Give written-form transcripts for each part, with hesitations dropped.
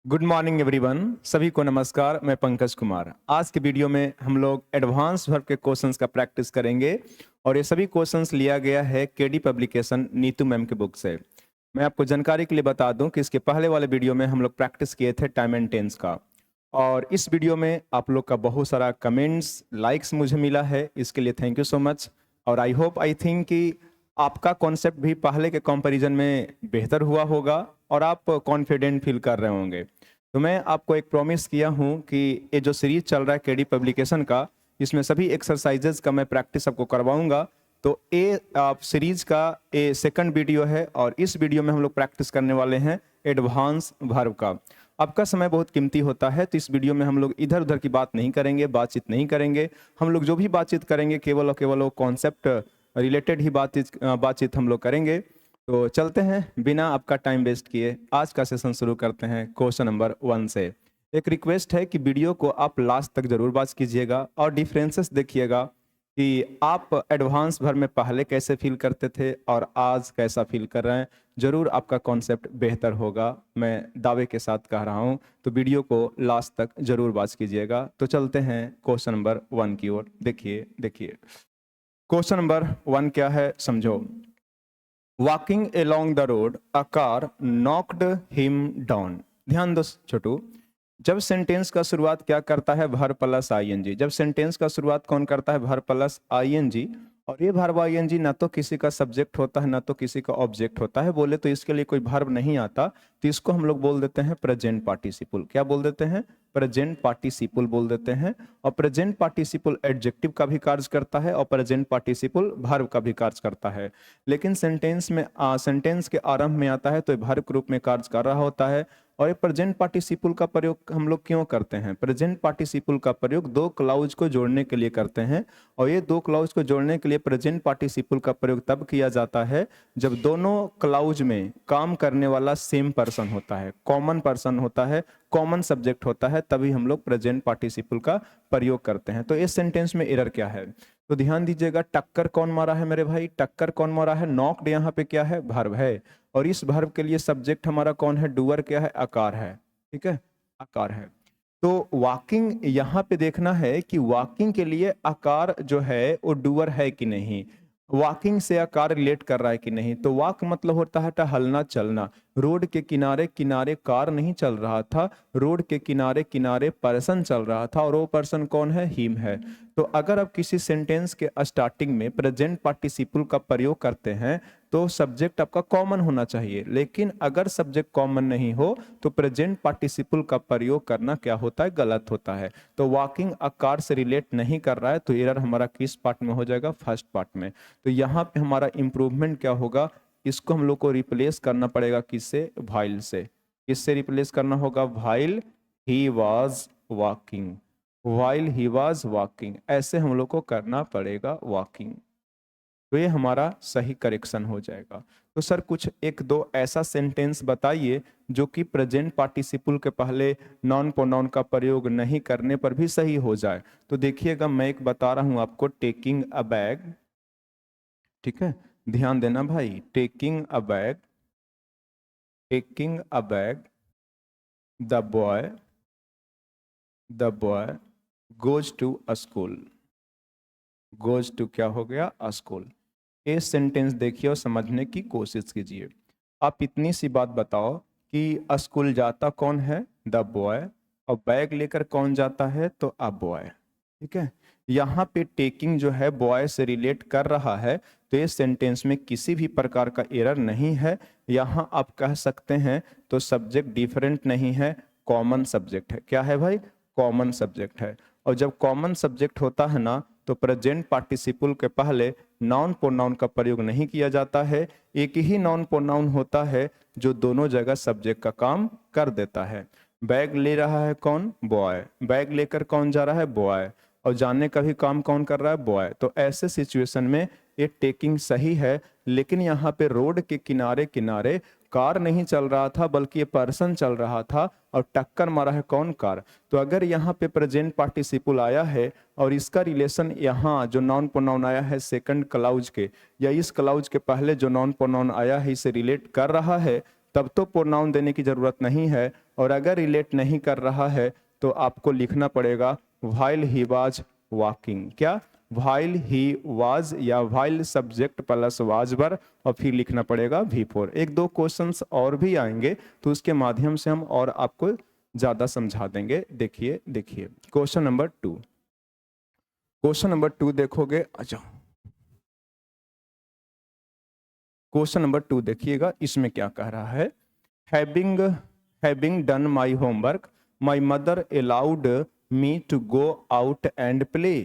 Good morning everyone. सभी को नमस्कार। मैं पंकज कुमार। आज के वीडियो में हम लोग एडवांस वर्ब के क्वेश्चंस का प्रैक्टिस करेंगे और ये सभी क्वेश्चंस लिया गया है केडी पब्लिकेशन नीतू मैम के बुक से। मैं आपको जानकारी के लिए बता दूं कि इसके पहले वाले वीडियो में हम लोग प्रैक्टिस किए थे टाइम एंड टेंस का, और इस वीडियो में आप लोग का बहुत सारा कमेंट्स लाइक्स मुझे मिला है, इसके लिए थैंक यू सो मच। और आई थिंक कि आपका कॉन्सेप्ट भी पहले के कंपैरिजन में बेहतर हुआ होगा और आप कॉन्फिडेंट फील कर रहे होंगे। तो मैं आपको एक प्रॉमिस किया हूं कि ये जो सीरीज चल रहा है केडी पब्लिकेशन का, इसमें सभी एक्सरसाइजेज का मैं प्रैक्टिस आपको करवाऊंगा। तो ये आप सीरीज का ये सेकंड वीडियो है और इस वीडियो में हम लोग प्रैक्टिस करने वाले हैं एडवांस वर्ब का। आपका समय बहुत कीमती होता है, तो इस वीडियो में हम लोग इधर उधर की बात नहीं करेंगे, बातचीत नहीं करेंगे। हम लोग जो भी बातचीत करेंगे केवल और केवल वो कॉन्सेप्ट रिलेटेड ही बातचीत हम लोग करेंगे। तो चलते हैं बिना आपका टाइम वेस्ट किए, आज का सेशन शुरू करते हैं क्वेश्चन नंबर 1 से। एक रिक्वेस्ट है कि वीडियो को आप लास्ट तक जरूर वॉच कीजिएगा और डिफरेंसेस देखिएगा कि आप एडवांस भर में पहले कैसे फील करते थे और आज कैसा फील कर रहे हैं। जरूर आपका कॉन्सेप्ट बेहतर होगा, मैं दावे के साथ कह रहा हूं। तो वीडियो को लास्ट तक जरूर वॉच कीजिएगा। तो चलते हैं क्वेश्चन नंबर 1 की ओर। देखिए क्वेश्चन नंबर 1 क्या है, समझो। Walking along the road a car knocked him down. ध्यान दो छोटू, जब सेंटेंस का शुरुआत क्या करता है, भर प्लस आईएनजी। जब सेंटेंस का शुरुआत कौन करता है, भर प्लस आईएनजी। और ये भर्ब आईएनजी ना तो किसी का सब्जेक्ट होता है ना तो किसी का ऑब्जेक्ट होता है। बोले तो इसके लिए कोई भर्ब नहीं आता, तो इसको हम लोग बोल देते हैं प्रेजेंट पार्टिसिपल। क्या बोल देते हैं? प्रेजेंट पार्टिसिपल बोल देते हैं। और प्रेजेंट पार्टिसिपल एडजेक्टिव का भी कार्य करता है और प्रेजेंट पार्टिसिपल भर्ब का भी कार्य करता है। लेकिन सेंटेंस के आरंभ में आता है तो भर्ब के रूप में कार्य कर रहा होता है। और ये प्रेजेंट पार्टिसिपल का प्रयोग हम लोग क्यों करते हैं? प्रेजेंट पार्टिसिपल का प्रयोग दो क्लाउज को जोड़ने के लिए करते हैं। और ये दो क्लाउज को जोड़ने के लिए प्रेजेंट पार्टिसिपल का प्रयोग तब किया जाता है जब दोनों क्लाउज में काम करने वाला सेम पर्सन होता है, कॉमन पर्सन होता है, कॉमन सब्जेक्ट होता है, तभी हम लोग प्रेजेंट पार्टिसिपल का प्रयोग करते हैं। तो इस सेंटेंस में एरर क्या है? तो ध्यान दीजिएगा, टक्कर कौन मारा है मेरे भाई? टक्कर कौन मारा है? नॉक्ड यहाँ पे क्या है? भर्ब है। और इस भर्ब के लिए सब्जेक्ट हमारा कौन है? डूअर क्या है? आकार है। ठीक है, आकार है। तो वॉकिंग यहाँ पे देखना है कि वॉकिंग के लिए आकार जो है वो डूअर है कि नहीं, वॉकिंग से आकार रिलेट कर रहा है कि नहीं। तो वॉक मतलब होता है टहलना, चलना। रोड के किनारे किनारे कार नहीं चल रहा था, रोड के किनारे किनारे पर्सन चल रहा था, और वो पर्सन कौन है? हिम है। तो अगर आप किसी सेंटेंस के स्टार्टिंग में प्रेजेंट पार्टिसिपल का प्रयोग करते हैं तो सब्जेक्ट आपका कॉमन होना चाहिए। लेकिन अगर सब्जेक्ट कॉमन नहीं हो तो प्रेजेंट पार्टिसिपल का प्रयोग करना क्या होता है? गलत होता है। तो वॉकिंग आकार से रिलेट नहीं कर रहा है, तो एरर हमारा किस पार्ट में हो जाएगा? फर्स्ट पार्ट में। तो यहाँ पे हमारा इंप्रूवमेंट क्या होगा? इसको हम लोग को रिप्लेस करना पड़ेगा किससे? वाइल से। किससे रिप्लेस करना होगा? While he was walking. While he was walking, ऐसे हम लोग को करना पड़ेगा वॉकिंग। तो ये हमारा सही करेक्शन हो जाएगा। तो सर कुछ एक दो ऐसा सेंटेंस बताइए जो कि प्रेजेंट पार्टिसिपल के पहले नॉन प्रोनाउन का प्रयोग नहीं करने पर भी सही हो जाए। तो देखिएगा, मैं एक बता रहा हूं आपको, टेकिंग अ बैग। ठीक है, ध्यान देना भाई। Taking a bag, taking a bag, the boy, the boy goes to a school. Goes to क्या हो गया? अ स्कूल। ये सेंटेंस देखिए और समझने की कोशिश कीजिए। आप इतनी सी बात बताओ कि स्कूल जाता कौन है? The boy. और बैग लेकर कौन जाता है? तो अ बॉय। ठीक है, यहाँ पे टेकिंग जो है बॉय से रिलेट कर रहा है, तो ये सेंटेंस में किसी भी प्रकार का एरर नहीं है। यहाँ आप कह सकते हैं तो सब्जेक्ट डिफरेंट नहीं है, कॉमन सब्जेक्ट है। क्या है भाई? कॉमन सब्जेक्ट है। और जब कॉमन सब्जेक्ट होता है ना, तो प्रेजेंट पार्टिसिपल के पहले नाउन प्रोनाउन का प्रयोग नहीं किया जाता है। एक ही नाउन प्रोनाउन होता है जो दोनों जगह सब्जेक्ट का काम कर देता है। बैग ले रहा है कौन? बॉय। बैग लेकर कौन जा रहा है? बॉय। और जाने का भी काम कौन कर रहा है? बॉय। तो ऐसे सिचुएशन में ये टेकिंग सही है। लेकिन यहाँ पे रोड के किनारे किनारे कार नहीं चल रहा था बल्कि ये पर्सन चल रहा था, और टक्कर मारा है कौन? कार। तो अगर यहाँ पे प्रेजेंट पार्टिसिपल आया है और इसका रिलेशन यहाँ जो नॉन प्रोनाउन आया है सेकंड क्लाउज के, या इस क्लाउज के पहले जो नॉन प्रोनाउन आया है इसे रिलेट कर रहा है, तब तो प्रोनाउन देने की जरूरत नहीं है। और अगर रिलेट नहीं कर रहा है तो आपको लिखना पड़ेगा व्हाइल ही वाज वॉकिंग। क्या? व्हाइल ही वाज या व्हाइल सब्जेक्ट प्लस वाज वर और फिर लिखना पड़ेगा V4। एक दो क्वेश्चंस और भी आएंगे तो उसके माध्यम से हम और आपको ज्यादा समझा देंगे। देखिए देखिए क्वेश्चन नंबर 2, क्वेश्चन नंबर 2 देखोगे। अच्छा, क्वेश्चन नंबर 2 देखिएगा, इसमें क्या कह रहा है। Having done my homework my mother allowed me to go out and play.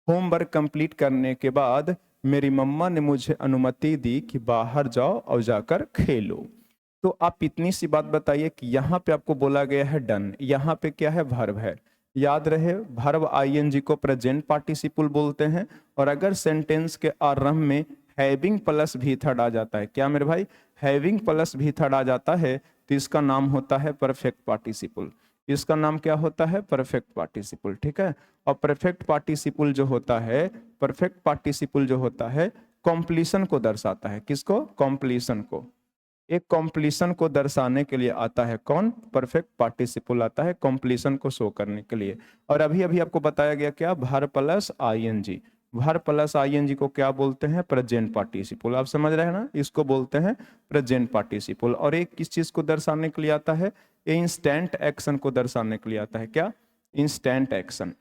Homework complete करने के बाद मेरी मम्मा ने मुझे अनुमति दी कि बाहर जाओ और जाकर खेलो। तो आप इतनी सी बात बताइए कि यहाँ पे आपको बोला गया है डन, यहाँ पे क्या है? वर्ब है। याद रहे वर्ब आईएनजी को प्रेजेंट पार्टिसिपल बोलते हैं, और अगर सेंटेंस के आरंभ में हैविंग प्लस भी थर्ड आ जाता है, क्या मेरे भाई? हैविंग प्लस भी थर्ड आ जाता है तो इसका नाम होता है परफेक्ट पार्टिसिपल। इसका नाम क्या होता है? Perfect participle. ठीक है। और परफेक्ट पार्टिसिपल जो होता है, परफेक्ट पार्टिसिपल जो होता है कॉम्प्लीशन को दर्शाता है। किसको? कॉम्प्लीशन को। एक कॉम्प्लीशन को दर्शाने के लिए आता है कौन? परफेक्ट पार्टिसिपल आता है कॉम्प्लीशन को शो करने के लिए। और अभी अभी आपको बताया गया क्या? Verb plus ING. Verb plus ING को क्या बोलते हैं? Present participle. आप समझ रहे हैं ना, इसको बोलते हैं प्रेजेंट पार्टिसिपल। और एक किस चीज को दर्शाने के लिए आता है? इंस्टेंट एक्शन को दर्शाने के लिए आता है। क्या? Instant action.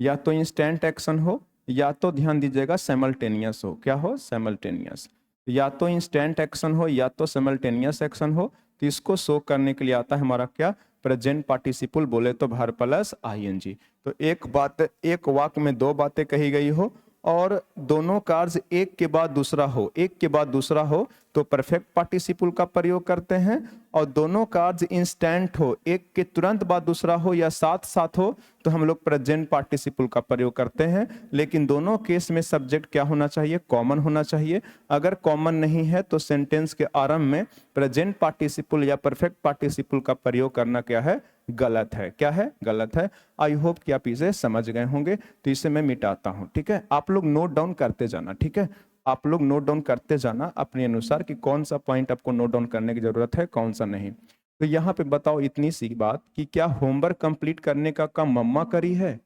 या तो इंस्टेंट एक्शन हो या तो ध्यान दीजिएगा साइमल्टेनियस हो। क्या हो? साइमल्टेनियस। या तो इंस्टेंट एक्शन हो या तो साइमल्टेनियस एक्शन हो, तो इसको शो करने के लिए आता है हमारा क्या? Present participle. बोले तो वर्ब प्लस आईएनजी। तो एक बात, एक वाक्य में दो बातें कही गई हो और दोनों कार्य एक के बाद दूसरा हो, एक के बाद दूसरा हो तो परफेक्ट पार्टिसिपल का प्रयोग करते हैं, और दोनों कार्य इंस्टेंट हो, एक के तुरंत बाद दूसरा हो या साथ साथ हो तो हम लोग प्रेजेंट पार्टिसिपल का प्रयोग करते हैं। लेकिन दोनों केस में सब्जेक्ट क्या होना चाहिए? कॉमन होना चाहिए। अगर कॉमन नहीं है तो सेंटेंस के आरंभ में प्रेजेंट पार्टिसिपल या परफेक्ट पार्टिसिपल का प्रयोग करना क्या है? गलत है। क्या है? गलत है। आई होप कि आप इसे समझ गए होंगे, तो इसे मैं मिटाता हूं। ठीक है, आप लोग नोट डाउन करते जाना। ठीक है, आप लोग नोट डाउन करते जाना अपने अनुसार कि कौन सा पॉइंट आपको नोट डाउन करने की जरूरत है, कौन सा नहीं। तो यहाँ पे बताओ इतनी सी बात कि क्या होमवर्क कंप्लीट करने का काम मम्मा करी है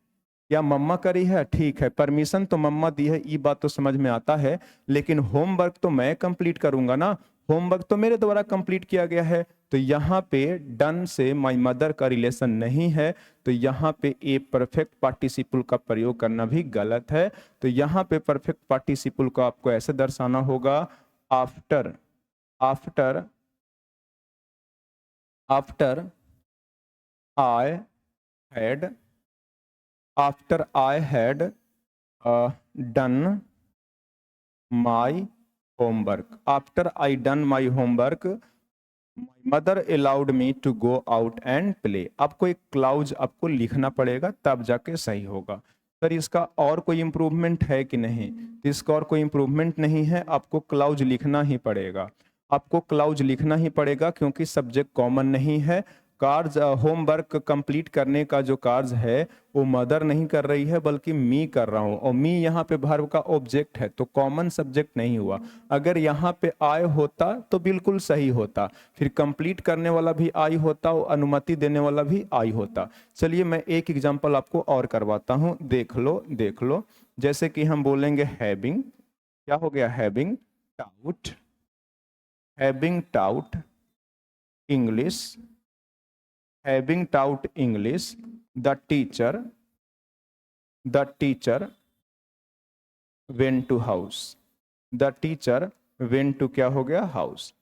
या मम्मा करी है? ठीक है, परमिशन तो मम्मा दी है, ये बात तो समझ में आता है, लेकिन होमवर्क तो मैं कंप्लीट करूंगा ना, होमवर्क तो मेरे द्वारा कंप्लीट किया गया है। तो यहाँ पे डन से माय मदर का रिलेशन नहीं है, तो यहाँ पे ए परफेक्ट पार्टिसिपल का प्रयोग करना भी गलत है। तो यहाँ पे परफेक्ट पार्टिसिपल को आपको ऐसे दर्शाना होगा, after after after I had after I had done my homework. After I done my homework mother allowed me to go out and play. आपको एक क्लाउज आपको लिखना पड़ेगा तब जाके सही होगा। सर इसका और कोई इंप्रूवमेंट है कि नहीं? तो इसका और कोई इंप्रूवमेंट नहीं है, आपको क्लाउज लिखना ही पड़ेगा। आपको क्लाउज लिखना ही पड़ेगा क्योंकि सब्जेक्ट कॉमन नहीं है। कार्य होमवर्क कंप्लीट करने का जो कार्य है वो मदर नहीं कर रही है बल्कि मी कर रहा हूँ, और मी यहाँ पे वर्ब का ऑब्जेक्ट है, तो कॉमन सब्जेक्ट नहीं हुआ। अगर यहाँ पे आई होता तो बिल्कुल सही होता, फिर कंप्लीट करने वाला भी आई होता और अनुमति देने वाला भी आई होता। चलिए मैं एक एग्जांपल आपको और करवाता हूँ, देख लो देख लो। जैसे कि हम बोलेंगे हैविंग, क्या हो गया? Having taut, having taut English, having taught English, the teacher went to house, the teacher went to क्या हो गया? हाउस।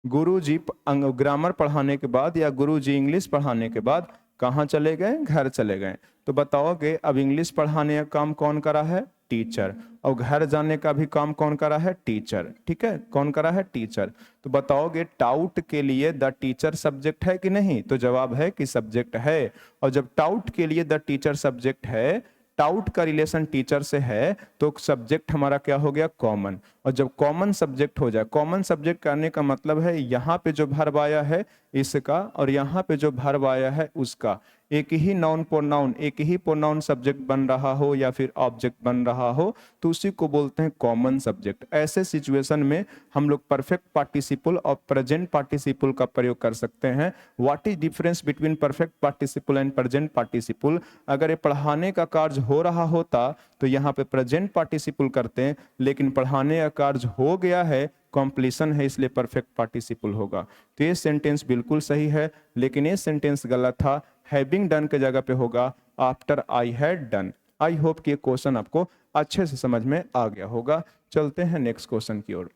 गुरुजी ग्रामर पढ़ाने के बाद या गुरुजी इंग्लिश पढ़ाने के बाद कहाँ चले गए? घर चले गए। तो बताओगे अब इंग्लिश पढ़ाने का काम कौन करा है? टीचर। और घर जाने का भी काम कौन करा है? टीचर। ठीक है, कौन करा है? टीचर। तो बताओगे टाउट के लिए द टीचर सब्जेक्ट है कि नहीं? तो जवाब है कि सब्जेक्ट है। और जब टाउट के लिए द टीचर सब्जेक्ट है, टाउट का रिलेशन टीचर से है, तो सब्जेक्ट हमारा क्या हो गया? कॉमन। और जब कॉमन सब्जेक्ट हो जाए, कॉमन सब्जेक्ट करने का मतलब है यहाँ पे जो वर्ब आया है इसका और यहाँ पे जो वर्ब आया है उसका, एक ही नाउन प्रोनाउन, एक ही प्रोनाउन सब्जेक्ट बन रहा हो या फिर ऑब्जेक्ट बन रहा हो तो उसी को बोलते हैं कॉमन सब्जेक्ट। ऐसे सिचुएशन में हम लोग परफेक्ट पार्टिसिपल और प्रेजेंट पार्टिसिपल का प्रयोग कर सकते हैं। What is difference between perfect participle and present participle? अगर ये पढ़ाने का कार्य हो रहा होता तो यहाँ पे प्रेजेंट पार्टिसिपल करते हैं, लेकिन पढ़ाने का कार्य हो गया है, कॉम्प्लीशन है, इसलिए परफेक्ट पार्टिसिपल होगा। तो ये सेंटेंस बिल्कुल सही है, लेकिन ये सेंटेंस गलत था। हैविंग डन के जगह पे होगा after I had done. I hope कि ये क्वेश्चन आपको अच्छे से समझ में आ गया होगा। चलते हैं नेक्स्ट क्वेश्चन की ओर।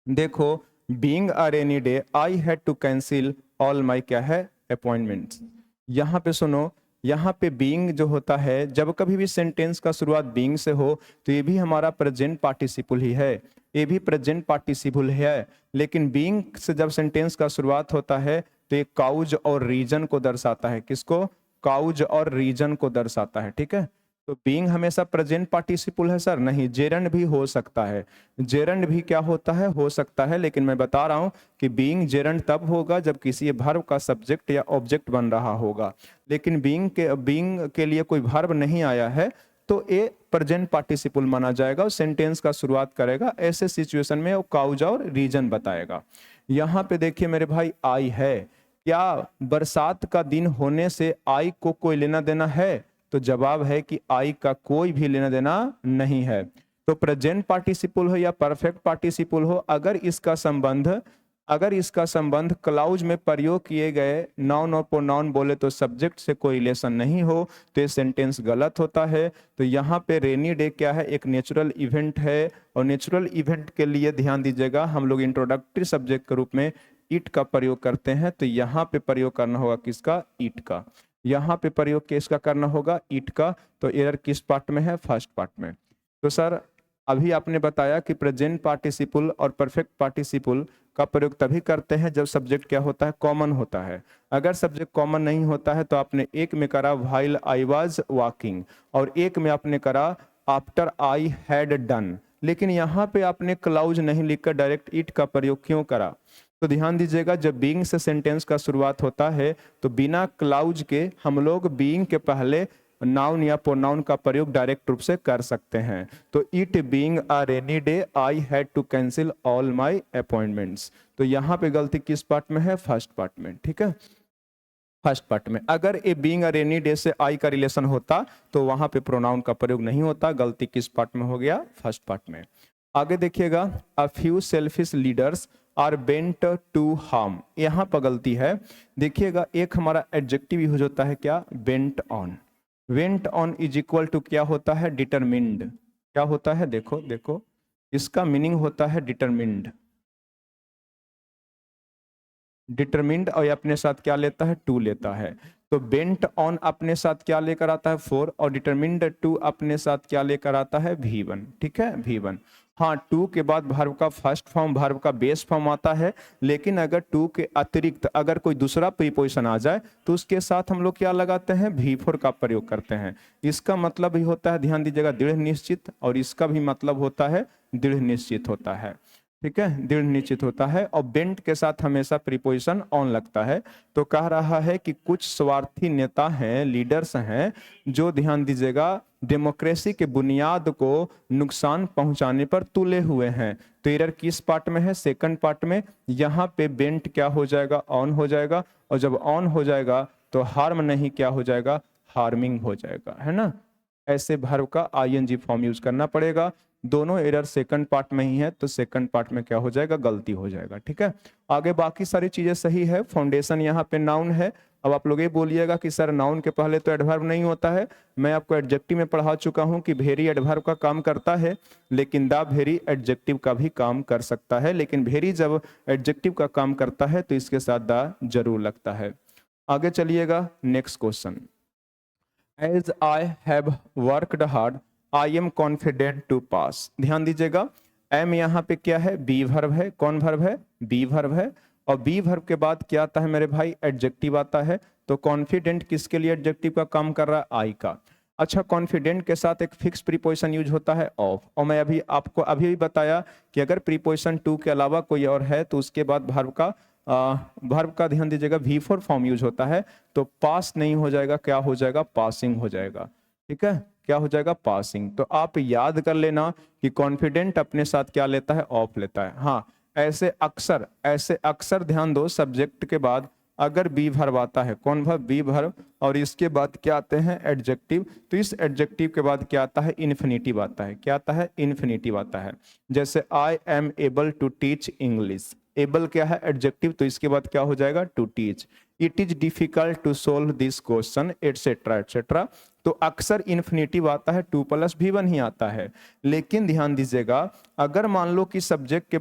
देखो, being a rainy day I had to cancel all my क्या है अपॉइंटमेंट्स। यहाँ पे सुनो, यहाँ पे बीइंग जो होता है, जब कभी भी सेंटेंस का शुरुआत बीइंग से हो तो ये भी हमारा प्रेजेंट पार्टिसिपल ही है, ये भी प्रेजेंट पार्टिसिपल है। लेकिन बीइंग से जब सेंटेंस का शुरुआत होता है तो ये काउज और रीजन को दर्शाता है। किसको? काउज और रीजन को दर्शाता है। ठीक है, तो बीइंग हमेशा प्रेजेंट पार्टिसिपल है सर? नहीं, जेरंड भी हो सकता है। जेरंड भी क्या होता है? हो सकता है, लेकिन मैं बता रहा हूं कि बीइंग जेरंड तब होगा जब किसी वर्ब का सब्जेक्ट या ऑब्जेक्ट बन रहा होगा। लेकिन बीइंग के लिए कोई वर्ब नहीं आया है तो ये प्रेजेंट पार्टिसिपल माना जाएगा और सेंटेंस का शुरुआत करेगा। ऐसे सिचुएशन में वो काउज और रीजन बताएगा। यहाँ पे देखिए मेरे भाई, आई है, क्या बरसात का दिन होने से आई को कोई लेना देना है? तो जवाब है कि आई का कोई भी लेना देना नहीं है। तो प्रेजेंट पार्टिसिपल हो या परफेक्ट पार्टिसिपल हो, अगर इसका संबंध क्लाउज में प्रयोग किए गए नाउन और प्रोनाउन बोले तो सब्जेक्ट से कोई रिलेशन नहीं हो तो ये सेंटेंस गलत होता है। तो यहाँ पे रेनी डे क्या है? एक नेचुरल इवेंट है, और नेचुरल इवेंट के लिए ध्यान दीजिएगा हम लोग इंट्रोडक्टरी सब्जेक्ट के रूप में इट का प्रयोग करते हैं। तो यहाँ पे प्रयोग करना होगा किसका? इट का। यहाँ पे प्रयोग किसका करना होगा? इट का। तो एरर किस पार्ट में है? फर्स्ट पार्ट में। तो सर अभी आपने बताया कि प्रेजेंट पार्टिसिपल और परफेक्ट पार्टिसिपल का प्रयोग तभी करते हैं जब सब्जेक्ट क्या होता है? कॉमन होता है। अगर सब्जेक्ट कॉमन नहीं होता है तो आपने एक में करा व्हाइल आई वाज वॉकिंग और एक में आपने करा आफ्टर आई हैड डन, लेकिन यहाँ पे आपने क्लाउज नहीं लिखकर डायरेक्ट इट का प्रयोग क्यों करा? तो ध्यान दीजिएगा, जब बीइंग से सेंटेंस का शुरुआत होता है तो बिना क्लाउज के हम लोग बीइंग के पहले नाउन या प्रोनाउन का प्रयोग डायरेक्ट रूप से कर सकते हैं। तो it being a rainy day I had to cancel all my appointments. तो यहाँ पे गलती किस पार्ट में है? फर्स्ट पार्ट में। ठीक है, फर्स्ट पार्ट में। अगर a being a rainy day से आई का रिलेशन होता तो वहां पे प्रोनाउन का प्रयोग नहीं होता। गलती किस पार्ट में हो गया? फर्स्ट पार्ट में। आगे देखिएगा, a few selfish leaders are bent to harm. यहाँ पर गलती है। देखिएगा, एक हमारा एडजेक्टिव यूज होता है क्या? Bent on. Went on is equal to क्या होता है? डिटरमिन्ड। क्या होता है? देखो देखो, इसका मीनिंग होता है डिटरमिन्ड। डिटरमिन्ड और अपने साथ क्या लेता है? टू लेता है। तो बेंट ऑन अपने साथ क्या लेकर आता है? फोर, और डिटरमिन्ड टू अपने साथ क्या लेकर आता है? V1। ठीक है, V1। हाँ, टू के बाद वर्ब का फर्स्ट फॉर्म, वर्ब का बेस फॉर्म आता है, लेकिन अगर टू के अतिरिक्त अगर कोई दूसरा प्रीपोजिशन आ जाए तो उसके साथ हम लोग क्या लगाते हैं? V4 का प्रयोग करते हैं। इसका मतलब भी होता है, ध्यान दीजिएगा, दृढ़ निश्चित, और इसका भी मतलब होता है दृढ़ निश्चित होता है। ठीक है, दृढ़ निश्चित होता है, और बेंट के साथ हमेशा प्रीपोजिशन ऑन लगता है। तो कह रहा है कि कुछ स्वार्थी नेता हैं, लीडर्स हैं, जो ध्यान दीजिएगा डेमोक्रेसी के बुनियाद को नुकसान पहुंचाने पर तुले हुए हैं। तो एरर किस पार्ट में है? सेकंड पार्ट में। यहाँ पे बेंट क्या हो जाएगा? ऑन हो जाएगा, और जब ऑन हो जाएगा तो हार्म नहीं क्या हो जाएगा? हार्मिंग हो जाएगा, है ना। ऐसे वर्ब का ING फॉर्म यूज करना पड़ेगा। दोनों एरर सेकंड पार्ट में ही है, तो सेकंड पार्ट में क्या हो जाएगा? गलती हो जाएगा। ठीक है, आगे बाकी सारी चीजें सही है। फाउंडेशन यहाँ पे नाउन है। अब आप लोग ये बोलिएगा कि सर नाउन के पहले तो एडवर्ब नहीं होता है। मैं आपको एडजेक्टिव में पढ़ा चुका हूँ कि भेरी एडवर्ब का काम करता है, लेकिन द भेरी एडजेक्टिव का भी काम कर सकता है। लेकिन भेरी जब एडजेक्टिव का काम करता है तो इसके साथ द जरूर लगता है। आगे चलिएगा, next question. As I have worked hard I am confident to pass. ध्यान दीजिएगा, एम यहाँ पे क्या है? बी वर्ब है। कौन वर्ब है? बी वर्ब है। और बी वर्ब के बाद क्या आता है मेरे भाई? एडजेक्टिव आता है। तो कॉन्फिडेंट किसके लिए एडजेक्टिव का काम कर रहा है? आई का। अच्छा, कॉन्फिडेंट के साथ एक फिक्स प्रीपोजिशन यूज होता है ऑफ, और मैं अभी आपको अभी भी बताया कि अगर प्रीपोजिशन टू के अलावा कोई और है तो उसके बाद वर्ब का ध्यान दीजिएगा V4 फॉर्म यूज होता है, तो पास नहीं हो जाएगा, क्या हो जाएगा, पासिंग हो जाएगा। ठीक है, क्या हो जाएगा, पासिंग। तो आप याद कर लेना कि कॉन्फिडेंट अपने साथ क्या लेता है, ऑफ लेता है। हाँ, ऐसे अक्सर ध्यान दो, सब्जेक्ट के बाद अगर बी वर्ब आता है, कौन वर्ब, बी वर्ब, और इसके बाद क्या आते हैं, एडजेक्टिव, तो इस एडजेक्टिव के बाद क्या आता है, इन्फिनिटिव आता है। क्या आता है, इन्फिनिटिव आता है। जैसे I am able to teach English, able क्या है, एडजेक्टिव, तो इसके बाद क्या हो जाएगा, to teach. It is difficult to solve this question, etcetera etcetera. तो अक्सर इन्फिनिटिव आता है, 2+V1 ही आता है। लेकिन ध्यान दीजिएगा, अगर मान लो कि सब्जेक्ट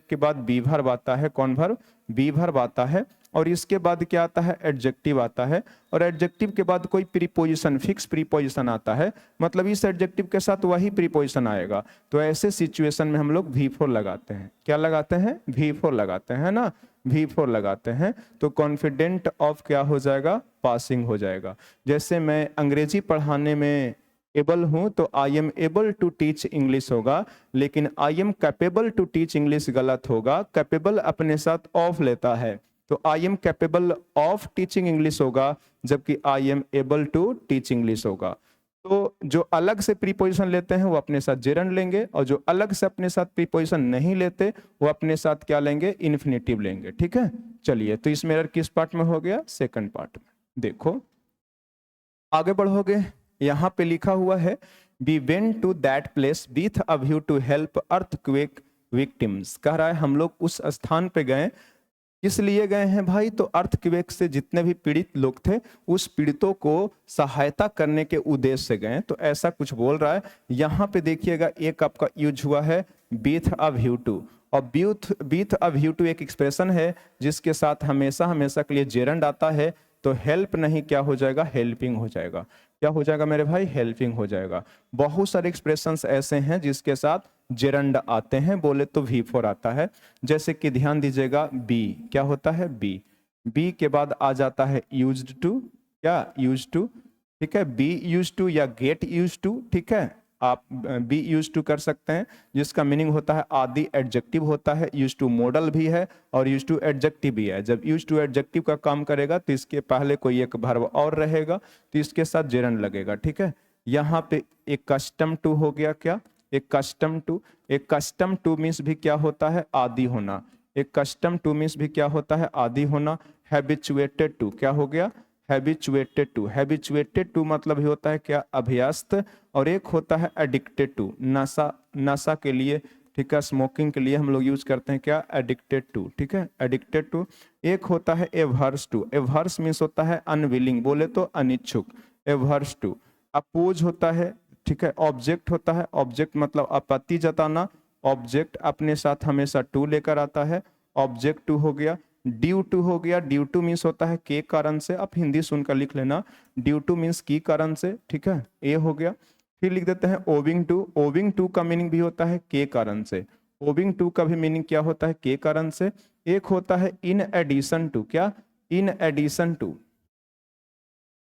के बाद बी वर्ब आता है, कौन वर्ब, बी वर्ब आता है, और इसके बाद क्या आता है, एडजेक्टिव आता है, और एडजेक्टिव के बाद कोई प्रीपोजिशन, फिक्स प्रीपोजिशन आता है, मतलब इस एडजेक्टिव के साथ वही प्रीपोजिशन आएगा। तो ऐसे सिचुएशन में हम लोग V4 लगाते हैं। क्या लगाते हैं, V4 लगाते हैं ना, V4 लगाते हैं। तो कॉन्फिडेंट ऑफ क्या हो जाएगा, पासिंग हो जाएगा। जैसे मैं अंग्रेजी पढ़ाने में एबल हूं तो I am able to teach English होगा, लेकिन I am capable to teach English गलत होगा। कैपेबल अपने साथ ऑफ लेता है, तो I am capable of teaching English होगा, जबकि I am able to teach English होगा। तो जो अलग से प्रीपोजिशन लेते हैं वो अपने साथ जेरंड लेंगे, और जो अलग से अपने साथ प्रीपोजिशन नहीं लेते वो अपने साथ क्या लेंगे, इन्फिनिटिव लेंगे। ठीक है, चलिए, तो इसमें एरर किस पार्ट में हो गया, सेकंड पार्ट में। देखो आगे बढ़ोगे, यहां पे लिखा हुआ है we went to that place with a view to help earthquake victims. कह रहा है हम लोग उस स्थान पे गए, इसलिए गए हैं भाई, तो अर्थक्वेक से जितने भी पीड़ित लोग थे उस पीड़ितों को सहायता करने के उद्देश्य से गए। तो ऐसा कुछ बोल रहा है। यहाँ पे देखिएगा एक आपका यूज हुआ है विथ अ व्यू टू, और विथ अ व्यू टू एक एक्सप्रेशन है जिसके साथ हमेशा हमेशा के लिए जेरंड आता है। तो हेल्प नहीं, क्या हो जाएगा, हेल्पिंग हो जाएगा। क्या हो जाएगा मेरे भाई, हेल्पिंग हो जाएगा। बहुत सारे एक्सप्रेशंस ऐसे हैं जिसके साथ जेरंड आते हैं, बोले तो V4 आता है। जैसे कि ध्यान दीजिएगा, बी क्या होता है, बी के बाद आ जाता है यूज्ड टू, क्या, यूज्ड टू। ठीक है, बी यूज्ड टू या गेट यूज्ड टू। ठीक है, आप बी यूज टू कर सकते हैं, जिसका मीनिंग होता है आदि, एडजेक्टिव होता है, यूज टू मॉडल भी है और यूज टू एडजेक्टिव भी है। जब यूज टू एडजेक्टिव का काम करेगा तो इसके पहले कोई एक वर्ब और रहेगा, तो इसके साथ जेरंड लगेगा। ठीक है, यहाँ पे एक कस्टम टू हो गया, क्या, एक कस्टम टू। एक कस्टम टू मीन्स भी क्या होता है, आदि होना। एक कस्टम टू मीन्स भी क्या होता है, आदि होना। हैबिचुएटेड टू क्या हो गया, हैबिचुएटेड टू। हैबिचुएटेड टू मतलब ही होता है क्या, अभ्यस्त। और एक होता है एडिक्टेड टू, नशा के लिए। ठीक है, स्मोकिंग के लिए हम लोग यूज करते हैं क्या, एडिक्टेड टू। ठीक है, एडिक्टेड टू। एक होता है एवर्स टू, एवर्स मीन्स होता है अनविलिंग, बोले तो अनिच्छुक, एवर्स टू। अपोज होता है, ठीक है, ऑब्जेक्ट होता है, ऑब्जेक्ट मतलब आपत्ति जताना, ऑब्जेक्ट अपने साथ हमेशा टू लेकर आता है, ऑब्जेक्ट टू हो गया। ड्यू टू हो गया, ड्यू टू मीन्स होता है के कारण से, आप हिंदी सुनकर लिख लेना, ड्यू टू मीन्स की कारण से। ठीक है, ए हो गया। फिर लिख देते हैं ओविंग टू, ओविंग टू का मीनिंग भी होता है के कारण से, ओविंग टू का भी मीनिंग क्या होता है, के कारण से। एक होता है इन एडिशन टू, क्या, in addition to.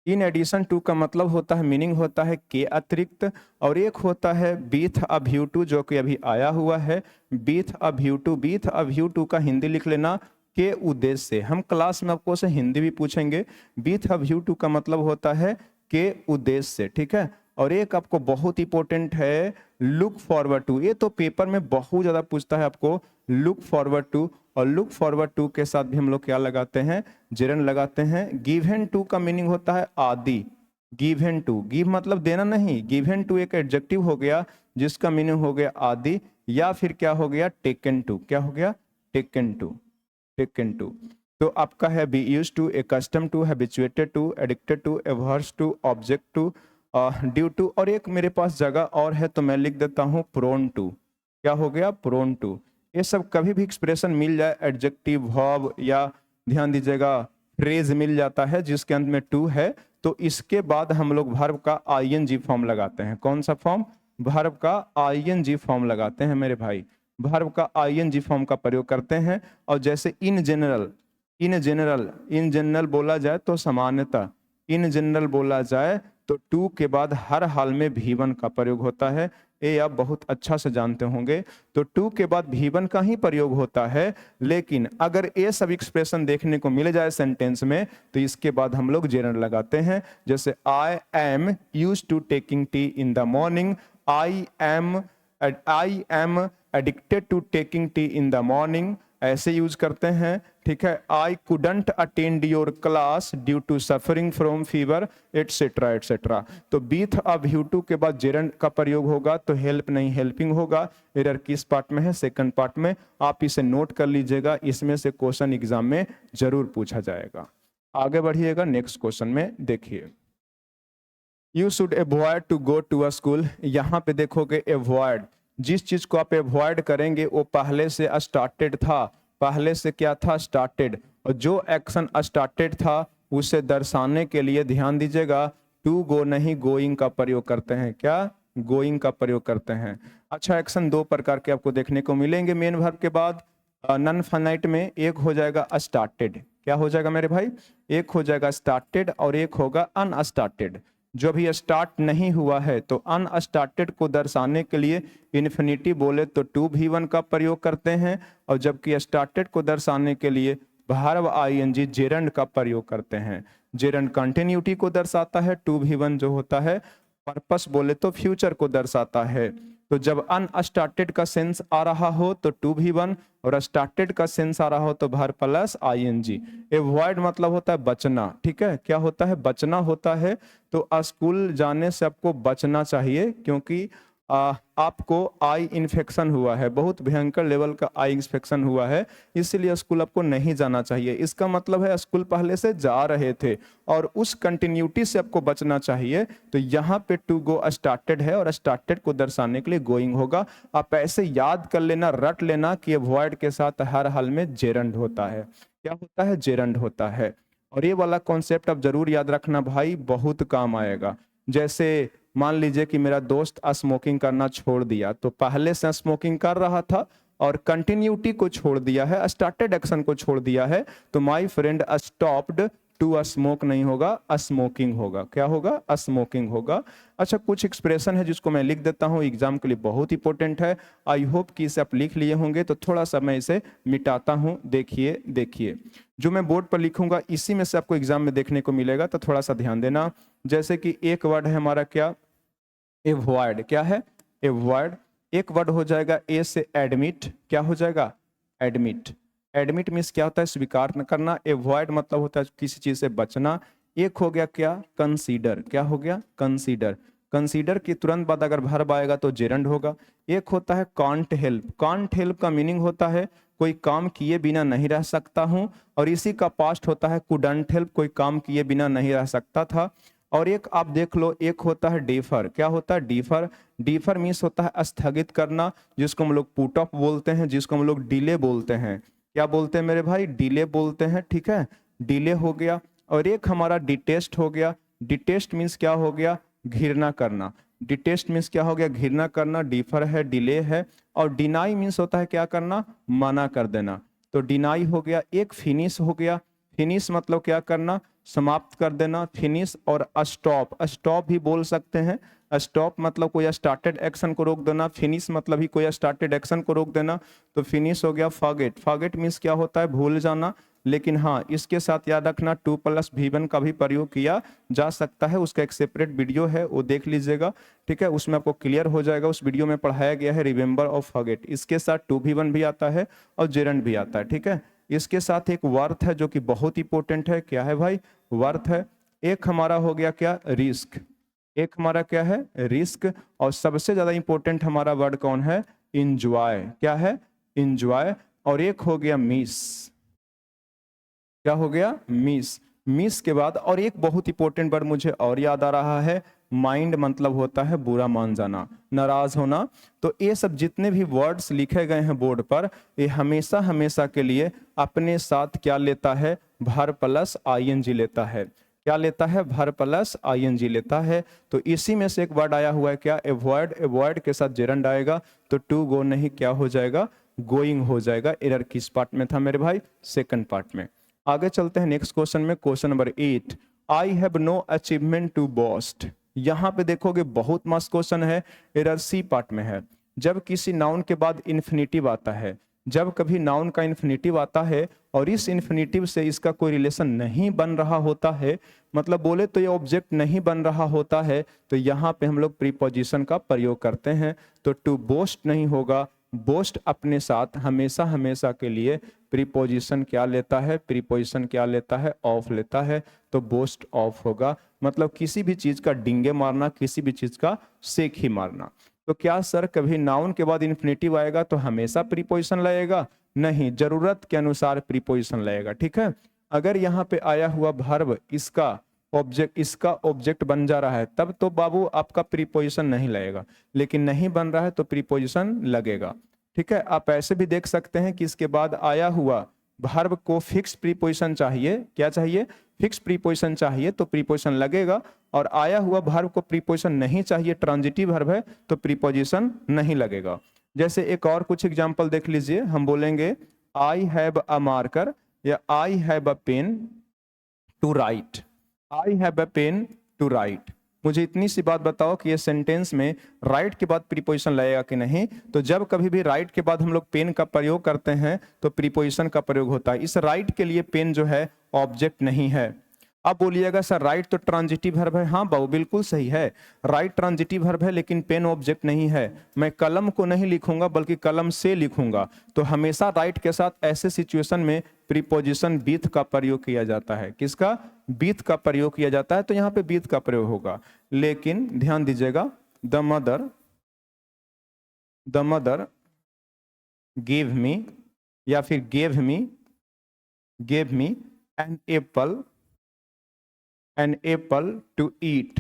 In addition to का मतलब होता है, मीनिंग होता है के अतिरिक्त। और एक होता है विथ अ व्यू टू, जो कि अभी आया हुआ है, with a view to. With a view to का हिंदी लिख लेना के उद्देश्य से। हम क्लास में आपको से हिंदी भी पूछेंगे। विथ अ व्यू टू का मतलब होता है के उद्देश्य से। ठीक है, और एक आपको बहुत इंपॉर्टेंट है लुक फॉरवर्ड टू, ये तो पेपर में बहुत ज्यादा पूछता है आपको, लुक फॉरवर्ड टू। और लुक फॉरवर्ड टू के साथ भी हम लोग क्या लगाते हैं, जेरन लगाते हैं। गिवन टू का मीनिंग होता है आदि, गिवन टू, गिव मतलब देना नहीं, गिवन टू एक एडजेक्टिव हो गया जिसका मीनिंग हो गया आदि। या फिर क्या हो गया, टेकन टू, क्या हो गया, टेकन टू, टेकन टू। तो आपका है be used to, accustomed to, habituated to, addicted to, averse to, object to, due to. और एक मेरे पास जगह और है तो मैं लिख देता हूं प्रोन टू, क्या हो गया, प्रोन टू। ये सब कभी भी एक्सप्रेशन मिल जाए, एडजेक्टिव, वर्ब या ध्यान दीजिएगा फ्रेज मिल जाता है जिसके अंत में टू है, तो इसके बाद हम लोग वर्ब का आईएनजी फॉर्म लगाते हैं। कौन सा फॉर्म, वर्ब का आईएनजी फॉर्म लगाते हैं मेरे भाई, वर्ब का आईएनजी फॉर्म का प्रयोग करते हैं। और जैसे in general, in general, in general बोला जाए तो सामान्यतः, इन जनरल बोला जाए तो टू के बाद हर हाल में V1 का प्रयोग होता है। ये आप बहुत अच्छा से जानते होंगे। तो टू के बाद V1 का ही प्रयोग होता है, लेकिन अगर ये सब एक्सप्रेशन देखने को मिल जाए सेंटेंस में तो इसके बाद हम लोग जेरंड लगाते हैं। जैसे I am use to taking tea in the morning, I am addicted to taking tea in the morning, ऐसे यूज करते हैं। ठीक है, I couldn't attend your class due to suffering from fever, etcetera etcetera. तो बीथ अब to के बाद जेरंड का प्रयोग होगा, तो हेल्प नहीं हेल्पिंग होगा। एरर किस पार्ट में है? सेकंड पार्ट में। आप इसे नोट कर लीजिएगा, इसमें से क्वेश्चन एग्जाम में जरूर पूछा जाएगा। आगे बढ़िएगा, नेक्स्ट क्वेश्चन में देखिए, you should avoid to go to a school. यहाँ पे देखोगे अवॉइड, जिस चीज को आप अवॉइड करेंगे वो पहले से स्टार्टेड था, पहले से क्या था? स्टार्टेड। और जो एक्शन स्टार्टेड था उसे दर्शाने के लिए ध्यान दीजिएगा, टू गो नहीं गोइंग का प्रयोग करते हैं। क्या? गोइंग का प्रयोग करते हैं। अच्छा, एक्शन दो प्रकार के आपको देखने को मिलेंगे मेन वर्ब के बाद नॉन फाइनाइट में। एक हो जाएगा स्टार्टेड, क्या हो जाएगा मेरे भाई? एक हो जाएगा स्टार्टेड और एक होगा अनस्टार्टेड। जो भी स्टार्ट नहीं हुआ है तो अनस्टार्टेड को दर्शाने के लिए इन्फिनिटी बोले तो टू V1 का प्रयोग करते हैं, और जबकि स्टार्टेड को दर्शाने के लिए वर्ब आईएनजी जेरंड का प्रयोग करते हैं। जेरंड कंटिन्यूटी को दर्शाता है, टू V1 जो होता है पर्पस बोले तो फ्यूचर को दर्शाता है। तो जब अनस्टार्टेड का सेंस आ रहा हो तो टू V1, और स्टार्टेड का सेंस आ रहा हो तो वर्ब प्लस आईएनजी। अवॉइड मतलब होता है बचना। ठीक है, क्या होता है? बचना होता है। तो स्कूल जाने से आपको बचना चाहिए, क्योंकि आपको आई इन्फेक्शन हुआ है, बहुत भयंकर लेवल का आई इन्फेक्शन हुआ है, इसलिए स्कूल आपको नहीं जाना चाहिए। इसका मतलब है स्कूल पहले से जा रहे थे और उस कंटिन्यूटी से आपको बचना चाहिए। तो यहाँ पे टू गो स्टार्टेड है और स्टार्टेड को दर्शाने के लिए गोइंग होगा। आप ऐसे याद कर लेना, रट लेना कि अवॉइड के साथ हर हाल में जेरंड होता है। क्या होता है? जेरंड होता है। और ये वाला कॉन्सेप्ट आप जरूर याद रखना भाई, बहुत काम आएगा। जैसे मान लीजिए कि मेरा दोस्त स्मोकिंग करना छोड़ दिया, तो पहले से स्मोकिंग कर रहा था और कंटिन्यूटी को छोड़ दिया है, स्टार्टेड एक्शन को छोड़ दिया है, तो my friend stopped to smoke नहीं होगा, स्मोकिंग होगा। क्या होगा? स्मोकिंग होगा। अच्छा, कुछ एक्सप्रेशन है जिसको मैं लिख देता हूं, एग्जाम के लिए बहुत इंपॉर्टेंट है। आई होप कि इसे आप लिख लिए होंगे, तो थोड़ा सा मैं इसे मिटाता हूं। देखिए देखिए, जो मैं बोर्ड पर लिखूंगा इसी में से आपको एग्जाम में देखने को मिलेगा, तो थोड़ा सा ध्यान देना। जैसे कि एक वर्ड है हमारा क्या? एवॉइड। क्या है? एवॉइड। एक वर्ड हो जाएगा ए से एडमिट। क्या हो जाएगा? एडमिट। एडमिट मीन्स क्या होता है? स्वीकार न करना। एवॉइड मतलब होता है किसी चीज से बचना। एक हो गया क्या? कंसीडर। क्या हो गया? कंसीडर। कंसीडर के तुरंत बाद अगर वर्ब आएगा तो जेरंड होगा। एक होता है कांट हेल्प। कांट हेल्प का मीनिंग होता है कोई काम किए बिना नहीं रह सकता हूं, और इसी का पास्ट होता है कुडंट हेल्प, कोई काम किए बिना नहीं रह सकता था। और एक आप देख लो, एक होता है डिफर। क्या होता है? डिफर। डिफर मीन्स होता है स्थगित करना, जिसको हम लोग पुट ऑफ बोलते हैं, जिसको हम लोग डिले बोलते हैं। क्या बोलते हैं मेरे भाई? डिले बोलते हैं। ठीक है, डिले हो गया। और एक हमारा डिटेस्ट हो गया। डिटेस्ट मीन्स क्या हो गया? घृणा करना। डिटेस्ट मीन्स क्या हो गया? घृणा करना। डिफर है, डिले है। और डिनाई मीन्स होता है क्या करना? मना कर देना। तो डिनाई हो गया। एक फिनिश हो गया। फिनिश मतलब क्या करना? समाप्त कर देना। फिनिश। और स्टॉप, स्टॉप भी बोल सकते हैं। स्टॉप मतलब कोई स्टार्टेड एक्शन को रोक देना। फिनिश मतलब ही कोई स्टार्टेड एक्शन को रोक देना। तो फिनिश हो गया। फॉरगेट। फॉरगेट मीन्स क्या होता है? भूल जाना। लेकिन हाँ, इसके साथ याद रखना टू प्लस V1 का भी प्रयोग किया जा सकता है। उसका एक सेपरेट वीडियो है, वो देख लीजिएगा। ठीक है, उसमें आपको क्लियर हो जाएगा। उस वीडियो में पढ़ाया गया है रिमेंबर और फॉरगेट। इसके साथ टू V1 भी आता है और जेरंड भी आता है। ठीक है, इसके साथ एक वर्थ है जो कि बहुत इंपॉर्टेंट है। क्या है भाई? वर्थ है। एक हमारा हो गया क्या? रिस्क। एक हमारा क्या है? रिस्क। और सबसे ज्यादा इंपॉर्टेंट हमारा वर्ड कौन है? इंजॉय। क्या है? इंजॉय। और एक हो गया मिस। क्या हो गया? मिस। मिस के बाद और एक बहुत इंपॉर्टेंट वर्ड मुझे और याद आ रहा है, माइंड मतलब होता है बुरा मान जाना, नाराज होना। तो ये सब जितने भी वर्ड्स लिखे गए हैं बोर्ड पर, ये हमेशा हमेशा के लिए अपने साथ क्या लेता है? वर्ब प्लस आईएनजी लेता है। क्या लेता है? वर्ब प्लस आईएनजी लेता है। तो इसी में से एक वर्ड आया हुआ है क्या? अवॉइड। अवॉइड के साथ जेरंड आएगा, तो टू गो नहीं क्या हो जाएगा? गोइंग हो जाएगा। एरर किस पार्ट में था मेरे भाई? सेकंड पार्ट में। आगे चलते हैं नेक्स्ट क्वेश्चन में। Question number 8, I have no achievement to boast. यहाँ पे देखोगे बहुत मस्त क्वेश्चन है, एरर सी पार्ट में है। जब किसी नाउन के बाद इन्फिनिटिव आता है, जब कभी नाउन का इन्फिनिटिव आता है और इस इन्फिनिटिव से इसका कोई रिलेशन नहीं बन रहा होता है, मतलब बोले तो ये ऑब्जेक्ट नहीं बन रहा होता है, तो यहाँ पे हम लोग प्रीपोजिशन का प्रयोग करते हैं। तो टू बोस्ट नहीं होगा, बोस्ट अपने साथ हमेशा हमेशा के लिए प्रीपोजिशन क्या लेता है, प्रीपोजिशन क्या लेता है, ऑफ लेता है। तो बोस्ट ऑफ होगा, मतलब किसी भी चीज का डिंगे मारना, किसी भी चीज का सेक ही मारना। तो क्या सर कभी नाउन के बाद इन्फिनिटिव आएगा तो हमेशा प्रीपोजिशन लगेगा? नहीं, जरूरत के अनुसार प्रीपोजिशन लगेगा। ठीक है, अगर यहाँ पे आया हुआ वर्ब इसका ऑब्जेक्ट बन जा रहा है तब तो बाबू आपका प्रीपोजिशन नहीं लगेगा, लेकिन नहीं बन रहा है तो प्रीपोजिशन लगेगा। ठीक है, आप ऐसे भी देख सकते हैं कि इसके बाद आया हुआ वर्ब को फिक्स प्रीपोजिशन चाहिए, क्या चाहिए, फिक्स प्रीपोजिशन चाहिए तो प्रीपोजिशन लगेगा, और आया हुआ वर्ब को प्रीपोजिशन नहीं चाहिए, ट्रांजिटिव वर्ब है तो प्रीपोजिशन नहीं लगेगा। जैसे एक और कुछ एग्जांपल देख लीजिए, हम बोलेंगे आई हैव अ मार्कर या I have a pen to write. I have a pen to write, मुझे इतनी सी बात बताओ कि ये सेंटेंस में राइट के बाद प्रीपोजिशन लगेगा कि नहीं। तो जब कभी भी राइट के बाद हम लोग पेन का प्रयोग करते हैं तो प्रीपोजिशन का प्रयोग होता है। इस राइट के लिए पेन जो है ऑब्जेक्ट नहीं है। अब बोलिएगा सर राइट तो ट्रांजिटिव वर्ब है। हाँ बाबू बिल्कुल सही है, राइट ट्रांजिटिव वर्ब है लेकिन पेन ऑब्जेक्ट नहीं है। मैं कलम को नहीं लिखूंगा बल्कि कलम से लिखूंगा, तो हमेशा राइट के साथ ऐसे सिचुएशन में प्रीपोजिशन बीथ का प्रयोग किया जाता है। किसका? बीथ का प्रयोग किया जाता है, तो यहाँ पे बीथ का प्रयोग होगा। लेकिन ध्यान दीजिएगा, द मदर गिव मी या फिर gave me an apple to eat.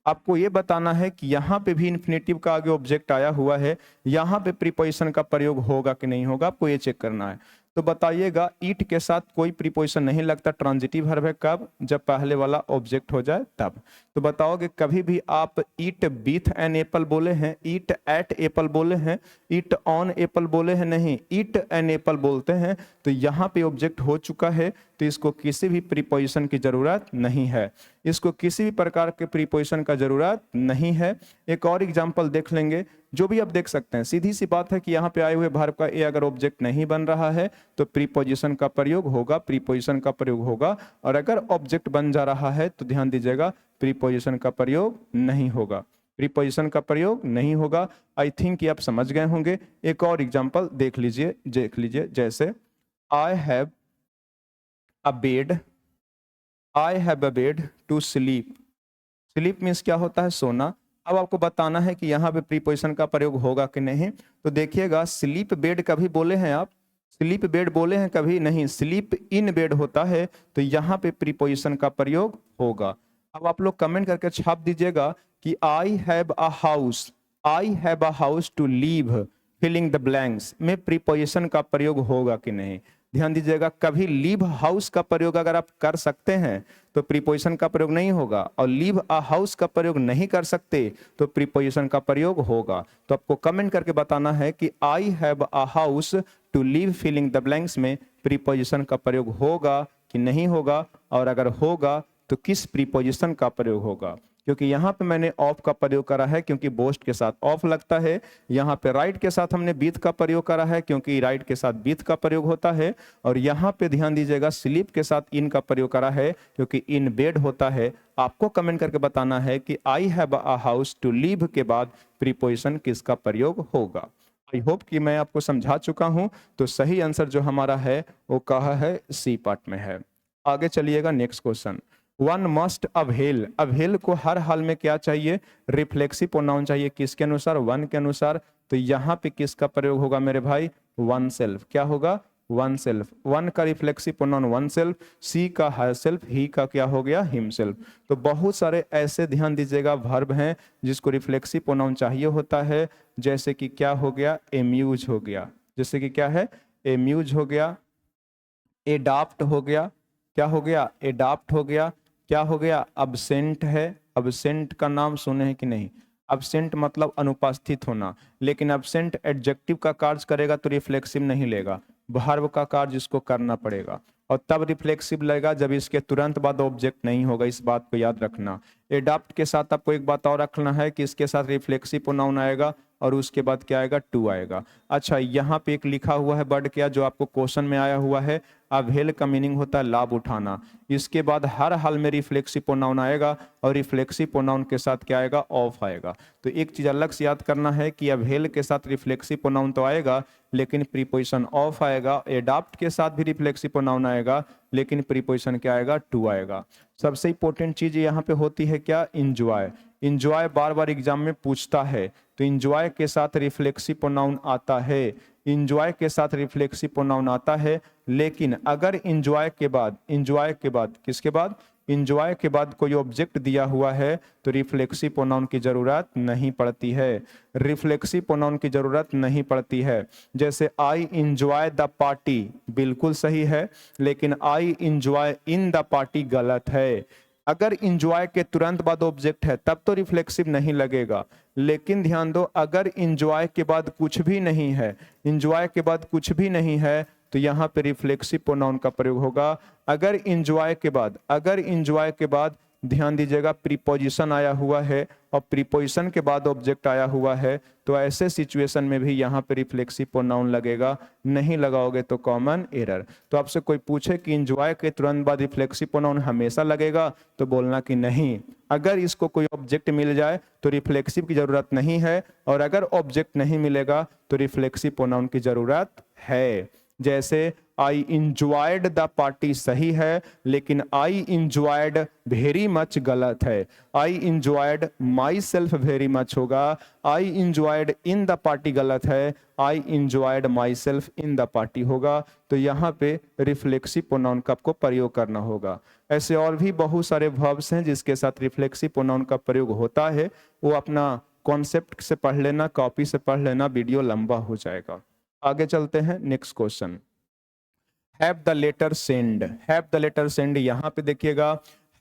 आपको ये बताना है कि यहाँ पे भी इन्फिनेटिव का आगे ऑब्जेक्ट आया हुआ है, यहाँ पे प्रीपोजिशन का प्रयोग होगा कि नहीं होगा, आपको ये चेक करना है। तो बताइएगा, ईट के साथ कोई प्रीपोजिशन नहीं लगता, ट्रांजिटिव वर्ब है। कब? जब पहले वाला ऑब्जेक्ट हो जाए तब। तो बताओगे कभी भी आप ईट विथ एन एप्पल बोले हैं, ईट एट एप्पल बोले हैं, ईट ऑन एप्पल बोले हैं? नहीं, ईट एन एप्पल बोलते हैं। तो यहाँ पे ऑब्जेक्ट हो चुका है, तो इसको किसी भी प्रीपोजिशन की जरूरत नहीं है, इसको किसी भी प्रकार के प्रीपोजिशन का जरूरत नहीं है। एक और एग्जांपल देख लेंगे, जो भी आप देख सकते हैं। सीधी सी बात है कि यहाँ पे आए हुए वर्ब का ए अगर ऑब्जेक्ट नहीं बन रहा है तो प्रीपोजिशन का प्रयोग होगा, प्रीपोजिशन का प्रयोग होगा। और अगर ऑब्जेक्ट बन जा रहा है तो ध्यान दीजिएगा प्रीपोजिशन का प्रयोग नहीं होगा, प्रीपोजिशन का प्रयोग नहीं होगा। आई थिंक ये आप समझ गए होंगे। एक और एग्जाम्पल देख लीजिए, जैसे I have a bed to sleep. Sleep means क्या होता है? सोना। अब आपको बताना है कि यहाँ पे प्रीपोजिशन का प्रयोग होगा कि नहीं। तो देखिएगा, स्लीप बेड कभी बोले हैं आप? स्लीप बेड बोले हैं कभी? नहीं, स्लीप इन बेड होता है, तो यहाँ पे प्रीपोजिशन का प्रयोग होगा। अब आप लोग कमेंट करके छाप दीजिएगा कि I have a house to live filling the blanks में प्रीपोजिशन का प्रयोग होगा कि नहीं। ध्यान दीजिएगा, कभी लीव हाउस का प्रयोग अगर आप कर सकते हैं तो प्रीपोजिशन का प्रयोग नहीं होगा, और लीव अ हाउस का प्रयोग नहीं कर सकते तो प्रीपोजिशन का प्रयोग होगा। तो आपको कमेंट करके बताना है कि I have a house to live filling the blanks में प्रीपोजिशन का प्रयोग होगा कि नहीं होगा, और अगर होगा तो किस प्रीपोजिशन का प्रयोग होगा। क्योंकि यहाँ पे मैंने ऑफ का प्रयोग करा है क्योंकि बोस्ट के साथ ऑफ लगता है। यहाँ पे राइट के साथ हमने बीथ का प्रयोग करा है क्योंकि राइट के साथ बीथ का प्रयोग होता है। और यहाँ पे ध्यान दीजिएगा, स्लीप के साथ इन का प्रयोग करा है क्योंकि इन बेड होता है। आपको कमेंट करके बताना है कि I have a house to live के बाद प्रीपोजिशन किसका प्रयोग होगा। आई होप कि मैं आपको समझा चुका हूँ। तो सही आंसर जो हमारा है वो कहा है, सी पार्ट में है। आगे चलिएगा, next question. One must avail. Avail को हर हाल में क्या चाहिए? रिफ्लेक्सिव प्रोनाउन चाहिए। किसके अनुसार? वन के अनुसार। तो यहाँ पे किसका प्रयोग होगा मेरे भाई? One self. क्या होगा? One self. वन का रिफ्लेक्सिव प्रोनाउन वन सेल्फ, सी का हर सेल्फ, ही का क्या हो गया? हिमसेल्फ। तो बहुत सारे ऐसे ध्यान दीजिएगा वर्ब हैं जिसको रिफ्लेक्सिव प्रोनाउन चाहिए होता है, जैसे कि क्या हो गया? एम्यूज हो गया। जैसे कि क्या है? एम्यूज हो गया, एडाप्ट हो गया, क्या हो गया? एडाप्ट हो गया, क्या हो गया? अब्सेंट है। अब्सेंट का नाम सुने हैं कि नहीं? अब्सेंट मतलब अनुपस्थित होना, लेकिन अब्सेंट एडजेक्टिव का कार्य करेगा तो रिफ्लेक्सिव नहीं लेगा, वर्ब का कार्य इसको करना पड़ेगा। और तब रिफ्लेक्सिव लगेगा जब इसके तुरंत बाद ऑब्जेक्ट नहीं होगा, इस बात को याद रखना। एडाप्ट के साथ आपको एक बात और रखना है कि इसके साथ रिफ्लेक्सिव प्रोनाउन आएगा और उसके बाद क्या आएगा, टू आएगा। अच्छा, यहाँ पे एक लिखा हुआ है वर्ड क्या, जो आपको क्वेश्चन में आया हुआ है, अवेल का मीनिंग होता है लाभ उठाना। इसके बाद हर हाल में रिफ्लेक्सिव प्रोनाउन आएगा और रिफ्लेक्सिव प्रोनाउन के साथ क्या आएगा, ऑफ आएगा। तो एक चीज अलग से याद करना है कि अवेल के साथ रिफ्लेक्सिव प्रोनाउन तो आएगा लेकिन प्रीपोजिशन ऑफ आएगा। एडाप्ट के साथ भी रिफ्लेक्सिव प्रोनाउन आएगा लेकिन प्रीपोजिशन क्या आएगा, टू आएगा। सबसे इंपॉर्टेंट चीज यहाँ पे होती है क्या, इंजॉय। इंजॉय बार बार एग्जाम में पूछता है, तो इंजॉय के साथ रिफ्लेक्सिव प्रोनाउन आता है, इंजॉय के साथ रिफ्लेक्सिव प्रोनाउन आता है। लेकिन अगर इंजॉय के बाद किसके बाद, इंजॉय के बाद कोई ऑब्जेक्ट दिया हुआ है तो रिफ्लेक्सिव प्रोनाउन की जरूरत नहीं पड़ती है, रिफ्लेक्सिव प्रोनाउन की जरूरत नहीं पड़ती है। जैसे आई इंजॉय द पार्टी बिल्कुल सही है, लेकिन I enjoy in the party गलत है। अगर इंजॉय के तुरंत बाद ऑब्जेक्ट है तब तो रिफ्लेक्सिव नहीं लगेगा, लेकिन ध्यान दो अगर इंजॉय के बाद कुछ भी नहीं है, इंजॉय के बाद कुछ भी नहीं है तो यहाँ पे रिफ्लेक्सिव प्रोनाउन का प्रयोग होगा। अगर इंजॉय के बाद ध्यान दीजिएगा प्रीपोजिशन आया हुआ है और प्रीपोजिशन के बाद ऑब्जेक्ट आया हुआ है तो ऐसे सिचुएशन में भी यहाँ पे रिफ्लेक्सिव प्रोनाउन लगेगा, नहीं लगाओगे तो कॉमन एरर। तो आपसे कोई पूछे कि इंजॉय के तुरंत बाद रिफ्लेक्सिव प्रोनाउन हमेशा लगेगा तो बोलना कि नहीं, अगर इसको कोई ऑब्जेक्ट मिल जाए तो रिफ्लेक्सिव की जरूरत नहीं है, और अगर ऑब्जेक्ट नहीं मिलेगा तो रिफ्लेक्सिव प्रोनाउन की जरूरत है। जैसे आई इंजॉयड द पार्टी सही है, लेकिन आई इंजॉयड वेरी मच गलत है। I enjoyed myself very much होगा, I enjoyed in the party गलत है, I enjoyed myself in the party होगा। तो यहाँ पे रिफ्लेक्सिव प्रोनाउन का आपको प्रयोग करना होगा। ऐसे और भी बहुत सारे वर्ब्स हैं जिसके साथ रिफ्लेक्सिव प्रोनाउन का प्रयोग होता है, वो अपना कॉन्सेप्ट से पढ़ लेना, कॉपी से पढ़ लेना, वीडियो लंबा हो जाएगा। आगे चलते हैं, next question. Have the letter send, have the letter send, यहाँ पे देखिएगा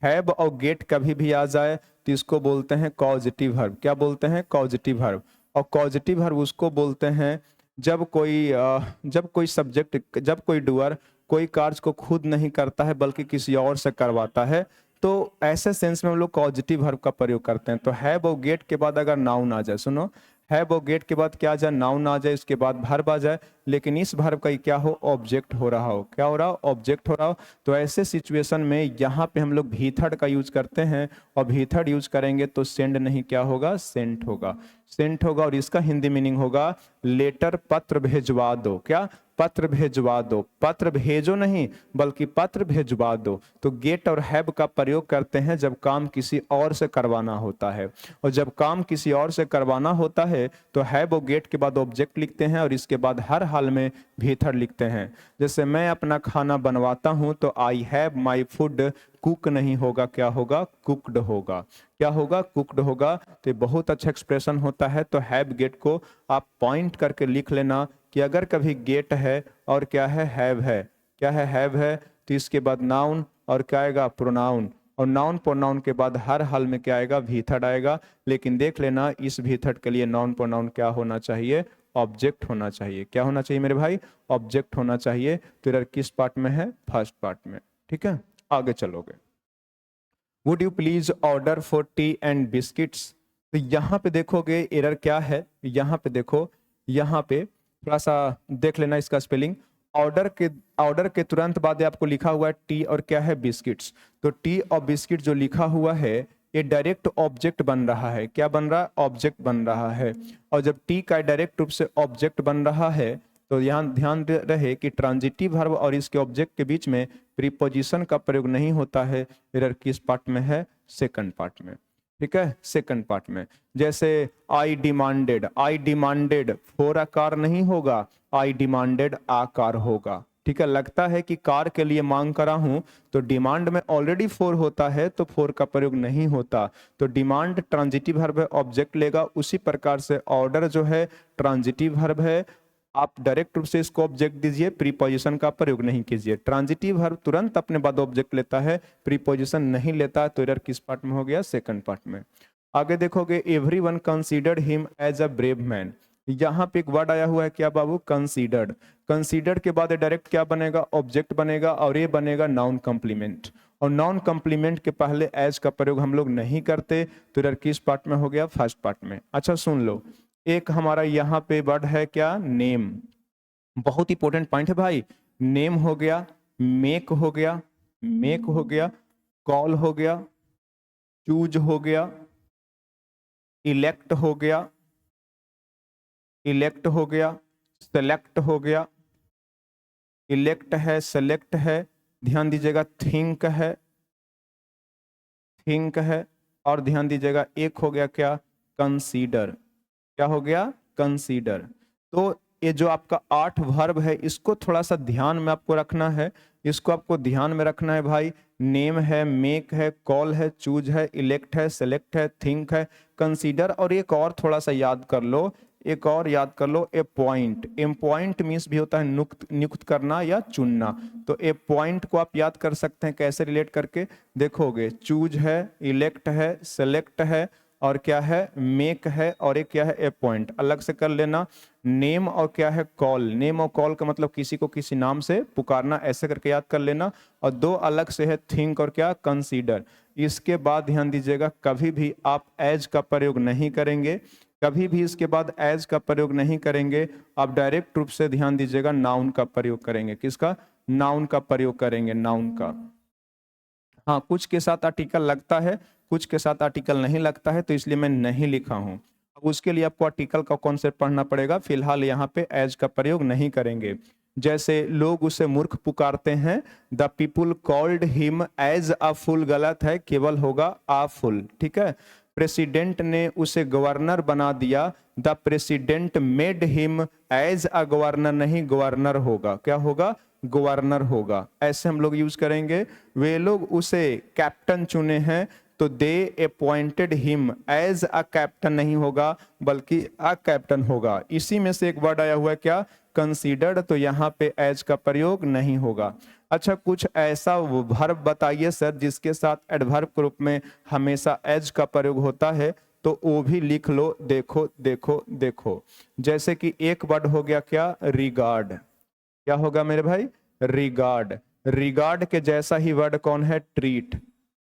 हैव और गेट कभी भी आ जाए तो इसको बोलते हैं कॉजेटिव वर्ब। क्या बोलते हैं, कॉजेटिव वर्ब। और कॉजेटिव वर्ब उसको बोलते हैं जब कोई सब्जेक्ट, जब कोई डूअर कोई कार्य को खुद नहीं करता है बल्कि किसी और से करवाता है, तो ऐसे सेंस में हम लोग कॉजेटिव वर्ब का प्रयोग करते हैं। तो हैव और गेट के बाद अगर नाउन आ जाए, सुनो, हैव और गेट के बाद क्या आ जाए, नाउन आ जाए, इसके बाद वर्ब आ जाए, लेकिन इस वर्ब का क्या हो, ऑब्जेक्ट हो रहा हो। क्या हो रहा हो, ऑब्जेक्ट हो रहा हो। तो ऐसे सिचुएशन में यहाँ पे हम लोग भी थर्ड का यूज करते हैं, और भी थर्ड यूज करेंगे तो सेंड नहीं, क्या होगा, सेंट होगा, सेंट होगा। और इसका हिंदी मीनिंग होगा लेटर, पत्र भेजवा दो। क्या, पत्र भेजवा दो, पत्र भेजो नहीं बल्कि पत्र भेजवा दो। तो गेट और हैव का प्रयोग करते हैं जब काम किसी और से करवाना होता है, और जब काम किसी और से करवाना होता है तो हैव और गेट के बाद ऑब्जेक्ट लिखते हैं और इसके बाद हर हाल में भीतर लिखते हैं। जैसे मैं अपना खाना बनवाता हूं तो I have my food, cook नहीं होगा, क्या होगा, कुकड होगा। क्या होगा, कुकड होगा। तो बहुत अच्छा एक्सप्रेशन होता है। तो हैव गेट को आप पॉइंट करके लिख लेना कि अगर कभी गेट है और क्या है, हैव है, क्या है, हैव है, तो इसके बाद नाउन और क्या आएगा, प्रोनाउन, और नाउन प्रोनाउन के बाद हर हाल में क्या आएगा, भी थर्ड आएगा। लेकिन देख लेना इस भी थर्ड के लिए नाउन प्रोनाउन क्या होना चाहिए, ऑब्जेक्ट होना चाहिए। क्या होना चाहिए मेरे भाई, ऑब्जेक्ट होना चाहिए। तो इधर किस पार्ट में है, फर्स्ट पार्ट में। ठीक है, आगे चलोगे। Would you please order for T and biscuits. तो यहाँ पे देखोगे एरर क्या है, यहाँ पे देखो, यहाँ पे थोड़ा सा देख लेना इसका स्पेलिंग। ऑर्डर के तुरंत बाद आपको लिखा हुआ है टी और क्या है, बिस्किट्स। तो टी और बिस्किट जो लिखा हुआ है ये डायरेक्ट ऑब्जेक्ट बन रहा है। क्या बन रहा है, ऑब्जेक्ट बन रहा है। और जब टी का डायरेक्ट रूप से ऑब्जेक्ट बन रहा है तो यहाँ ध्यान रहे कि ट्रांजिटिव वर्ब और इसके ऑब्जेक्ट के बीच में प्रीपोजिशन का प्रयोग नहीं होता है। एरर किस पार्ट में है, सेकंड पार्ट में। ठीक है, सेकंड पार्ट में। जैसे आई डिमांडेड फोर आकार नहीं होगा, आई डिमांडेड आकार होगा। ठीक है, लगता है कि कार के लिए मांग करा हूं तो डिमांड में ऑलरेडी फोर होता है तो फोर का प्रयोग नहीं होता। तो डिमांड ट्रांजिटिव वर्ब है, ऑब्जेक्ट लेगा। उसी प्रकार से ऑर्डर जो है ट्रांजिटिव वर्ब है, आप डायरेक्ट रूप से इसको ऑब्जेक्ट दीजिए, प्रीपोजिशन का प्रयोग नहीं कीजिए। ट्रांजिटिव वर्ब तुरंत अपने बाद ऑब्जेक्ट लेता है, प्रीपोजिशन नहीं लेता। तो एरर किस पार्ट में हो गया, सेकंड पार्ट में। आगे देखोगे everyone considered him as a brave man. यहाँ पे एक वर्ड आया हुआ है क्या बाबू, कंसीडर्ड। कंसीडर्ड के बाद डायरेक्ट क्या बनेगा, ऑब्जेक्ट बनेगा, और ये बनेगा नाउन कॉम्प्लीमेंट। और नाउन कॉम्प्लीमेंट के पहले एज का प्रयोग हम लोग नहीं करते, तो इधर किस पार्ट में हो गया, फर्स्ट पार्ट में। अच्छा सुन लो, एक हमारा यहाँ पे वर्ड है क्या, नेम। बहुत इंपॉर्टेंट पॉइंट है भाई। नेम हो गया, मेक हो गया, मेक हो गया, कॉल हो गया, चूज हो गया, इलेक्ट हो गया, इलेक्ट हो गया, सेलेक्ट हो गया, इलेक्ट है, सेलेक्ट है, ध्यान दीजिएगा, थिंक है, थिंक है, और ध्यान दीजिएगा एक हो गया क्या, कंसीडर। क्या हो गया, कंसीडर। तो ये जो आपका 8 वर्ब है, इसको थोड़ा सा ध्यान में आपको रखना है, इसको आपको ध्यान में रखना है भाई। नेम है, मेक है, कॉल है, चूज है, इलेक्ट है, सेलेक्ट है, थिंक है, कंसीडर। और एक और थोड़ा सा याद कर लो, एक और याद कर लो, ए पॉइंट। एम पॉइंट मीन्स भी होता है नियुक्त करना या चुनना। तो ए पॉइंट को आप याद कर सकते हैं कैसे रिलेट करके, देखोगे, चूज है, इलेक्ट है, सेलेक्ट है, और क्या है, मेक है, और एक क्या है, ए पॉइंट। अलग से कर लेना, नेम और क्या है, कॉल। नेम और कॉल का मतलब किसी को किसी नाम से पुकारना, ऐसे करके याद कर लेना। और दो अलग से है, थिंक और क्या, कंसीडर। इसके बाद ध्यान दीजिएगा, कभी भी आप एज का प्रयोग नहीं करेंगे, कभी भी इसके बाद एज का प्रयोग नहीं करेंगे। आप डायरेक्ट रूप से ध्यान दीजिएगा नाउन का प्रयोग करेंगे। किसका, नाउन का प्रयोग करेंगे, नाउन का। हाँ, कुछ के साथ आर्टिकल लगता है, कुछ के साथ आर्टिकल नहीं लगता है, तो इसलिए मैं नहीं लिखा हूं। अब उसके लिए आपको आर्टिकल का कॉन्सेप्ट पढ़ना पड़ेगा। फिलहाल यहाँ पे एज का प्रयोग नहीं करेंगे। जैसे लोग उसे मूर्ख पुकारते हैं, the people called him as a fool, गलत है, केवल होगा आ फुल। ठीक है। प्रेसिडेंट ने उसे गवर्नर बना दिया, the president made him as a governor, नहीं, गवर्नर होगा, क्या होगा, गवर्नर होगा। ऐसे हम लोग यूज करेंगे। वे लोग उसे कैप्टन चुने हैं, तो they appointed him as a captain, नहीं होगा बल्कि अ कैप्टन होगा। इसी में से एक वर्ड आया हुआ है क्या, कंसीडर्ड, तो यहाँ पे एज का प्रयोग नहीं होगा। अच्छा, कुछ ऐसा वर्ब बताइए सर जिसके साथ एडवर्ब के रूप में हमेशा एज का प्रयोग होता है, तो वो भी लिख लो। देखो देखो देखो, जैसे कि एक वर्ड हो गया क्या, रिगार्ड। क्या होगा मेरे भाई, रिगार्ड। रिगार्ड के जैसा ही वर्ड कौन है, ट्रीट।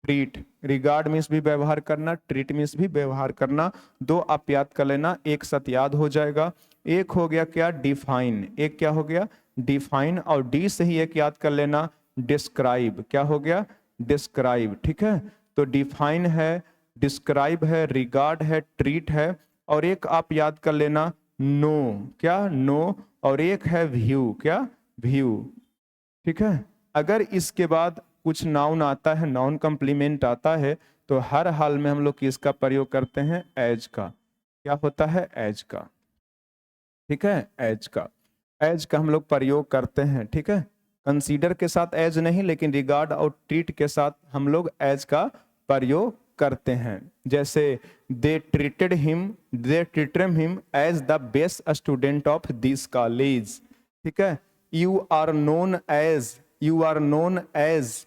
ट्रीट, रिगार्ड मीन्स भी व्यवहार करना, ट्रीट मीन्स भी व्यवहार करना। दो आप याद कर लेना, एक साथ याद हो जाएगा। एक हो गया क्या, डिफाइन। एक क्या हो गया, डिफाइन, और डी से ही एक याद कर लेना, डिस्क्राइब। क्या हो गया, डिस्क्राइब। ठीक है। तो डिफाइन है, डिस्क्राइब है, रिगार्ड है, ट्रीट है, और एक आप याद कर लेना, नो। क्या, नो, और एक है व्यू। क्या, व्यू। ठीक है। अगर इसके बाद कुछ नाउन आता है, नाउन कॉम्प्लीमेंट आता है, तो हर हाल में हम लोग किसका प्रयोग करते हैं, एज का। क्या होता है, एज का। ठीक है, एज का, एज का हम लोग प्रयोग करते हैं। ठीक है। कंसीडर के साथ एज नहीं, लेकिन रिगार्ड और ट्रीट के साथ हम लोग एज का प्रयोग करते हैं। जैसे they treated him as the best student of this college. ठीक है। You are known as, you are known as,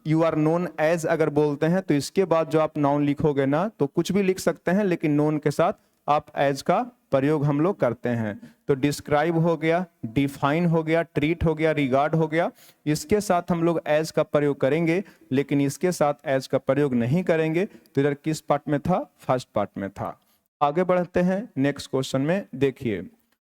you are known as अगर बोलते हैं, तो इसके बाद जो आप नाउन लिखोगे ना, तो कुछ भी लिख सकते हैं, लेकिन नोन के साथ आप एज का प्रयोग हम लोग करते हैं। तो डिस्क्राइब हो गया, डिफाइन हो गया, ट्रीट हो गया, रिगार्ड हो गया, इसके साथ हम लोग एज का प्रयोग करेंगे, लेकिन इसके साथ एज का प्रयोग नहीं करेंगे। तो इधर किस पार्ट में था, फर्स्ट पार्ट में था। आगे बढ़ते हैं नेक्स्ट क्वेश्चन में। देखिए,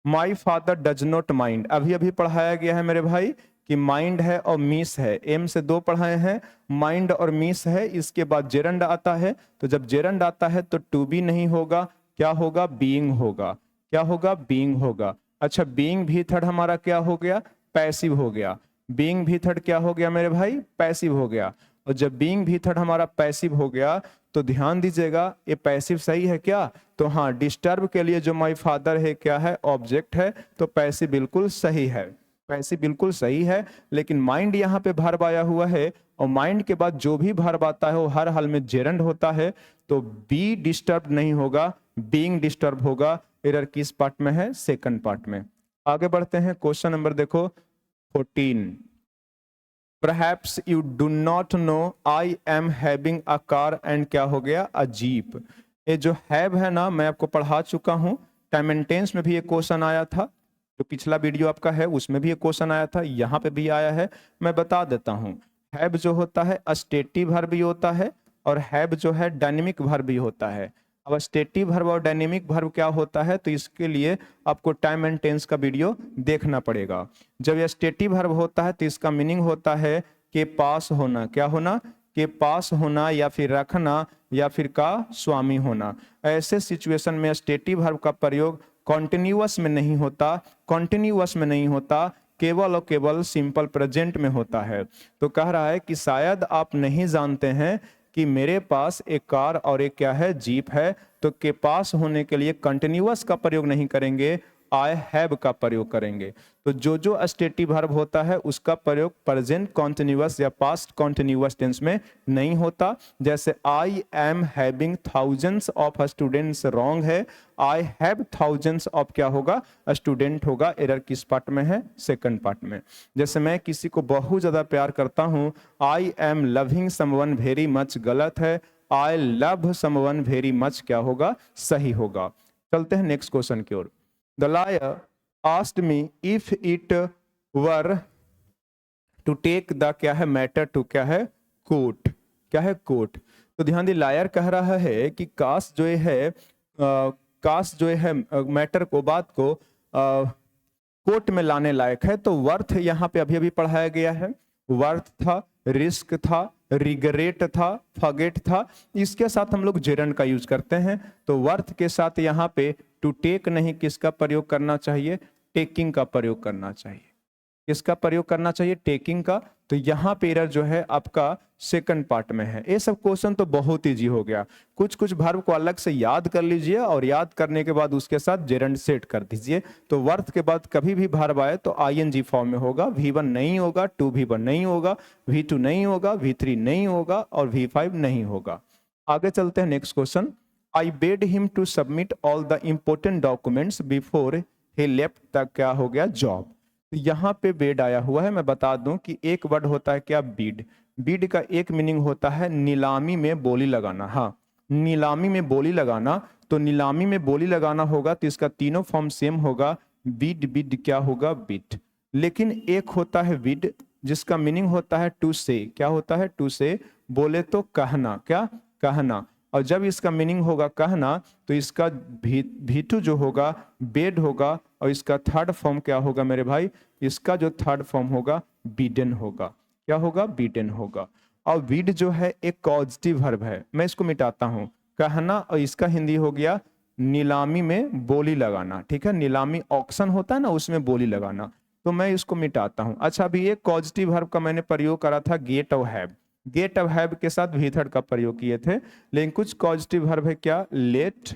my father does not mind, अभी अभी पढ़ाया गया है मेरे भाई कि माइंड है और मिस है। एम से दो पढ़ाए हैं, माइंड और मिस है। इसके बाद जेरंड आता है, तो जब जेरंड आता है तो टू बी नहीं होगा, क्या होगा, बीइंग होगा। क्या होगा, बीइंग होगा। अच्छा, बीइंग भी थर्ड हमारा क्या हो गया, पैसिव हो गया। बीइंग भी थर्ड क्या हो गया मेरे भाई, पैसिव हो गया। और जब बीइंग भी थर्ड हमारा पैसिव हो गया, तो ध्यान दीजिएगा, ये पैसिव सही है क्या, तो हाँ, डिस्टर्ब के लिए जो माई फादर है क्या है, ऑब्जेक्ट है, तो पैसिव बिल्कुल सही है, पैसिव बिल्कुल सही है। लेकिन माइंड यहाँ पे वर्ब आया हुआ है, और माइंड के बाद जो भी वर्ब आता है वो हर हाल में जेरंड होता है, तो बी डिस्टर्ब नहीं होगा, बीइंग डिस्टर्ब होगा। एरर किस पार्ट में है, सेकंड पार्ट में। आगे बढ़ते हैं, क्वेश्चन नंबर देखो 14। Perhaps you do not know I am having a car and क्या हो गया, a jeep। ये जो हैव है ना, मैं आपको पढ़ा चुका हूं, टाइम एंड टेंस में भी एक क्वेश्चन आया था, जो पिछला वीडियो आपका है उसमें भी एक क्वेश्चन आया था, यहाँ पे भी आया है। मैं बता देता हूँ, हैव जो होता है स्टेटिव वर्ब भी होता है और हैव जो है डायनेमिक वर्ब भी होता है। अब स्टेटिव वर्ब और डायनेमिक वर्ब क्या होता है, तो इसके लिए आपको टाइम एंड टेंस का वीडियो देखना पड़ेगा। जब यह स्टेटिव वर्ब होता है तो इसका मीनिंग होता है कि पास होना, क्या होना, के पास होना या फिर रखना या फिर का स्वामी होना। ऐसे सिचुएशन में स्टेटिव वर्ब का प्रयोग कॉन्टिन्यूअस में नहीं होता, कॉन्टिन्यूअस में नहीं होता, केवल और केवल सिंपल प्रेजेंट में होता है। तो कह रहा है कि शायद आप नहीं जानते हैं कि मेरे पास एक कार और एक क्या है, जीप है। तो के पास होने के लिए कंटिन्यूअस का प्रयोग नहीं करेंगे, आई हैव का प्रयोग करेंगे। तो जो स्टेटिव वर्ब होता है उसका प्रयोग प्रेजेंट कॉन्टिन्यूअस या पास्ट कॉन्टिन्यूअस टेंस में नहीं होता। जैसे I am having thousands of students wrong है, आई हैव थाउजेंड्स ऑफ क्या होगा, स्टूडेंट होगा। एरर किस पार्ट में है, सेकंड पार्ट में। जैसे मैं किसी को बहुत ज्यादा प्यार करता हूं, I am loving someone very much गलत है, I love someone very much क्या होगा, सही होगा। चलते हैं नेक्स्ट क्वेश्चन की ओर। The liar asked me if it were to take the क्या है matter to क्या है court, क्या है कोर्ट। तो ध्यान दी, लायर कह रहा है कि काश जो है काश जो है मैटर को, बात को कोर्ट में लाने लायक है। तो वर्थ यहाँ पे अभी अभी पढ़ाया गया है, वर्थ था, रिस्क था, रिग्रेट था, फॉरगेट था। इसके साथ हम लोग जेरन का यूज करते हैं। तो वर्थ के साथ यहाँ पे टू टेक नहीं, किसका प्रयोग करना चाहिए, टेकिंग का प्रयोग करना चाहिए। किसका प्रयोग करना चाहिए, टेकिंग का। तो यहाँ पे एरर जो है आपका सेकंड पार्ट में है। ये सब क्वेश्चन तो बहुत इजी हो गया। कुछ कुछ वर्ब को अलग से याद कर लीजिए और याद करने के बाद उसके साथ जेरंड सेट कर दीजिए। तो वर्थ के बाद कभी भी वर्ब आए तो आईएनजी फॉर्म में होगा। V1 नहीं होगा, 2V1 नहीं होगा, V2 नहीं होगा, V3 नहीं होगा और V5 नहीं होगा। आगे चलते हैं next question. I bade him to submit all the important documents before he left the क्या हो गया, जॉब। तो यहाँ पे बेड आया हुआ है। मैं बता दूं कि एक वर्ड होता है क्या, बीड। बीड का एक मीनिंग होता है नीलामी में बोली लगाना। हाँ, नीलामी में बोली लगाना। तो नीलामी में बोली लगाना होगा तो इसका तीनों फॉर्म सेम होगा, बीड, बीड क्या होगा, बीट। लेकिन एक होता है विड जिसका मीनिंग होता है टू से, क्या होता है, टू से, बोले तो कहना, क्या, कहना। और जब इसका मीनिंग होगा कहना तो इसका भीटू जो होगा बेड होगा और इसका थर्ड फॉर्म क्या होगा मेरे भाई, इसका जो थर्ड फॉर्म होगा बीडन होगा, क्या होगा, बीडन होगा। और वीड जो है एक कॉजेटिव वर्ब है, मैं इसको मिटाता हूं, कहना, और इसका हिंदी हो गया नीलामी में बोली लगाना। ठीक है, नीलामी ऑक्शन होता है ना, उसमें बोली लगाना। तो मैं इसको मिटाता हूं। अच्छा, अभी एक पॉजिटिव वर्ब का मैंने प्रयोग करा था, गेट और हैव। गेट और हैव के साथ भीतर का प्रयोग किए थे। लेकिन कुछ पॉजिटिव वर्ब है क्या, लेट,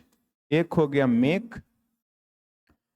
एक हो गया मेक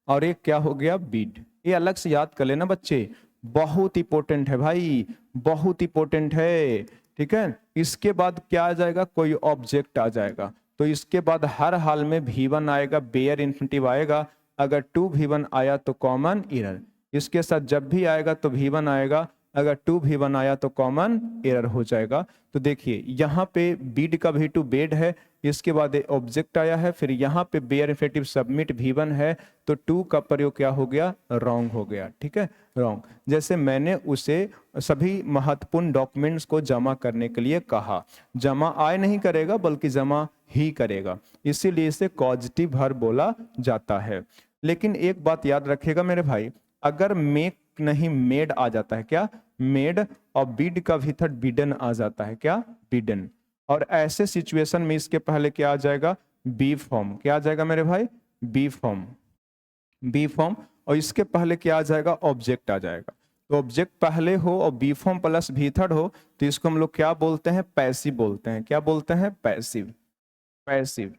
और एक क्या हो गया, बीड। ये अलग से याद कर लेना बच्चे, बहुत इंपॉर्टेंट है भाई, बहुत इंपॉर्टेंट है। ठीक है, इसके बाद क्या आ जाएगा, कोई ऑब्जेक्ट आ जाएगा। तो इसके बाद हर हाल में V1 आएगा, बेयर इन्फिनिटिव आएगा। अगर 2V1 आया तो कॉमन एरर। इसके साथ जब भी आएगा तो V1 आएगा, अगर 2V1 आया तो कॉमन एरर हो जाएगा। तो देखिए यहाँ पे बीड का V2 बेड है, इसके बाद ऑब्जेक्ट आया है, फिर यहाँ पे बेयर इन्फिनिटिव सबमिट V1 है, तो 2 का प्रयोग क्या हो गया, रॉन्ग हो गया। ठीक है, रॉन्ग। जैसे मैंने उसे सभी महत्वपूर्ण डॉक्यूमेंट्स को जमा करने के लिए कहा, जमा आय नहीं करेगा बल्कि जमा ही करेगा, इसीलिए इसे पॉजिटिव वर्ब बोला जाता है। लेकिन एक बात याद रखिएगा मेरे भाई, अगर मेक नहीं मेड आ जाता है, क्या, मेड, और बीड का भीतर बीडन आ जाता है, क्या, बीडन। और ऐसे सिचुएशन में इसके पहले क्या आ जाएगा, बी फॉर्म, क्या आ जाएगा मेरे भाई, बी फॉर्म, बी फॉर्म। और इसके पहले क्या आ जाएगा, ऑब्जेक्ट आ जाएगा। तो ऑब्जेक्ट पहले हो और बी फॉर्म प्लस भीतर हो तो इसको हम लोग क्या बोलते हैं, पैसिव बोलते हैं। क्या बोलते हैं, पैसिव, पैसिव,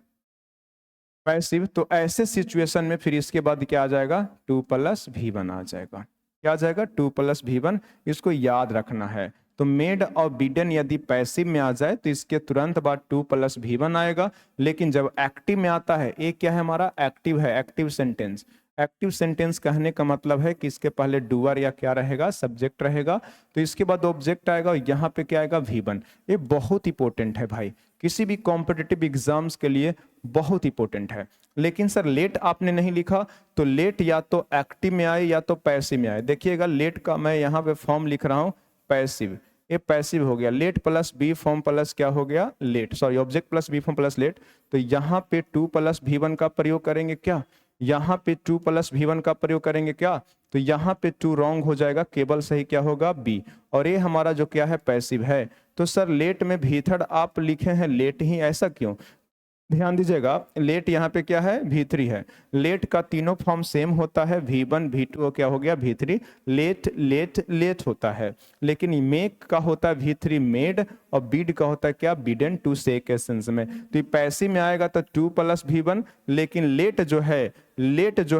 पैसिव। तो ऐसे सिचुएशन में फिर इसके बाद क्या आ जाएगा, 2+V1 आ जाएगा। क्या आ जाएगा, 2+V1। इसको याद रखना है। तो मेड और बीडन यदि पैसिव में आ जाए तो इसके तुरंत बाद 2+V1 आएगा। लेकिन जब एक्टिव में आता है, एक क्या है हमारा, एक्टिव है, एक्टिव सेंटेंस। एक्टिव सेंटेंस कहने का मतलब है कि इसके पहले डूअर या क्या रहेगा, सब्जेक्ट रहेगा। तो इसके बाद ऑब्जेक्ट आएगा और यहाँ पे क्या आएगा, V1। ये बहुत इंपॉर्टेंट है भाई, किसी भी कॉम्पिटिटिव एग्जाम्स के लिए बहुत इंपॉर्टेंट है। लेकिन सर लेट आपने नहीं लिखा, तो लेट या तो एक्टिव में आए या तो पैसिव में आए। देखिएगा लेट का मैं यहाँ पे फॉर्म लिख रहा हूँ पैसिव, ये पैसिव हो गया। Let plus be form plus क्या हो गया let, sorry object plus be form plus let. तो यहाँ पे 2 प्लस V1 का प्रयोग करेंगे क्या, यहाँ पे 2 प्लस V1 का प्रयोग करेंगे क्या, तो यहाँ पे 2 रॉन्ग हो जाएगा, केवल सही क्या होगा बी। और ये हमारा जो क्या है पैसिव है। तो सर लेट में भीतर आप लिखे हैं लेट ही, ऐसा क्यों, ध्यान दीजिएगा लेट यहाँ पे क्या है V3 है। लेट का तीनों फॉर्म सेम होता है, V1 V2 क्या हो गया V3। लेट लेट लेट होता है, लेकिन मेक का होता है V3 मेड, और बीड का होता है क्या बिडन टू से केसेंस में। तो पैसिव में आएगा तो 2 प्लस V1, लेकिन लेट जो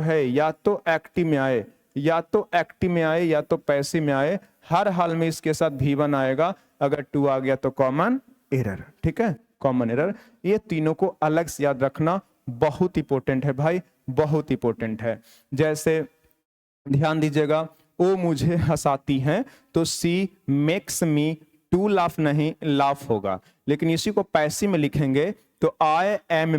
है या तो एक्टिव में आए या तो एक्टिव में आए या तो पैसिव में आए, हर हाल में इसके साथ V1 आएगा। अगर 2 आ गया तो कॉमन एरर, ठीक है कॉमन एरर। ये तीनों को अलग से याद रखना बहुत इंपॉर्टेंट है भाई, बहुत इंपॉर्टेंट है। जैसे ध्यान दीजिएगा ओ मुझे हंसाती हैं, तो सी मेक्स मी टू लाफ नहीं लाफ होगा। लेकिन इसी को पैसिव में लिखेंगे तो आई एम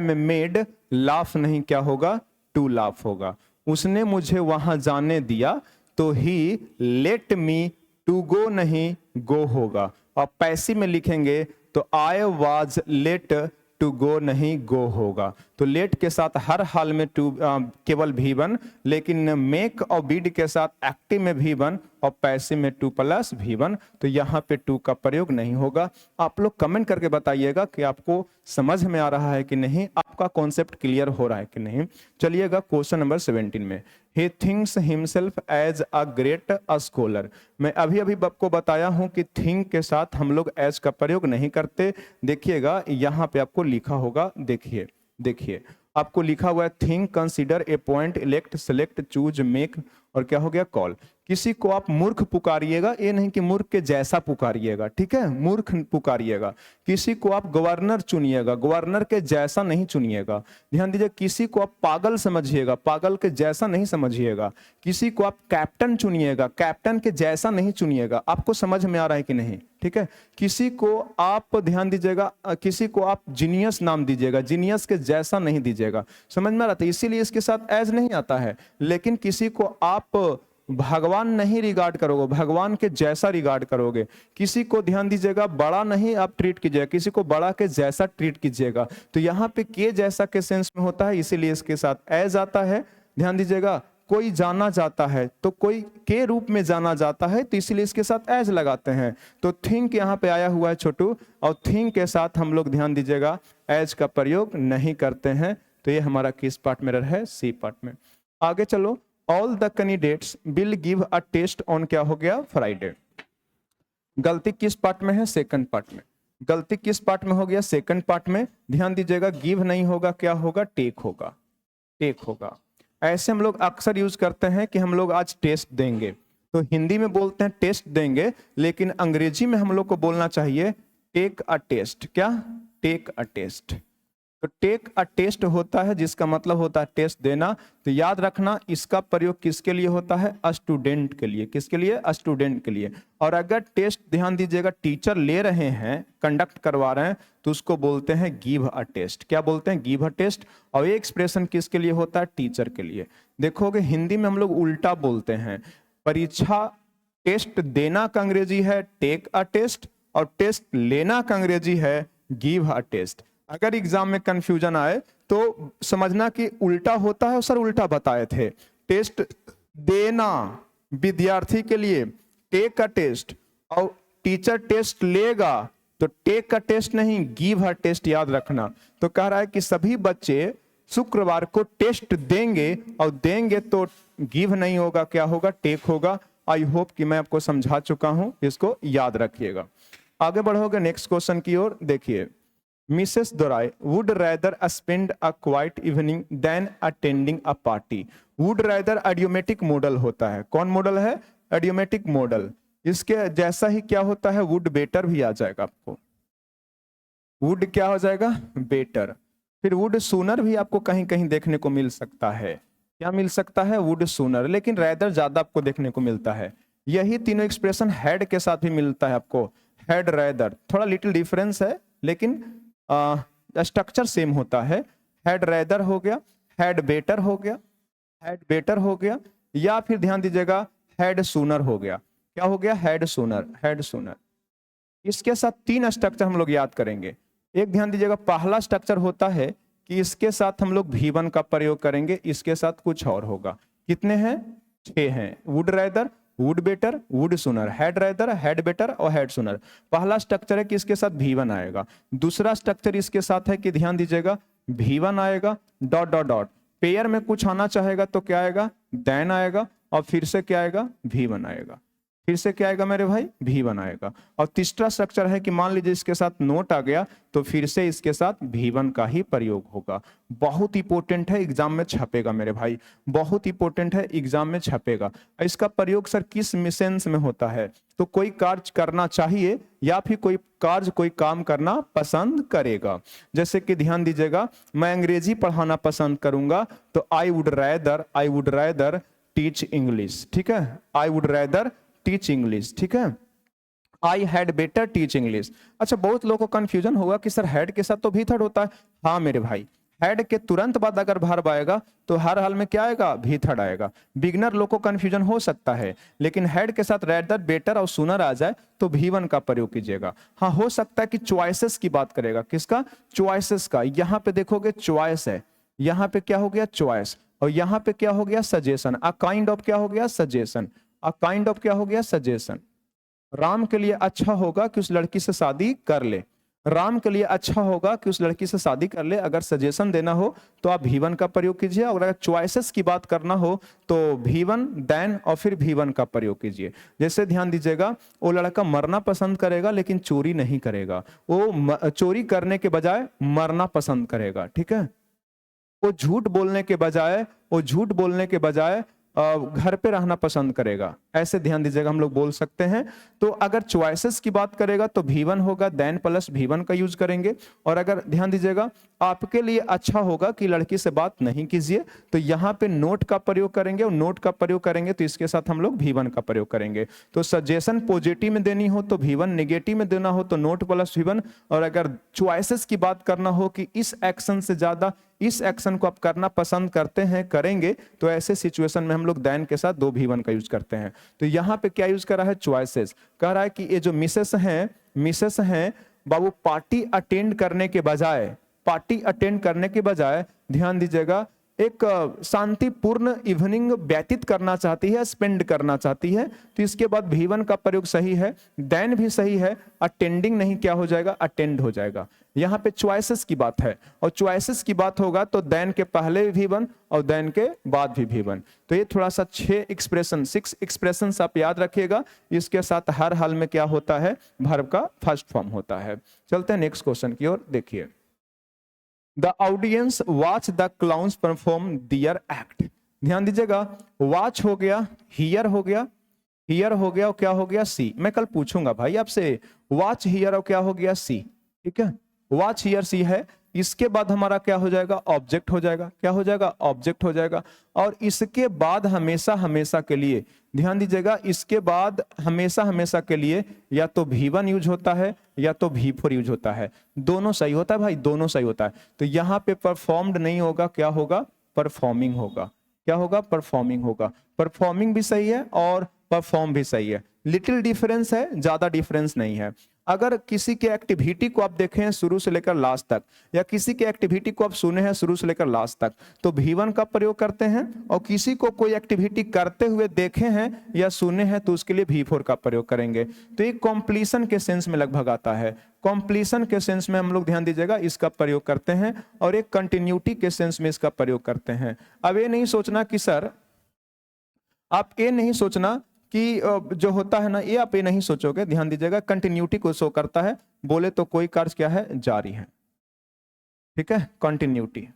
मेड लाफ नहीं क्या होगा टू लाफ होगा। उसने मुझे वहां जाने दिया, तो ही लेट मी टू गो नहीं गो होगा। और पैसिव में लिखेंगे तो I was let to go नहीं गो होगा। तो लेट के साथ हर हाल में केवल V1, लेकिन मेक और बीड के साथ एक्टिव में V1 और पैसिव में 2 प्लस V1। तो यहाँ पे 2 का प्रयोग नहीं होगा। आप लोग कमेंट करके बताइएगा कि आपको समझ में आ रहा है कि नहीं, आपका कॉन्सेप्ट क्लियर हो रहा है कि नहीं। चलिएगा क्वेश्चन नंबर 17 में, he thinks himself as a great scholar. मैं अभी आपको बताया हूं कि थिंक के साथ हम लोग एज का प्रयोग नहीं करते। देखिएगा यहाँ पे आपको लिखा होगा, देखिए आपको लिखा हुआ है think, consider, appoint, elect, select, choose, make और क्या हो गया कॉल। किसी को आप मूर्ख पुकारिएगा, ये नहीं कि मूर्ख के जैसा पुकारिएगा, ठीक है मूर्ख पुकारिएगा। किसी को आप गवर्नर चुनिएगा, गवर्नर के जैसा नहीं चुनिएगा। ध्यान दीजिए, किसी को आप पागल समझिएगा, पागल के जैसा नहीं समझिएगा। किसी को आप कैप्टन चुनिएगा, कैप्टन के जैसा नहीं चुनिएगा। आपको समझ में आ रहा है कि नहीं, ठीक है। किसी को आप ध्यान दीजिएगा, किसी को आप जीनियस नाम दीजिएगा, जीनियस के जैसा नहीं दीजिएगा। समझ में आ रहा था, इसीलिए इसके साथ एज नहीं आता है। लेकिन किसी को आप भगवान नहीं रिगार्ड करोगे, भगवान के जैसा रिगार्ड करोगे। किसी को ध्यान दीजिएगा बड़ा नहीं आप ट्रीट कीजिएगा, किसी को बड़ा के जैसा ट्रीट कीजिएगा। तो यहाँ पे के जैसा के सेंस में होता है, इसीलिए इसके साथ एज आता है। ध्यान दीजिएगा, कोई जाना जाता है तो कोई के रूप में जाना जाता है, तो इसीलिए इसके साथ एज लगाते हैं। तो थिंक यहाँ पे आया हुआ है छोटू, और थिंक के साथ हम लोग ध्यान दीजिएगा एज का प्रयोग नहीं करते हैं। तो ये हमारा किस पार्ट में है, सी पार्ट में। आगे चलो, all the candidates will give a test on क्या हो गया फ्राइडे। गलती किस पार्ट में है, सेकंड पार्ट में। गलती किस पार्ट में हो गया, सेकंड पार्ट में। ध्यान दीजिएगा गिव नहीं होगा, क्या होगा टेक होगा, टेक होगा। ऐसे हम लोग अक्सर यूज करते हैं कि हम लोग आज टेस्ट देंगे, तो हिंदी में बोलते हैं टेस्ट देंगे, लेकिन अंग्रेजी में हम लोग को बोलना चाहिए टेक अ टेस्ट। क्या, टेक अ टेस्ट। तो टेक अ टेस्ट होता है जिसका मतलब होता है टेस्ट देना। तो याद रखना इसका प्रयोग किसके लिए होता है, स्टूडेंट के लिए। किसके लिए, स्टूडेंट के लिए। और अगर टेस्ट ध्यान दीजिएगा टीचर ले रहे हैं, कंडक्ट करवा रहे हैं, तो उसको बोलते हैं गिव अ टेस्ट। क्या बोलते हैं, गिव अ टेस्ट। और ये एक्सप्रेशन किसके लिए होता है, टीचर के लिए। देखोगे हिंदी में हम लोग उल्टा बोलते हैं। परीक्षा टेस्ट देना का अंग्रेजी है टेक अ टेस्ट, और टेस्ट लेना का अंग्रेजी है गिव अ टेस्ट। अगर एग्जाम में कंफ्यूजन आए तो समझना कि उल्टा होता है, सर उल्टा बताए थे। टेस्ट देना विद्यार्थी के लिए टेक अ टेस्ट, और टीचर टेस्ट लेगा तो टेक अ टेस्ट नहीं गिव अ टेस्ट, याद रखना। तो कह रहा है कि सभी बच्चे शुक्रवार को टेस्ट देंगे, और देंगे तो गिव नहीं होगा, क्या होगा टेक होगा। आई होप कि मैं आपको समझा चुका हूं, इसको याद रखिएगा। आगे बढ़ोगे नेक्स्ट क्वेश्चन की ओर। देखिए, Mrs Dorai would rather spend a quite evening than attending a party. Would rather idiomatic modal होता है। कौन मॉडल है, आइडियोमेटिक मॉडल। इसके जैसा ही क्या होता है, वुड बेटर भी आ जाएगा आपको। वुड क्या हो जाएगा, बेटर। फिर वुड सूनर भी आपको कहीं कहीं देखने को मिल सकता है। क्या मिल सकता है, वुड सूनर। लेकिन रैदर ज्यादा आपको देखने को मिलता है। यही तीनों एक्सप्रेशन हेड के साथ भी मिलता है आपको, हेड रैदर। थोड़ा लिटिल डिफरेंस है, लेकिन स्ट्रक्चर सेम होता है। हैड रेदर हो गया, हैड बेटर हो गया, हैड बेटर हो गया, या फिर ध्यान दीजिएगा हैड सूनर हो गया। क्या हो गया? Had sooner, had sooner. इसके साथ 3 स्ट्रक्चर हम लोग याद करेंगे। एक ध्यान दीजिएगा, पहला स्ट्रक्चर होता है कि इसके साथ हम लोग V1 का प्रयोग करेंगे, इसके साथ कुछ और होगा। कितने हैं? 6 हैं। Would rather, would better, would sooner, had rather, had better और हैड सूनर। पहला स्ट्रक्चर है कि इसके साथ V1 आएगा। दूसरा स्ट्रक्चर इसके साथ है कि ध्यान दीजिएगा V1 आएगा, डॉट डॉट डॉट, पेयर में कुछ आना चाहेगा तो क्या आएगा? देन आएगा, और फिर से क्या आएगा? V1 आएगा। फिर से क्या आएगा मेरे भाई? V1 आएगा। और तीसरा स्ट्रक्चर है कि मान लीजिए इसके साथ नोट आ गया तो फिर से इसके साथ V1 का ही प्रयोग होगा। बहुत इंपॉर्टेंट है, एग्जाम में छपेगा मेरे भाई, बहुत इंपॉर्टेंट है, एग्जाम में छपेगा। इसका प्रयोग सर किस मिसेंस में होता है? तो कोई कार्य करना चाहिए या फिर कोई कार्य, कोई काम करना पसंद करेगा। जैसे कि ध्यान दीजिएगा, मैं अंग्रेजी पढ़ाना पसंद करूंगा तो I would rather teach English. ठीक है, I would rather teach English. ठीक है, I had better teach English. अच्छा, बहुत लोगों को कंफ्यूजन होगा कि सर हैड के साथ तो भी थर्ड होता है। हाँ मेरे भाई, हैड के तुरंत बाद अगर वर्ब आएगा तो हर हाल में क्या आएगा? भी थर्ड आएगा। बिगनर लोग को कंफ्यूजन हो सकता है, लेकिन हैड के साथ रेदर, बेटर और सूनर आ जाए तो V1 का प्रयोग कीजिएगा। हाँ, हो सकता है कि चॉइसेस की बात करेगा। किसका? चॉइसेस का। यहाँ पे देखोगे चॉइस है, यहाँ पे क्या हो गया? चॉइस, और यहाँ पे क्या हो गया? सजेशन। अ काइंड ऑफ क्या हो गया? सजेशन। अ काइंड ऑफ क्या हो गया? सजेशन। राम के लिए अच्छा होगा कि उस लड़की से शादी कर ले। राम के लिए अच्छा होगा कि उस लड़की से शादी कर ले। अगर सजेशन देना हो तो आप V1 का प्रयोग कीजिए, और अगर चॉइसेस की बात करना हो तो V1 देन और फिर V1 का प्रयोग कीजिए। जैसे ध्यान दीजिएगा, वो लड़का मरना पसंद करेगा लेकिन चोरी नहीं करेगा। वो चोरी करने के बजाय मरना पसंद करेगा। ठीक है, वो झूठ बोलने के बजाय घर पे रहना पसंद करेगा। ऐसे ध्यान दीजिएगा हम लोग बोल सकते हैं। तो अगर चॉइसेस की बात करेगा तो V1 होगा, देन प्लस V1 का यूज करेंगे। और अगर ध्यान दीजिएगा आपके लिए अच्छा होगा कि लड़की से बात नहीं कीजिए तो यहाँ पे नोट का प्रयोग करेंगे, और नोट का प्रयोग करेंगे तो इसके साथ हम लोग V1 का प्रयोग करेंगे। तो सजेशन पॉजिटिव में देनी हो तो V1, नेगेटिव में देना हो तो नोट प्लस V1। और अगर चॉइसेस की बात करना हो कि इस एक्शन से ज्यादा इस एक्शन को आप करना पसंद करते हैं, करेंगे, तो ऐसे सिचुएशन में हम लोग देन के साथ 2 V1 का यूज करते हैं। तो यहाँ पे क्या यूज कर रहा है? चॉइसेस। कह रहा है कि ये जो मिसेस हैं बाबू, पार्टी अटेंड करने के बजाय ध्यान दीजिएगा एक शांतिपूर्ण इवनिंग व्यतीत करना चाहती है, स्पेंड करना चाहती है। तो इसके बाद V1 का प्रयोग सही है, देन भी सही है, अटेंडिंग नहीं क्या हो जाएगा? अटेंड हो जाएगा। यहाँ पे चॉइसेस की बात है, और चॉइसेस की बात होगा तो देन के पहले भी V1 और देन के बाद भी V1। तो ये थोड़ा सा 6 एक्सप्रेशन आप याद रखिएगा। इसके साथ हर हाल में क्या होता है? वर्ब का फर्स्ट फॉर्म होता है। चलते हैं नेक्स्ट क्वेश्चन की ओर। देखिए, the audience watch the clowns perform their act. ध्यान दीजिएगा, वॉच हो गया, हियर हो गया, और क्या हो गया? सी। मैं कल पूछूंगा भाई आपसे, वॉच हियर और क्या हो गया? सी। ठीक है, वॉच हियर सी है। इसके बाद हमारा क्या हो जाएगा? ऑब्जेक्ट हो जाएगा। क्या हो जाएगा? ऑब्जेक्ट हो जाएगा। और इसके बाद हमेशा के लिए ध्यान दीजिएगा, इसके बाद हमेशा के लिए या तो V1 यूज होता है या तो V4 यूज होता है। दोनों सही होता है भाई, दोनों सही होता है। तो यहाँ पे परफॉर्म्ड नहीं होगा, क्या होगा? परफॉर्मिंग होगा। क्या होगा? परफॉर्मिंग होगा। परफॉर्मिंग भी सही है और परफॉर्म भी सही है। लिटिल डिफरेंस है, ज्यादा डिफरेंस नहीं है। अगर किसी के एक्टिविटी को आप देखें शुरू से लेकर लास्ट तक, या किसी के एक्टिविटी को आप सुने हैं शुरू से लेकर लास्ट तक, तो V1 का प्रयोग करते हैं। और किसी को कोई एक्टिविटी करते हुए देखे हैं या सुने हैं तो उसके लिए V4 का प्रयोग करेंगे। तो ये कॉम्प्लीशन के सेंस में लगभग आता है। कॉम्प्लीशन के सेंस में हम लोग ध्यान दीजिएगा इसका प्रयोग करते हैं, और एक कंटिन्यूटी के सेंस में इसका प्रयोग करते हैं। अब ये नहीं सोचना कि सर, आप ये नहीं सोचना कि जो होता है ना, ये आप ये नहीं सोचोगे। ध्यान दीजिएगा, कंटिन्यूटी को शो करता है। बोले तो कोई कार्य क्या है? जारी है। ठीक है, कंटिन्यूटी,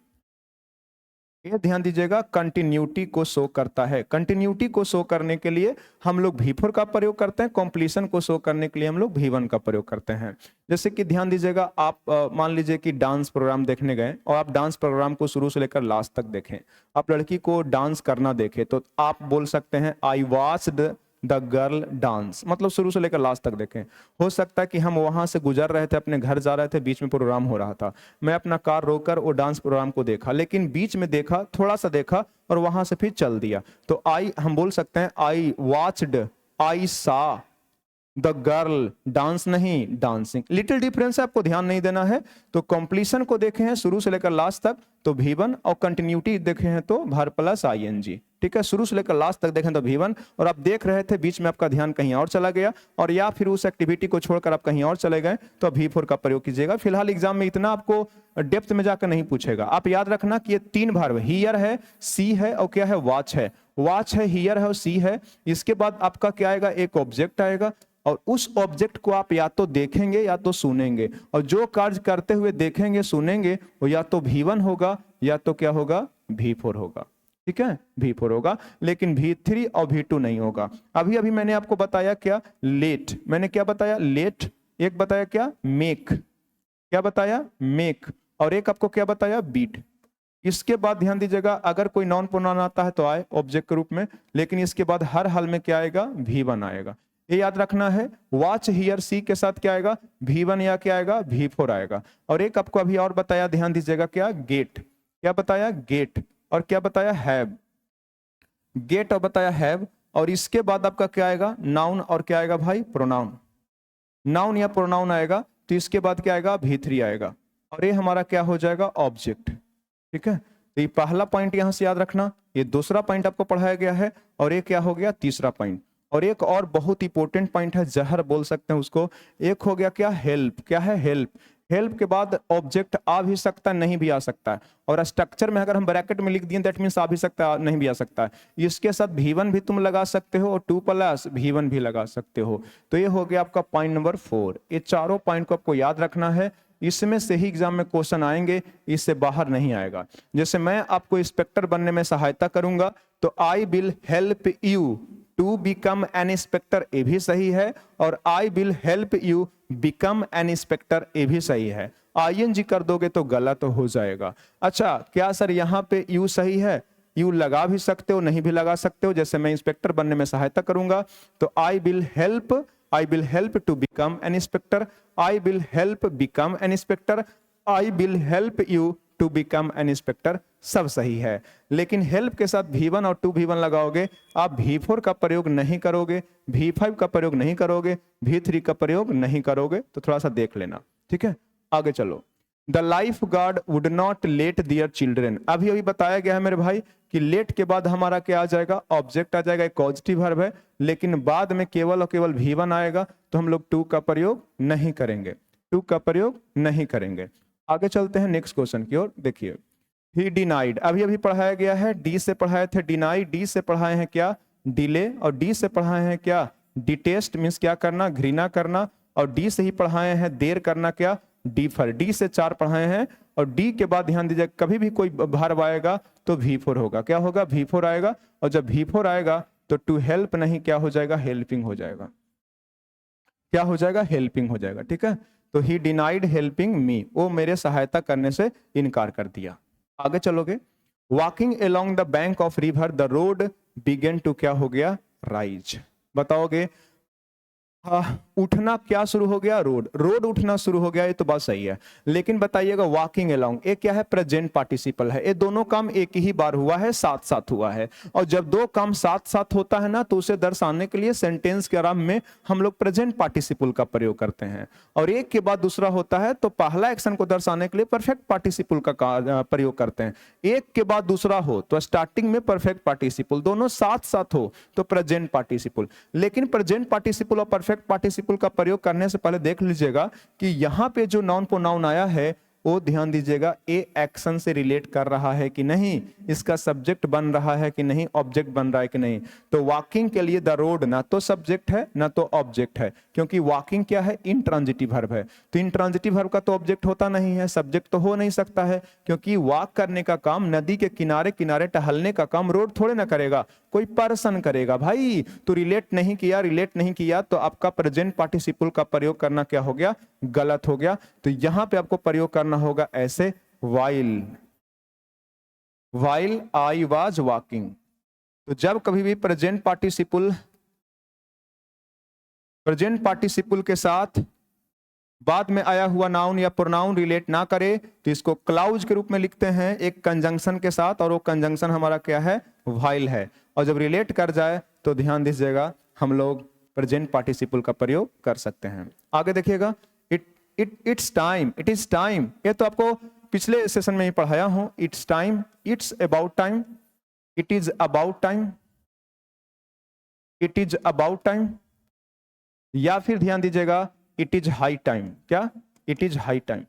ये ध्यान दीजिएगा, कंटिन्यूटी को शो करता है। कंटिन्यूटी को शो करने के लिए हम लोग V4 का प्रयोग करते हैं, कॉम्प्लीशन को शो करने के लिए हम लोग V1 का प्रयोग करते हैं। जैसे कि ध्यान दीजिएगा, आप मान लीजिए कि डांस प्रोग्राम देखने गए और आप डांस प्रोग्राम को शुरू से लेकर लास्ट तक देखें, आप लड़की को डांस करना देखें, तो आप बोल सकते हैं I watched the girl dance, मतलब शुरू से लेकर लास्ट तक देखें। हो सकता है कि हम वहां से गुजर रहे थे, अपने घर जा रहे थे, बीच में प्रोग्राम हो रहा था, मैं अपना कार रोककर वो डांस प्रोग्राम को देखा, लेकिन बीच में देखा, थोड़ा सा देखा और वहां से फिर चल दिया। तो आई हम बोल सकते हैं आई वॉच्ड, आई सा द गर्ल डांस, नहीं डांसिंग। लिटिल डिफरेंस है, आपको ध्यान नहीं देना है। तो कॉम्प्लीशन को देखे हैं शुरू से लेकर लास्ट तक तो V1, और कंटिन्यूटी देखे हैं तो भर प्लस ING। ठीक है, शुरू से लेकर लास्ट तक देखें तो V1, और आप देख रहे थे बीच में आपका ध्यान कहीं और चला गया, और या फिर उस एक्टिविटी को छोड़कर आप कहीं और चले गए तो आप V4 का प्रयोग कीजिएगा। फिलहाल एग्जाम में इतना आपको डेप्थ में जाकर नहीं पूछेगा। आप याद रखना कि ये 3 वर्ब, हियर है, सी है और क्या है, वॉच है। वॉच है, हियर है और सी है। इसके बाद आपका क्या आएगा, एक ऑब्जेक्ट आएगा, और उस ऑब्जेक्ट को आप या तो देखेंगे या तो सुनेंगे, और जो कार्य करते हुए देखेंगे सुनेंगे वो या तो V1 होगा या तो क्या होगा, V4 होगा। ठीक है, V4 होगा, लेकिन V3 और V2 नहीं होगा। अभी अभी मैंने आपको बताया क्या, लेट, मैंने क्या बताया, लेट, एक बताया क्या, मेक, क्या बताया, मेक, और एक आपको क्या बताया, बीट। इसके बाद ध्यान दीजिएगा, अगर कोई नॉन प्रोनाउन आता है तो आए ऑब्जेक्ट के रूप में, लेकिन इसके बाद हर हाल में क्या आएगा, V1 आएगा। ये याद रखना है। वॉच हियर सी के साथ क्या आएगा, V1 या क्या आएगा, V4 आएगा। और एक आपको अभी और बताया, ध्यान दीजिएगा, क्या, गेट, क्या बताया, गेट, और क्या बताया, हैव, गेट और बताया हैव। और इसके बाद आपका क्या आएगा, नाउन और क्या आएगा भाई, प्रोनाउन, नाउन या प्रोनाउन आएगा। तो इसके बाद क्या आएगा, V3 आएगा, और ये हमारा क्या हो जाएगा, ऑब्जेक्ट। ठीक है, तो ये पहला पॉइंट यहां से याद रखना, ये दूसरा पॉइंट आपको पढ़ाया गया है, और ये क्या हो गया, तीसरा पॉइंट। और एक और बहुत इंपॉर्टेंट पॉइंट है, जहर बोल सकते हैं उसको, एक हो गया क्या, हेल्प, क्या है, हेल्प। हेल्प के बाद ऑब्जेक्ट आ भी सकता है, नहीं भी आ सकता है, और स्ट्रक्चर में अगर हम ब्रैकेट में लिख दिए दैट मीन्स आ भी सकता है, नहीं भी आ सकता है। इसके साथ V1 भी तुम लगा सकते हो और 2 प्लस V1 भी लगा सकते हो। तो ये हो गया आपका पॉइंट नंबर 4। ये चारों पॉइंट को आपको याद रखना है, इसमें से ही एग्जाम में क्वेश्चन आएंगे, इससे बाहर नहीं आएगा। जैसे मैं आपको इंस्पेक्टर बनने में सहायता करूंगा तो I will help you to become an inspector, ये भी सही है, और I will help you become an inspector, ये भी सही है। ING कर दोगे तो गलत हो जाएगा। अच्छा, क्या सर यहाँ पे यू सही है, यू लगा भी सकते हो, नहीं भी लगा सकते हो। जैसे मैं इंस्पेक्टर बनने में सहायता करूंगा तो I will help to become an inspector, I will help become an inspector, I will help you to become an inspector, सब सही है। लेकिन हेल्प के साथ V1 और 2V1 लगाओगे, आप V4 का प्रयोग नहीं करोगे, V5 का प्रयोग नहीं करोगे, V3 का प्रयोग नहीं करोगे। तो थोड़ा सा देख लेना। ठीक है, आगे चलो। The life guard would not let their children, अभी अभी बताया गया है मेरे भाई कि लेट के बाद हमारा क्या आ जाएगा, ऑब्जेक्ट आ जाएगा, एक पॉजिटिव वर्ब है, लेकिन बाद में केवल और केवल V1 आएगा, तो हम लोग 2 का प्रयोग नहीं करेंगे, 2 का प्रयोग नहीं करेंगे। आगे चलते हैं नेक्स्ट क्वेश्चन की ओर। देखिए, ही डिनाइड, अभी अभी पढ़ाया गया है, डी से पढ़ाए थे डिनाई, डी से पढ़ाए हैं क्या, डिले, और डी से पढ़ाए हैं क्या, डिटेस्ट, मीन्स क्या करना, घृणा करना, और डी से ही पढ़ाए हैं देर करना, क्या, डिफर। डी से 4 पढ़ाए हैं, और डी के बाद ध्यान दीजिए, कभी भी कोई वर्ब आएगा तो V4 होगा, क्या होगा, V4 आएगा, और जब V4 आएगा तो टू हेल्प नहीं, क्या हो जाएगा, हेल्पिंग हो जाएगा, क्या हो जाएगा, हेल्पिंग हो जाएगा। ठीक है, तो ही डिनाइड हेल्पिंग मी, वो मेरे सहायता करने से इनकार कर दिया। आगे चलोगे, walking along the bank of river the road began to, क्या हो गया, राइज। बताओगे, उठना क्या शुरू हो गया, रोड, रोड उठना शुरू हो गया, ये तो बात सही है। लेकिन बताइएगा वॉकिंग अलोंग, ये क्या है, प्रेजेंट पार्टिसिपल है, ये दोनों काम एक ही बार हुआ है, साथ साथ हुआ है। और जब दो काम साथ साथ होता है ना, तो उसे दर्शाने के लिए सेंटेंस के आरंभ में हम लोग प्रेजेंट पार्टिसिपल का प्रयोग करते हैं, और एक के बाद दूसरा होता है तो पहला एक्शन को दर्शाने के लिए परफेक्ट पार्टिसिपल का प्रयोग करते हैं। एक के बाद दूसरा हो तो स्टार्टिंग में परफेक्ट पार्टिसिपल, दोनों साथ साथ हो तो प्रेजेंट पार्टिसिपल। लेकिन प्रेजेंट पार्टिसिपल और परफेक्ट पार्टिसिपल का प्रयोग करने से पहले देख लीजिएगा कि यहां पे जो नाउन प्रोनाउन आया है वो ध्यान दीजिएगा, ए एक्शन से रिलेट कर रहा है कि नहीं, इसका सब्जेक्ट बन रहा है कि नहीं, ऑब्जेक्ट बन रहा है कि नहीं। तो वॉकिंग के लिए द रोड ना तो सब्जेक्ट है ना तो ऑब्जेक्ट है, क्योंकि वॉकिंग क्या है, इंट्रांजिटिव वर्ब है। तो इंट्रांजिटिव वर्ब का तो ऑब्जेक्ट होता नहीं है, सब्जेक्ट तो हो नहीं सकता है, क्योंकि वॉक करने का काम, नदी के किनारे किनारे टहलने का काम रोड थोड़े ना करेगा, कोई पर्सन करेगा भाई। तो रिलेट नहीं किया तो आपका प्रेजेंट पार्टिसिपल का प्रयोग करना क्या हो गया, गलत हो गया। तो यहां पे आपको प्रयोग करना होगा ऐसे, वाइल आई वाज वॉकिंग। तो जब कभी भी प्रेजेंट पार्टिसिपल प्रेजेंट पार्टिसिपल के साथ बाद में आया हुआ नाउन या प्रोनाउन रिलेट ना करे तो इसको क्लाउज के रूप में लिखते हैं एक कंजंक्शन के साथ, और वो कंजंक्शन हमारा क्या है, व्हाइल है। और जब रिलेट कर जाए तो ध्यान दीजिएगा हम लोग प्रेजेंट पार्टिसिपल का प्रयोग कर सकते हैं। आगे देखिएगा, it's time, it is time, ये तो आपको पिछले सेशन में ही पढ़ाया हूं। It's time, it's about time, it is about time, it is about time, या फिर ध्यान दीजिएगा इट इज हाई टाइम। क्या, it is high time,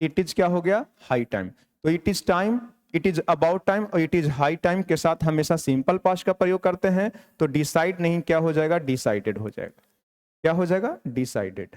it is क्या हो गया, हाई टाइम। तो it is time, it is about time और इट इज हाई टाइम के साथ हमेशा सिंपल पास्ट का प्रयोग करते हैं। तो डिसाइड नहीं, क्या हो जाएगा, डिसाइडेड हो जाएगा। क्या हो जाएगा, डिसाइडेड।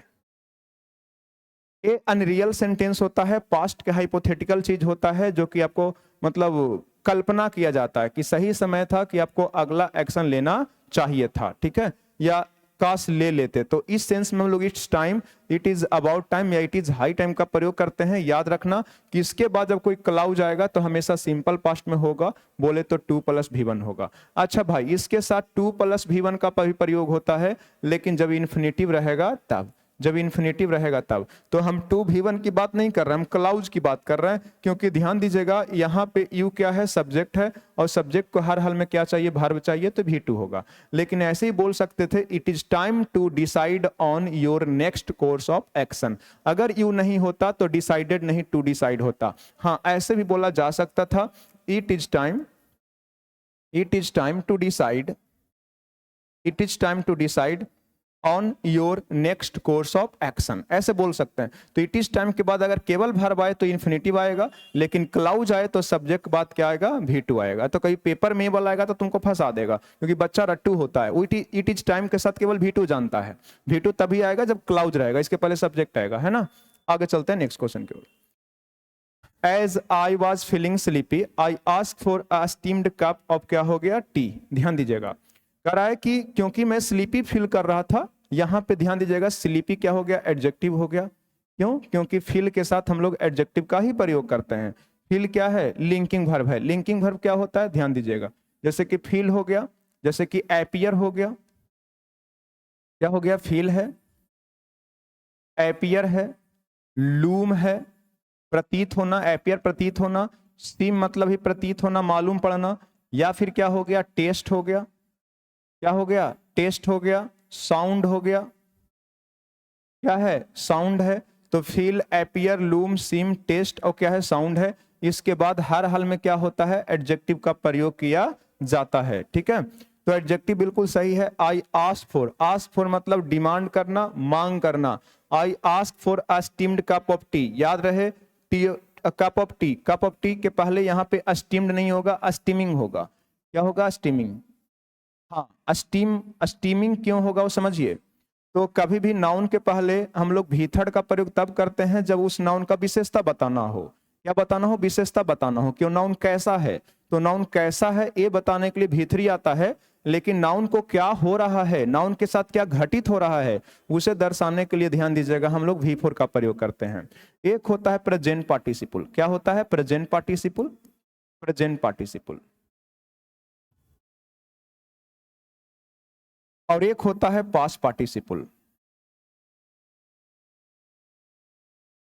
ये अनरियल सेंटेंस होता है, पास्ट का हाइपोथेटिकल चीज होता है जो कि आपको मतलब कल्पना किया जाता है कि सही समय था कि आपको अगला एक्शन लेना चाहिए था, ठीक है, या काश ले लेते। तो इस सेंस में हम लोग it's time, it is about time या इट इज हाई टाइम का प्रयोग करते हैं। याद रखना कि इसके बाद जब कोई क्लाउज आएगा तो हमेशा सिंपल पास्ट में होगा, बोले तो 2 + V1 होगा। अच्छा भाई, इसके साथ 2 + V1 का भी प्रयोग होता है, लेकिन जब इन्फिनेटिव रहेगा तब, जब इन्फिनेटिव रहेगा तब। तो हम 2V1 की बात नहीं कर रहे हैं, हम क्लाउज की बात कर रहे हैं, क्योंकि ध्यान दीजिएगा यहाँ पे यू क्या है, सब्जेक्ट है, और सब्जेक्ट को हर हाल में क्या चाहिए, वर्ब चाहिए, तो V2 होगा। लेकिन ऐसे ही बोल सकते थे, it is time to decide on your next course of action. अगर यू नहीं होता तो डिसाइडेड नहीं, टू डिसाइड होता। हाँ, ऐसे भी बोला जा सकता था, it is time, it is time to decide, it is time to decide on your next course of action, ऐसे बोल सकते हैं। तो इट इज टाइम के बाद अगर केवल वर्ब आए तो इन्फिनेटिव आएगा, लेकिन क्लाउज आए तो सब्जेक्ट के बाद क्या आएगा, V2 आएगा। तो कहीं पेपर में वाला आएगा तो तुमको फंसा देगा, क्योंकि बच्चा रट्टू होता है। इट इज टाइम के साथ केवल V2 जानता है, V2 तभी आएगा जब क्लाउज रहेगा, इसके पहले सब्जेक्ट आएगा, है ना। आगे चलते हैं नेक्स्ट क्वेश्चन की ओर। As I was feeling sleepy I ask for a steamed cup of, क्या हो गया, टी। ध्यान दीजिएगा, कह रहा है कि क्योंकि मैं स्लीपी फील कर रहा था। यहां पे ध्यान दीजिएगा, स्लीपी क्या हो गया, एडजेक्टिव हो गया। क्यों, क्योंकि फील के साथ हम लोग एडजेक्टिव का ही प्रयोग करते हैं। फील क्या है, लिंकिंग वर्ब है। लिंकिंग वर्ब क्या होता है, ध्यान दीजिएगा, जैसे कि फील हो गया, जैसे कि एपियर हो गया। क्या हो गया, फील है, एपियर है, लूम है, प्रतीत होना, एपियर प्रतीत होना, सीम मतलब ही प्रतीत होना, मालूम पड़ना, या फिर क्या हो गया, टेस्ट हो गया। क्या हो गया, टेस्ट हो गया, साउंड हो गया, क्या है, साउंड है। तो फील, एपियर, लूम, सीम, टेस्ट और क्या है, साउंड है। इसके बाद हर हाल में क्या होता है, एडजेक्टिव का प्रयोग किया जाता है, ठीक है। तो एडजेक्टिव बिल्कुल सही है। आई आस्क फॉर, आस्क फॉर मतलब डिमांड करना, मांग करना। आई ask for a steamed cup of T, याद रहे, T, cup of T, cup of T के पहले यहाँ पे स्टीम्ड नहीं होगा, स्टीमिंग होगा। क्या होगा, स्टीमिंग। हाँ, स्टीमिंग क्यों होगा वो समझिए। तो कभी भी नाउन के पहले हम लोग भीथड़ का प्रयोग तब करते हैं जब उस नाउन का विशेषता बताना हो। क्या बताना हो, विशेषता बताना हो, क्यों नाउन कैसा है। तो नाउन कैसा है ये बताने के लिए भीतरी आता है, लेकिन नाउन को क्या हो रहा है, नाउन के साथ क्या घटित हो रहा है, उसे दर्शाने के लिए ध्यान दीजिएगा हम लोग V4 का प्रयोग करते हैं। एक होता है प्रेजेंट पार्टिसिपल। क्या होता है, प्रेजेंट पार्टिसिपल, प्रेजेंट पार्टिसिपल। और एक होता है पास्ट पार्टिसिपल।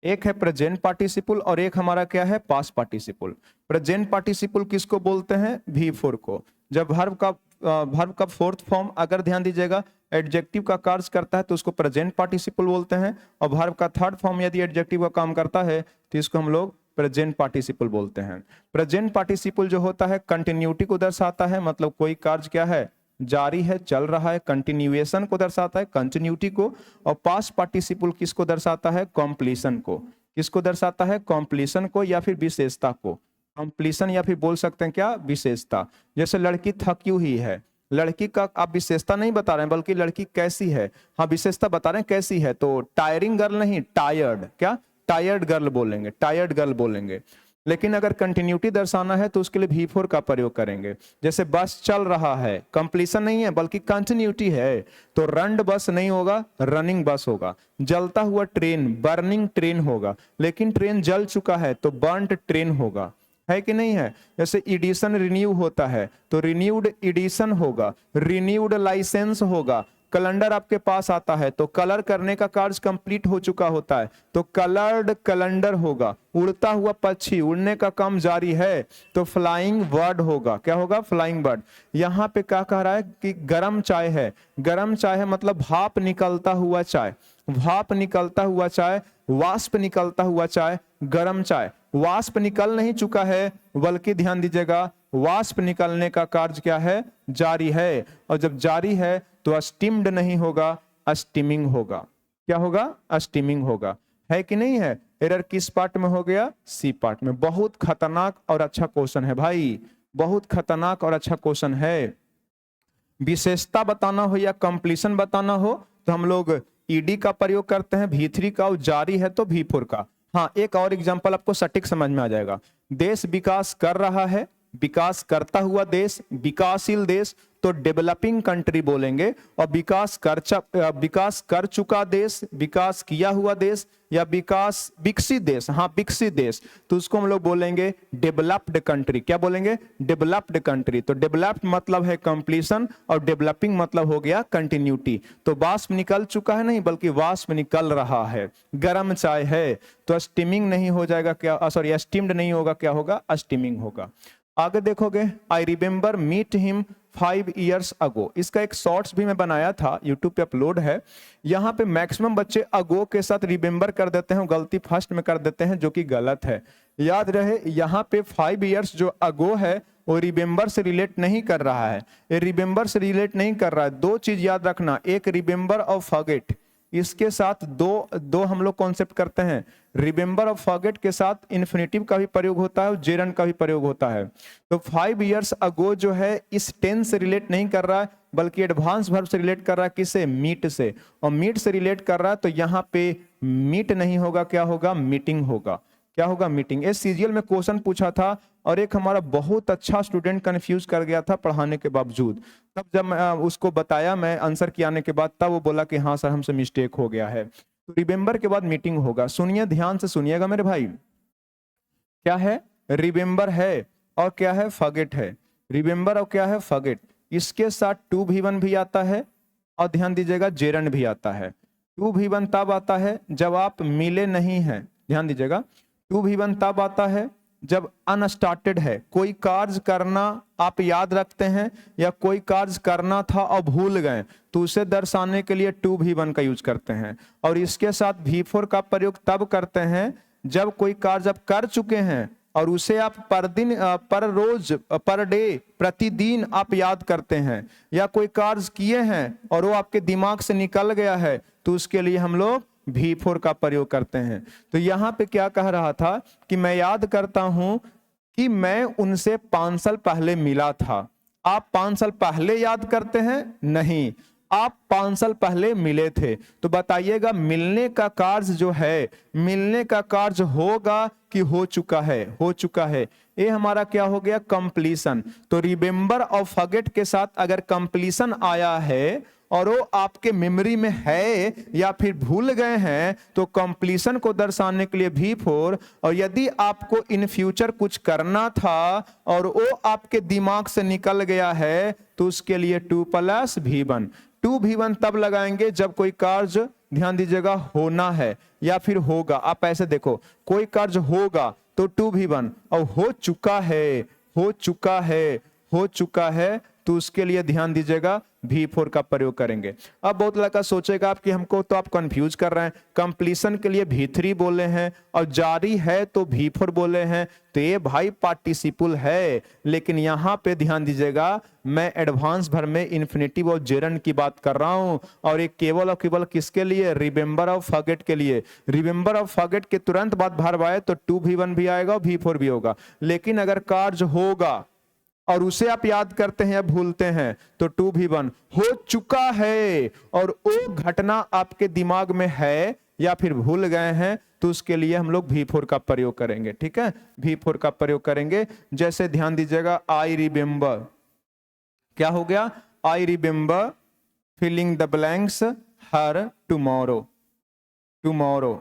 एक है प्रेजेंट पार्टिसिपल और एक हमारा क्या है, पास्ट पार्टिसिपल। प्रेजेंट पार्टिसिपल किसको बोलते हैं, V4 को। जब वर्ब का फोर्थ फॉर्म अगर ध्यान दीजिएगा एडजेक्टिव का कार्य करता है तो उसको प्रेजेंट पार्टिसिपल बोलते हैं, और वर्ब का थर्ड फॉर्म यदि एडजेक्टिव का काम करता है तो इसको हम लोग प्रेजेंट पार्टिसिपल बोलते हैं। प्रेजेंट पार्टिसिपल जो होता है कंटिन्यूटी को दर्शाता है, मतलब कोई कार्य क्या है, जारी है, चल रहा है, कंटिन्यूएशन को दर्शाता है, कंटिन्यूटी को। और पास्ट पार्टिसिपल किसको दर्शाता है, कॉम्प्लीशन को। किसको दर्शाता है, कॉम्प्लीशन को या फिर विशेषता को। कॉम्प्लीशन या फिर बोल सकते हैं क्या, विशेषता। जैसे लड़की थकी हुई है, लड़की का आप विशेषता नहीं बता रहे हैं बल्कि लड़की कैसी है, हाँ विशेषता बता रहे हैं कैसी है। तो टायरिंग गर्ल नहीं, टायर्ड, क्या, टायर्ड गर्ल बोलेंगे, टायर्ड गर्ल बोलेंगे। लेकिन अगर कंटिन्यूटी दर्शाना है तो उसके लिए V4 का प्रयोग करेंगे। जैसे बस चल रहा है, कंप्लीशन नहीं है बल्कि कंटिन्यूटी है, तो रन्ड बस नहीं होगा, रनिंग बस होगा। जलता हुआ ट्रेन, बर्निंग ट्रेन होगा, लेकिन ट्रेन जल चुका है तो बर्न्ड ट्रेन होगा, है कि नहीं है। जैसे एडिशन रिन्यू होता है तो रिन्यूड एडिशन होगा, रिन्यूड लाइसेंस होगा। कैलेंडर आपके पास आता है तो कलर करने का कार्य कंप्लीट हो चुका होता है तो कलर्ड कैलेंडर होगा। उड़ता हुआ पक्षी, उड़ने का काम जारी है तो फ्लाइंग बर्ड होगा। क्या होगा? Flying bird. यहाँ पे क्या कह रहा है कि गरम चाय है। गरम चाय है मतलब भाप निकलता हुआ चाय, भाप निकलता हुआ चाय, वाष्प निकलता हुआ चाय, गरम चाय। वाष्प निकल नहीं चुका है बल्कि ध्यान दीजिएगा वाष्प निकलने का कार्य क्या है? जारी है। और जब जारी है तो स्टीम्ड नहीं होगा, स्टीमिंग होगा। क्या होगा? स्टीमिंग होगा। है कि नहीं है? एरर किस पार्ट में हो गया? सी पार्ट में। बहुत खतरनाक और अच्छा क्वेश्चन है भाई, बहुत खतरनाक और अच्छा क्वेश्चन है। विशेषता बताना हो या कंप्लीशन बताना हो तो हम लोग ईडी का प्रयोग करते हैं, V3 का, और जारी है तो V4 का। हाँ, एक और एग्जांपल आपको सटीक समझ में आ जाएगा। देश विकास कर रहा है, विकास करता हुआ देश, विकासशील देश तो डेवलपिंग कंट्री बोलेंगे। और विकास कर चुका देश, विकास किया हुआ देश या विकसित देश, हाँ विकसित देश, तो उसको हम लोग बोलेंगे डेवलप्ड कंट्री। क्या बोलेंगे? Developed country. तो डेवलप्ड मतलब है कंप्लीशन और डेवलपिंग मतलब हो गया कंटिन्यूटी। तो वाष्प निकल चुका है नहीं बल्कि वाष्प निकल रहा है। गर्म चाय है तो स्टीमिंग नहीं हो जाएगा, क्या सॉरी स्टीम्ड नहीं होगा, क्या होगा? स्टीमिंग होगा। आगे देखोगे, I remember meet him 5 years ago। इसका एक शॉर्ट्स भी मैं बनाया था, यूट्यूब पे अपलोड है। यहाँ पे मैक्सिमम बच्चे अगो के साथ रिमेंबर कर देते हैं, गलती फर्स्ट में कर देते हैं जो कि गलत है। याद रहे यहाँ पे 5 years जो अगो है वो रिमेंबर से रिलेट नहीं कर रहा है, ये रिमेंबर से रिलेट नहीं कर रहा है। दो चीज याद रखना, एक रिमेंबर और फॉरगेट, इसके साथ दो हम लोग कॉन्सेप्ट करते हैं। रिमेंबर और फॉरगेट के साथ इन्फिनेटिव का भी प्रयोग होता है और जेरन का भी प्रयोग होता है। तो 5 years अगो जो है इस टेंस से रिलेट नहीं कर रहा है बल्कि एडवांस वर्ब से रिलेट कर रहा है। किससे? मीट से। और मीट से रिलेट कर रहा है तो यहाँ पे मीट नहीं होगा, क्या होगा? मीटिंग होगा। क्या होगा? मीटिंग। इस सीजीएल में क्वेश्चन पूछा था और एक हमारा बहुत अच्छा स्टूडेंट कंफ्यूज कर गया था पढ़ाने के बावजूद। तब जब मैं उसको बताया, मैं आंसर किए आने के बाद, तब वो बोला कि हाँ सर हमसे मिस्टेक हो गया है। तो रिमेंबर के बाद मीटिंग होगा। सुनिए, ध्यान से सुनिएगा मेरे भाई। क्या है? रिमेंबर है और क्या है? फॉरगेट है। रिमेंबर और क्या है? फॉरगेट। इसके साथ टू भी वन भी आता है और ध्यान दीजिएगा जेरन भी आता है। टू भी वन तब आता है जब आप मिले नहीं हैं। ध्यान दीजिएगा, टू भी वन तब आता है जब अनस्टार्टेड है, कोई कार्य करना आप याद रखते हैं या कोई कार्य करना था और भूल गए तो उसे दर्शाने के लिए टू भी वन का यूज करते हैं। और इसके साथ V4 का प्रयोग तब करते हैं जब कोई कार्य आप कर चुके हैं और उसे आप पर दिन, पर रोज, पर डे, प्रतिदिन आप याद करते हैं, या कोई कार्य किए हैं और वो आपके दिमाग से निकल गया है तो उसके लिए हम लोग V4 का प्रयोग करते हैं। तो यहाँ पे क्या कह रहा था कि मैं याद करता हूं कि मैं उनसे 5 साल पहले मिला था। आप 5 साल पहले याद करते हैं? नहीं, आप 5 साल पहले मिले थे। तो बताइएगा मिलने का कार्य जो है, मिलने का कार्य होगा कि हो चुका है? हो चुका है। ये हमारा क्या हो गया? कंप्लीशन। तो रिमेंबर और फॉरगेट के साथ अगर कंप्लीशन आया है और वो आपके मेमोरी में है या फिर भूल गए हैं तो कंप्लीशन को दर्शाने के लिए V4। और यदि आपको इन फ्यूचर कुछ करना था और वो आपके दिमाग से निकल गया है तो उसके लिए 2 + V1। 2 V1 तब लगाएंगे जब कोई कार्य, ध्यान दीजिएगा, होना है या फिर होगा। आप ऐसे देखो, कोई कार्य होगा तो 2 V1, और हो चुका है, हो चुका है, हो चुका है तो उसके लिए ध्यान दीजिएगा V4 का प्रयोग करेंगे। अब बहुत लड़का सोचेगा आप कि हमको तो आप कंफ्यूज कर रहे हैं, कंप्लीशन के लिए V3 बोले हैं और जारी है तो V4 बोले हैं। तो ये भाई पार्टिसिपल है, लेकिन यहाँ पे ध्यान दीजिएगा मैं एडवांस भर में इन्फिनेटिव और जेरन की बात कर रहा हूं और एक केवल और केवल किसके लिए? रिमेंबर और फॉरगेट के लिए। रिमेंबर और फॉरगेट के तुरंत बाद भर आए तो 2 V1 भी आएगा और V4 भी होगा। लेकिन अगर कार्य होगा और उसे आप याद करते हैं या भूलते हैं तो 2 V1 हो चुका है और वो घटना आपके दिमाग में है या फिर भूल गए हैं तो उसके लिए हम लोग V4 का प्रयोग करेंगे। ठीक है, V4 का प्रयोग करेंगे। जैसे ध्यान दीजिएगा, आई रिमेंबर, क्या हो गया? I remember filling the blanks her tomorrow, tomorrow,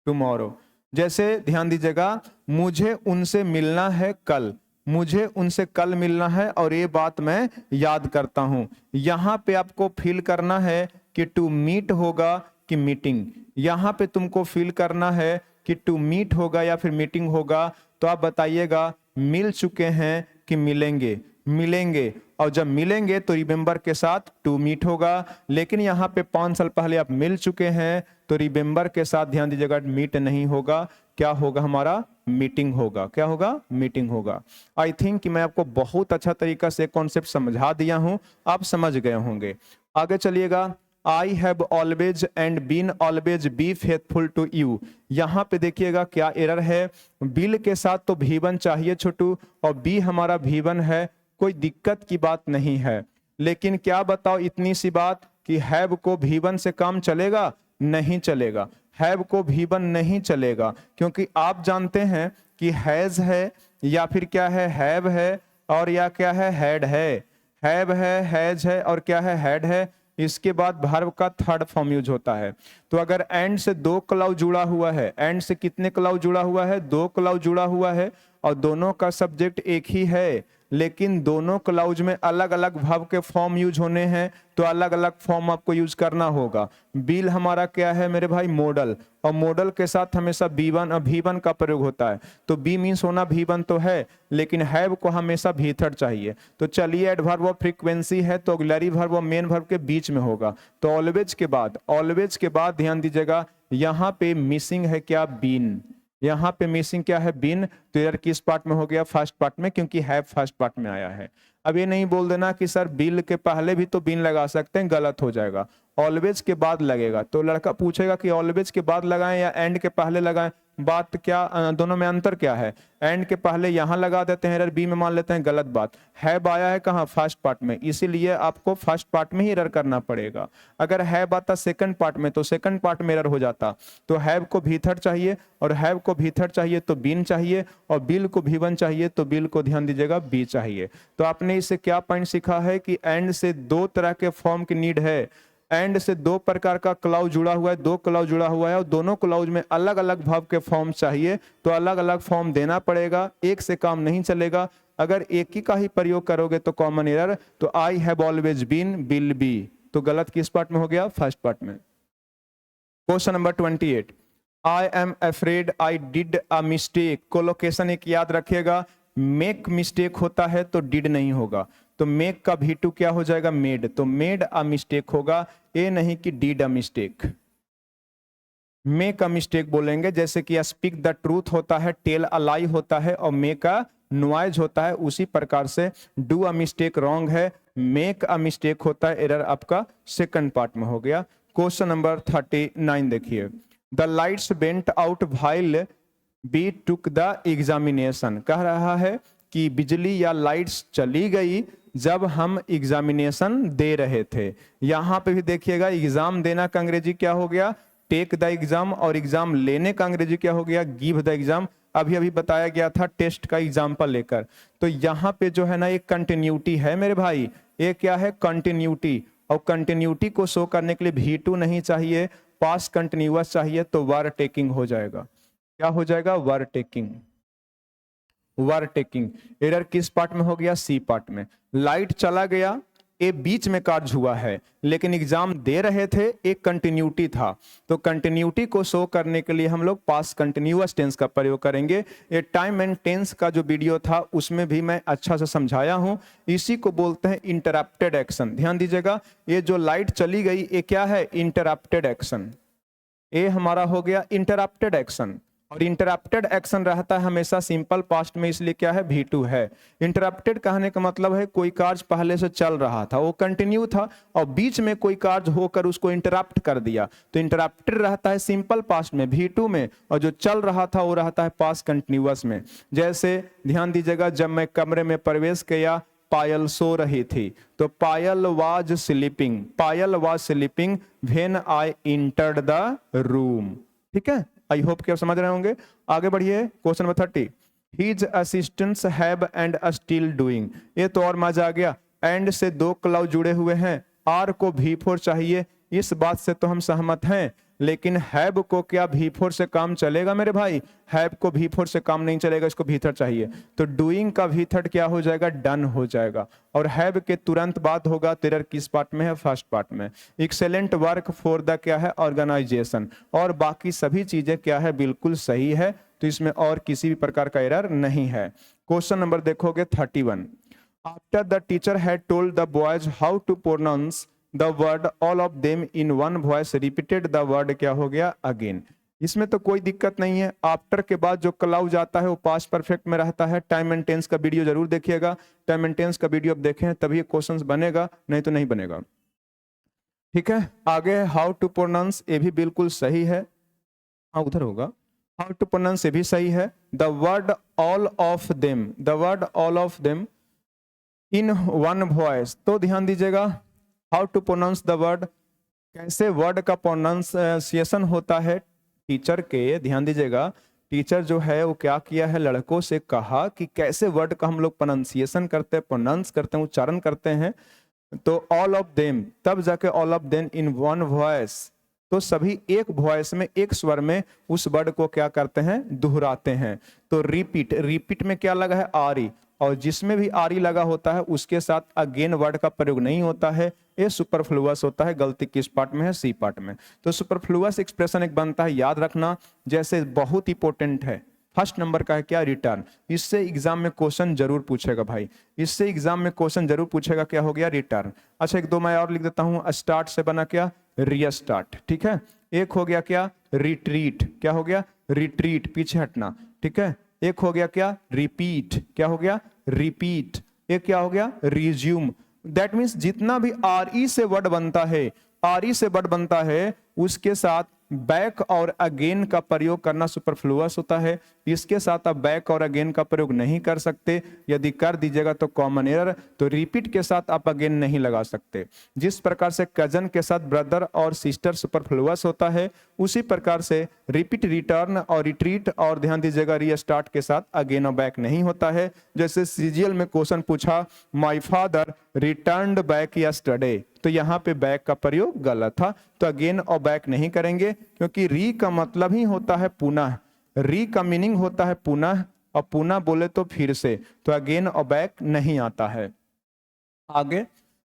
tomorrow. जैसे ध्यान दीजिएगा, मुझे उनसे मिलना है कल, मुझे उनसे कल मिलना है और ये बात मैं याद करता हूं। यहां पे आपको फील करना है कि टू मीट होगा कि मीटिंग। यहां पे तुमको फील करना है कि टू मीट होगा या फिर मीटिंग होगा। तो आप बताइएगा मिल चुके हैं कि मिलेंगे। मिलेंगे, और जब मिलेंगे तो रिमेंबर के साथ टू मीट होगा। लेकिन यहाँ पे 5 साल पहले आप मिल चुके हैं तो रिमेंबर के साथ ध्यान दीजिएगा मीट नहीं होगा, क्या होगा हमारा, मीटिंग होगा। क्या होगा, मीटिंग होगा। आई थिंक कि मैं आपको बहुत अच्छा तरीका से कॉन्सेप्ट समझा दिया हूं, आप समझ गए होंगे। आगे चलिएगा, I have always and been always be faithful to you. यहाँ पे देखिएगा क्या एरर है, बिल के साथ तो भी1 चाहिए छोटू, और बी हमारा भी1 है, कोई दिक्कत की बात नहीं है। लेकिन क्या बताओ इतनी सी बात कि हैव को भी1 से काम चलेगा, नहीं चलेगा। हैव को भी1 नहीं चलेगा, क्योंकि आप जानते हैं कि हैज है या फिर क्या है, हैव है, और या क्या है, हैड है। हैव है, हैज है, और क्या है, हैड है। इसके बाद वर्ब का थर्ड फॉर्म यूज होता है। तो अगर एंड से 2 क्लाउज जुड़ा हुआ है, एंड से कितने क्लाउज जुड़ा हुआ है, 2 क्लाउज जुड़ा हुआ है, और दोनों का सब्जेक्ट एक ही है, लेकिन दोनों क्लाउज में अलग अलग वर्ब के फॉर्म यूज होने हैं, तो अलग अलग फॉर्म आपको यूज करना होगा। बिल हमारा क्या है मेरे भाई, मॉडल, और मॉडल के साथ हमेशा भी1 का प्रयोग होता है। तो बी मीन्स होना भी1 तो है, लेकिन हैव को हमेशा भी3 चाहिए। तो चलिए एडवर्ब ऑफ फ्रीक्वेंसी है तो ऑक्सिलरी वर्ब और मेन वर्ब के बीच में होगा। तो ऑलवेज के बाद ध्यान दीजिएगा यहाँ पे मिसिंग है क्या, बीन। यहाँ पे मिसिंग क्या है, बीन। तो एरर किस पार्ट में हो गया, फर्स्ट पार्ट में, क्योंकि हैव फर्स्ट पार्ट में आया है। अब ये नहीं बोल देना कि सर बिल के पहले भी तो बीन लगा सकते हैं, गलत हो जाएगा। ऑलवेज के बाद लगेगा। तो लड़का पूछेगा कि ऑलवेज के बाद लगाएं या एंड के पहले लगाएं, बात क्या, दोनों में अंतर क्या है। एंड के पहले यहां लगा देते हैं, एरर बी में मान लेते हैं, गलत बात। हैव आया है कहाँ, फर्स्ट पार्ट में, इसीलिए आपको फर्स्ट पार्ट में ही एरर करना पड़ेगा। अगर हैव आता सेकंड पार्ट में तो सेकंड पार्ट में एरर हो जाता। तो हैव को भी3 चाहिए, और हैव को भी3 चाहिए तो बीन चाहिए, और बिल को भी1 चाहिए तो बिल को ध्यान दीजिएगा बी चाहिए। तो आपने इससे क्या पॉइंट सीखा है कि एंड से 2 तरह के फॉर्म की नीड है। एंड से 2 प्रकार का क्लाउज जुड़ा हुआ है, 2 क्लाउज जुड़ा हुआ है, और दोनों क्लाउज में अलग अलग वर्ब के फॉर्म चाहिए, तो अलग अलग फॉर्म देना पड़ेगा, एक से काम नहीं चलेगा। अगर एक ही का ही प्रयोग करोगे तो कॉमन एरर। तो I have always been, will be, तो गलत किस पार्ट में हो गया, फर्स्ट पार्ट में। Question number 28, I am afraid I did a mistake. Collocation एक याद रखिएगा, मेक मिस्टेक होता है तो डिड नहीं होगा। तो मेक का भी2 क्या हो जाएगा, मेड। तो मेड अ मिस्टेक होगा, ये नहीं कि did a mistake. Make a mistake बोलेंगे, जैसे कि स्पीक द ट्रूथ होता है, टेल अ लाई होता है, और मेक अ नॉइज होता है। उसी प्रकार से डू अ मिस्टेक रॉन्ग है, मेक अ मिस्टेक होता है, एरर आपका सेकंड पार्ट में हो गया। क्वेश्चन नंबर 39 देखिए, the lights went out while be took the examination. कह रहा है कि बिजली या लाइट्स चली गई जब हम एग्जामिनेशन दे रहे थे। यहां पे भी देखिएगा एग्जाम देना का अंग्रेजी क्या हो गया, टेक द एग्जाम, और एग्जाम लेने का अंग्रेजी क्या हो गया, गिव द एग्जाम। अभी अभी बताया गया था टेस्ट का एग्जाम्पल लेकर। तो यहाँ पे जो है ना एक कंटिन्यूटी है मेरे भाई, ये क्या है, कंटिन्यूटी। और कंटिन्यूटी को शो करने के लिए भी2 नहीं चाहिए, पास्ट कंटिन्यूअस चाहिए, तो वर टेकिंग हो जाएगा। क्या हो जाएगा, were taking. Were taking error किस पार्ट में हो गया, सी पार्ट में। लाइट चला गया, ये बीच में कार्य हुआ है, लेकिन एग्जाम दे रहे थे, एक कंटिन्यूटी था। तो कंटिन्यूटी को शो करने के लिए हम लोग पास्ट कंटिन्यूअस टेंस का प्रयोग करेंगे। ये टाइम एंड टेंस का जो वीडियो था उसमें भी मैं अच्छा से समझाया हूं। इसी को बोलते हैं इंटरप्टेड एक्शन। ध्यान दीजिएगा, ये जो लाइट चली गई ये क्या है, इंटरप्टेड एक्शन। ये हमारा हो गया इंटरप्टेड एक्शन। और इंटरप्टेड एक्शन रहता है हमेशा सिंपल पास्ट में, इसलिए क्या है, भी2 है। इंटरप्टेड कहने का मतलब है कोई कार्य पहले से चल रहा था, वो कंटिन्यू था, और बीच में कोई कार्य होकर उसको इंटरप्ट कर दिया, तो इंटरप्टेड रहता है सिंपल पास्ट में, भी2 में, और जो चल रहा था वो रहता है पास्ट कंटिन्यूअस में। जैसे ध्यान दीजिएगा, जब मैं कमरे में प्रवेश किया, पायल सो रही थी, तो Payal was sleeping, Payal was sleeping when I entered the room. ठीक है, आई होप कि आप समझ रहे होंगे। आगे बढ़िए, question number 30, his assistants have and still doing. ये तो और मजा आ गया, एंड से 2 क्लाउज जुड़े हुए हैं, आर को भी4 चाहिए, इस बात से तो हम सहमत हैं। लेकिन हैव को क्या V4 से काम चलेगा मेरे भाई? हैव को V4 से काम नहीं चलेगा, इसको भीतर चाहिए। तो डूइंग का V3 क्या हो जाएगा? डन हो जाएगा। और हैव के तुरंत बाद होगा तो एरर किस पार्ट में है? फर्स्ट पार्ट में। एक्सेलेंट वर्क फॉर द क्या है? ऑर्गेनाइजेशन। और बाकी सभी चीजें क्या है? बिल्कुल सही है, तो इसमें और किसी भी प्रकार का एरर नहीं है। क्वेश्चन नंबर देखोगे 31। After the teacher had told the boys how to pronounce the word all of them in one voice repeated the word क्या हो गया? अगेन। इसमें तो कोई दिक्कत नहीं है। आफ्टर के बाद जो क्लाउज आता है वो पास्ट परफेक्ट में रहता है। टाइम एंड टेंस का वीडियो जरूर देखिएगा। टाइम एंड टेंस का वीडियो आप देखें तभी क्वेश्चंस बनेगा, नहीं तो नहीं बनेगा। ठीक है, आगे हाउ टू प्रोनाउंस, ये भी बिल्कुल सही है। हाँ उधर होगा। हाउ टू प्रोनाउंस ये भी सही है। The word all of them, the word all of them in one voice, तो ध्यान दीजिएगा how to pronounce the word, कैसे वर्ड का प्रोनाउंसिएशन होता है टीचर के। ध्यान दीजिएगा, टीचर जो है वो क्या किया है, लड़कों से कहा कि कैसे वर्ड का हम लोग प्रोनाउंसिएशन करते हैं, प्रोनाउंस करते हैं, उच्चारण करते हैं। तो ऑल ऑफ देम, तब जाके all of them in one voice, तो सभी एक वॉइस में, एक स्वर में उस वर्ड को क्या करते हैं? दोहराते हैं। तो रिपीट, रिपीट में क्या लगा है? आरी, और जिसमें भी आरी लगा होता है उसके साथ अगेन वर्ड का प्रयोग नहीं होता है, ये सुपरफ्लुअस होता है। गलती किस पार्ट में है? सी पार्ट में। तो सुपरफ्लुअस एक्सप्रेशन एक बनता है, याद रखना, जैसे बहुत इंपॉर्टेंट है। फर्स्ट नंबर का है क्या? रिटर्न। इससे एग्जाम में क्वेश्चन जरूर पूछेगा भाई, इससे एग्जाम में क्वेश्चन जरूर पूछेगा। क्या हो गया? रिटर्न। अच्छा एक दो मैं और लिख देता हूं। स्टार्ट से बना क्या? रीस्टार्ट। ठीक है, एक हो गया क्या? रिट्रीट। क्या हो गया? रिट्रीट, पीछे हटना। ठीक है, एक हो गया क्या? रिपीट। क्या हो गया? रिपीट। एक क्या हो गया? रिज्यूम। दैट मीन्स जितना भी आर ई से वर्ड बनता है, आर ई से वर्ड बनता है, उसके साथ बैक और अगेन का प्रयोग करना सुपरफ्लुअस होता है। इसके साथ आप बैक और अगेन का प्रयोग नहीं कर सकते। यदि कर दीजिएगा तो कॉमन एरर। तो रिपीट के साथ आप अगेन नहीं लगा सकते। जिस प्रकार से कजन के साथ ब्रदर और सिस्टर सुपरफ्लुअस होता है, उसी प्रकार से रिपीट, रिटर्न और रिट्रीट और ध्यान दीजिएगा रीस्टार्ट के साथ अगेन और बैक नहीं होता है। जैसे सीजीएल में क्वेश्चन पूछा, my father returned back yesterday, तो यहाँ पे बैक का प्रयोग गलत था, तो अगेन और बैक नहीं करेंगे, क्योंकि री का मतलब ही होता है पुनः। री का मीनिंग होता है पुनः, और पुनः बोले तो फिर से, तो अगेन और बैक नहीं आता है। आगे,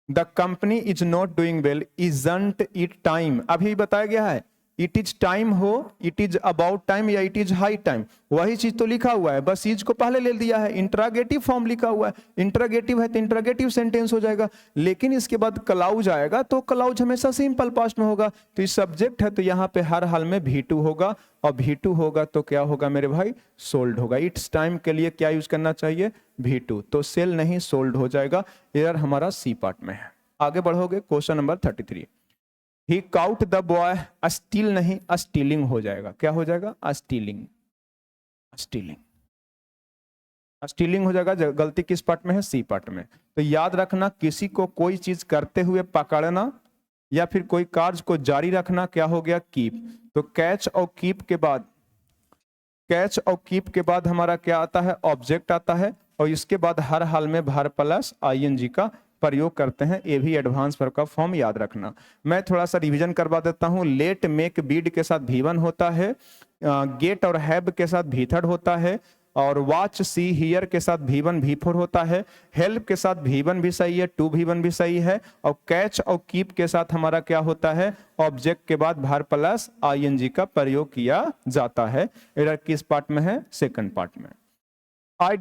the company is not doing well, isn't it time, अभी बताया गया है। इट इज टाइम हो, इट इज अबाउट टाइम या इट इज हाई टाइम, वही चीज तो लिखा हुआ है, बस चीज को पहले ले दिया है। इंटरोगेटिव फॉर्म लिखा हुआ है, इंटरोगेटिव है तो इंटरोगेटिव सेंटेंस हो जाएगा। लेकिन इसके बाद क्लाउज आएगा तो क्लाउज हमेशा सिंपल पास्ट में होगा। तो इस सब्जेक्ट है तो यहाँ पे हर हाल में V2 होगा, और V2 होगा तो क्या होगा मेरे भाई? सोल्ड होगा। इट्स टाइम के लिए क्या यूज करना चाहिए? V2, तो सेल नहीं सोल्ड हो जाएगा। एरर हमारा सी पार्ट में है। आगे बढ़ोगे, question number 33। He cout the boy, steel नहीं स्टीलिंग हो जाएगा। क्या हो जाएगा? स्टीलिंग, स्टीलिंग, स्टीलिंग हो जाएगा। गलती किस पार्ट में है? सी पार्ट में। तो याद रखना, किसी को कोई चीज करते हुए पकड़ना या फिर कोई कार्य को जारी रखना क्या हो गया? कीप। तो कैच और कीप के बाद, कैच और कीप के बाद हमारा क्या आता है? ऑब्जेक्ट आता है, और इसके बाद हर हाल में भर प्लस आईएनजी का प्रयोग करते हैं। ये भी एडवांस वर्ब का फॉर्म याद रखना। मैं थोड़ा सा रिवीजन करवा देता हूं। लेट, मेक, बीड के साथ V1 होता है, गेट और हैव के साथ V3 होता है, और वॉच, सी, हियर के साथ V1 V4 होता है। हेल्प के साथ V1 भी सही है, 2 V1 भी सही है, और कैच और कीप के साथ हमारा क्या होता है? ऑब्जेक्ट के बाद भर प्लस आईएनजी का प्रयोग किया जाता है। एरर किस पार्ट में है? सेकंड पार्ट में। I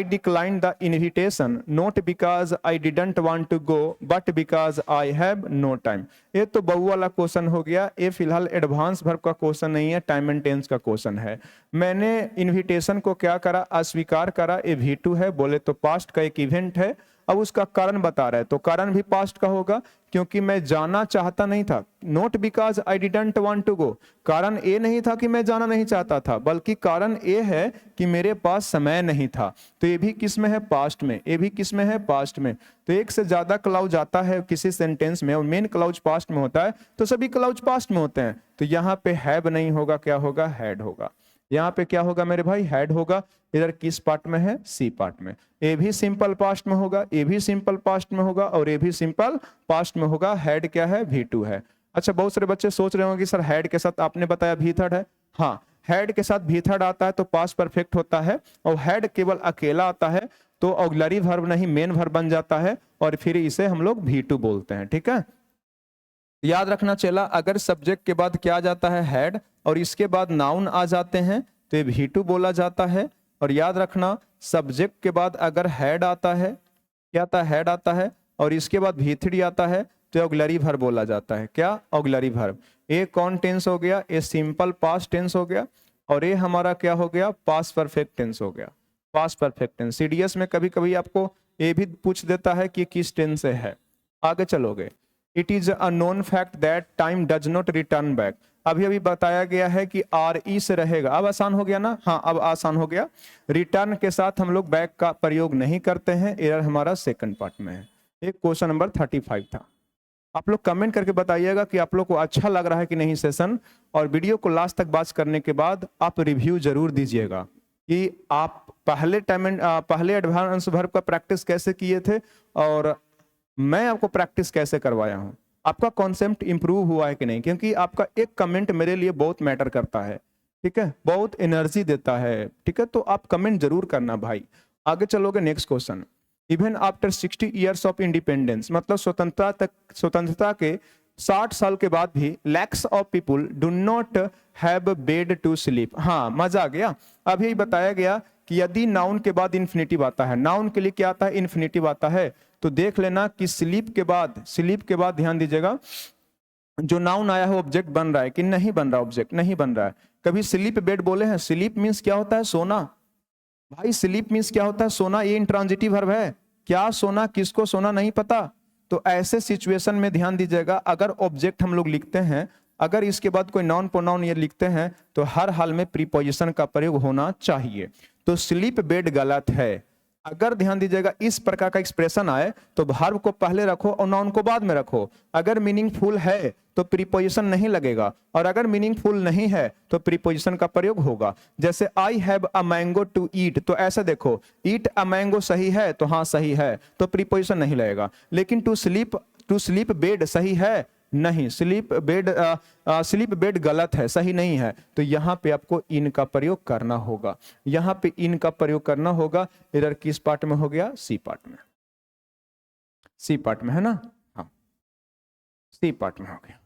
declined the invitation not because I didn't want to go but because I have no time। ये तो बहु वाला क्वेश्चन हो गया। ये फिलहाल एडवांस वर्ब का क्वेश्चन नहीं है, टाइम एंड टेंस का क्वेश्चन है। मैंने इनविटेशन को क्या करा? अस्वीकार करा। ये V2 है, बोले तो पास्ट का एक इवेंट है। अब उसका कारण बता रहा है, तो कारण भी पास्ट का होगा, क्योंकि मैं जाना चाहता नहीं था। Not because I didn't want to go, कारण ये नहीं था कि मैं जाना नहीं चाहता था, बल्कि कारण ये है कि मेरे पास समय नहीं था। तो ये भी किस में है? पास्ट में। ये भी किस में है? पास्ट में। तो एक से ज्यादा क्लाउज आता है किसी सेंटेंस में, और मेन क्लाउज पास्ट में होता है, तो सभी क्लाउज पास्ट में होते हैं। तो यहाँ पे हैव नहीं होगा, क्या होगा? हैड होगा। यहाँ पे क्या होगा मेरे भाई? हैड होगा। इधर किस पार्ट में है? सी पार्ट में। ए भी सिंपल पास्ट में होगा, ए भी सिंपल पास्ट में होगा, और ए भी सिंपल पास्ट में होगा। हैड क्या है? V2 है। अच्छा, बहुत सारे बच्चे सोच रहे होंगे कि सर हैड के साथ आपने बताया भी थर्ड है। हाँ, हैड के साथ भी थर्ड आता है तो पास्ट परफेक्ट होता है, और हैड केवल अकेला आता है तो ऑक्सिलरी वर्ब नहीं मेन वर्ब बन जाता है, और फिर इसे हम लोग V2 बोलते हैं। ठीक है, याद रखना चला, अगर सब्जेक्ट के बाद क्या आ जाता है हैड, और इसके बाद नाउन आ जाते हैं तो ये V2 बोला जाता है। और याद रखना, सब्जेक्ट के बाद अगर हैड आता है, क्या आता है, हैड आता है, और इसके बाद V3 आता है तो ऑक्सिलरी वर्ब बोला जाता है। क्या, ऑक्सिलरी वर्ब। ए कौन टेंस हो गया, ए सिंपल पास्ट टेंस हो गया, और ये हमारा क्या हो गया, पास्ट परफेक्ट टेंस हो गया। पास्ट परफेक्ट टेंस सीडीएस में कभी कभी आपको ये भी पूछ देता है कि किस टेंस से है। आगे चलोगे, it is a known fact that time does not return back. अभी अभी बताया गया है कि आर ई से रहेगा। अब आसान हो गया ना, हाँ अब आसान हो गया। रिटर्न के साथ हम लोग बैक का प्रयोग नहीं करते हैं, एरर हमारा सेकंड पार्ट में है। एक क्वेश्चन नंबर 35 था। आप लोग कमेंट करके बताइएगा कि आप लोग को अच्छा लग रहा है कि नहीं सेशन, और वीडियो को लास्ट तक वॉच करने के बाद आप रिव्यू जरूर दीजिएगा कि आप पहले एडवांस वर्ब का प्रैक्टिस कैसे किए थे, और मैं आपको प्रैक्टिस कैसे करवाया हूं, आपका कॉन्सेप्ट इंप्रूव हुआ है कि नहीं, क्योंकि आपका एक कमेंट मेरे लिए बहुत मैटर करता है। ठीक है, बहुत एनर्जी देता है। ठीक है, तो आप कमेंट जरूर करना भाई। आगे चलोगे, next question, even after 60 years of independence, मतलब स्वतंत्रता के 60 साल के बाद भी lakhs of people do not have bed to sleep. हाँ, मजा आ गया। अभी बताया गया कि यदि नाउन के बाद इन्फिनिटिव आता है, नाउन के लिए क्या आता है, इन्फिनिटिव आता है, तो देख लेना कि स्लीप के बाद ध्यान दीजिएगा, जो नाउन आया है ऑब्जेक्ट बन रहा है कि नहीं बन रहा, ऑब्जेक्ट नहीं बन रहा है। कभी स्लीप बेड बोले हैं, स्लीप मीन्स क्या होता है, सोना। भाई स्लीप मीन्स क्या होता है, सोना। ये इंट्रांजिटिव वर्ब है। क्या सोना, किसको सोना, नहीं पता। तो ऐसे सिचुएशन में ध्यान दीजिएगा, अगर ऑब्जेक्ट हम लोग लिखते हैं, अगर इसके बाद कोई नाउन प्रोनाउन ये लिखते हैं, तो हर हाल में प्रीपोजिशन का प्रयोग होना चाहिए। तो स्लीप बेड गलत है। अगर ध्यान दीजिएगा इस प्रकार का एक्सप्रेशन आए तो वर्ब को पहले रखो और नाउन को बाद में रखो। अगर मीनिंगफुल है तो प्रीपोजिशन नहीं लगेगा, और अगर मीनिंगफुल नहीं है तो प्रीपोजिशन का प्रयोग होगा। जैसे I have a mango to eat, तो ऐसा देखो, ईट अ मैंगो सही है तो हाँ सही है, तो प्रीपोजिशन नहीं लगेगा। लेकिन टू स्लीप बेड सही है, नहीं, स्लीप बेड गलत है, सही नहीं है, तो यहां पे आपको इन का प्रयोग करना होगा। यहां पे इन का प्रयोग करना होगा। एरर किस पार्ट में हो गया, सी पार्ट में। सी पार्ट में है ना, हाँ सी पार्ट में हो गया।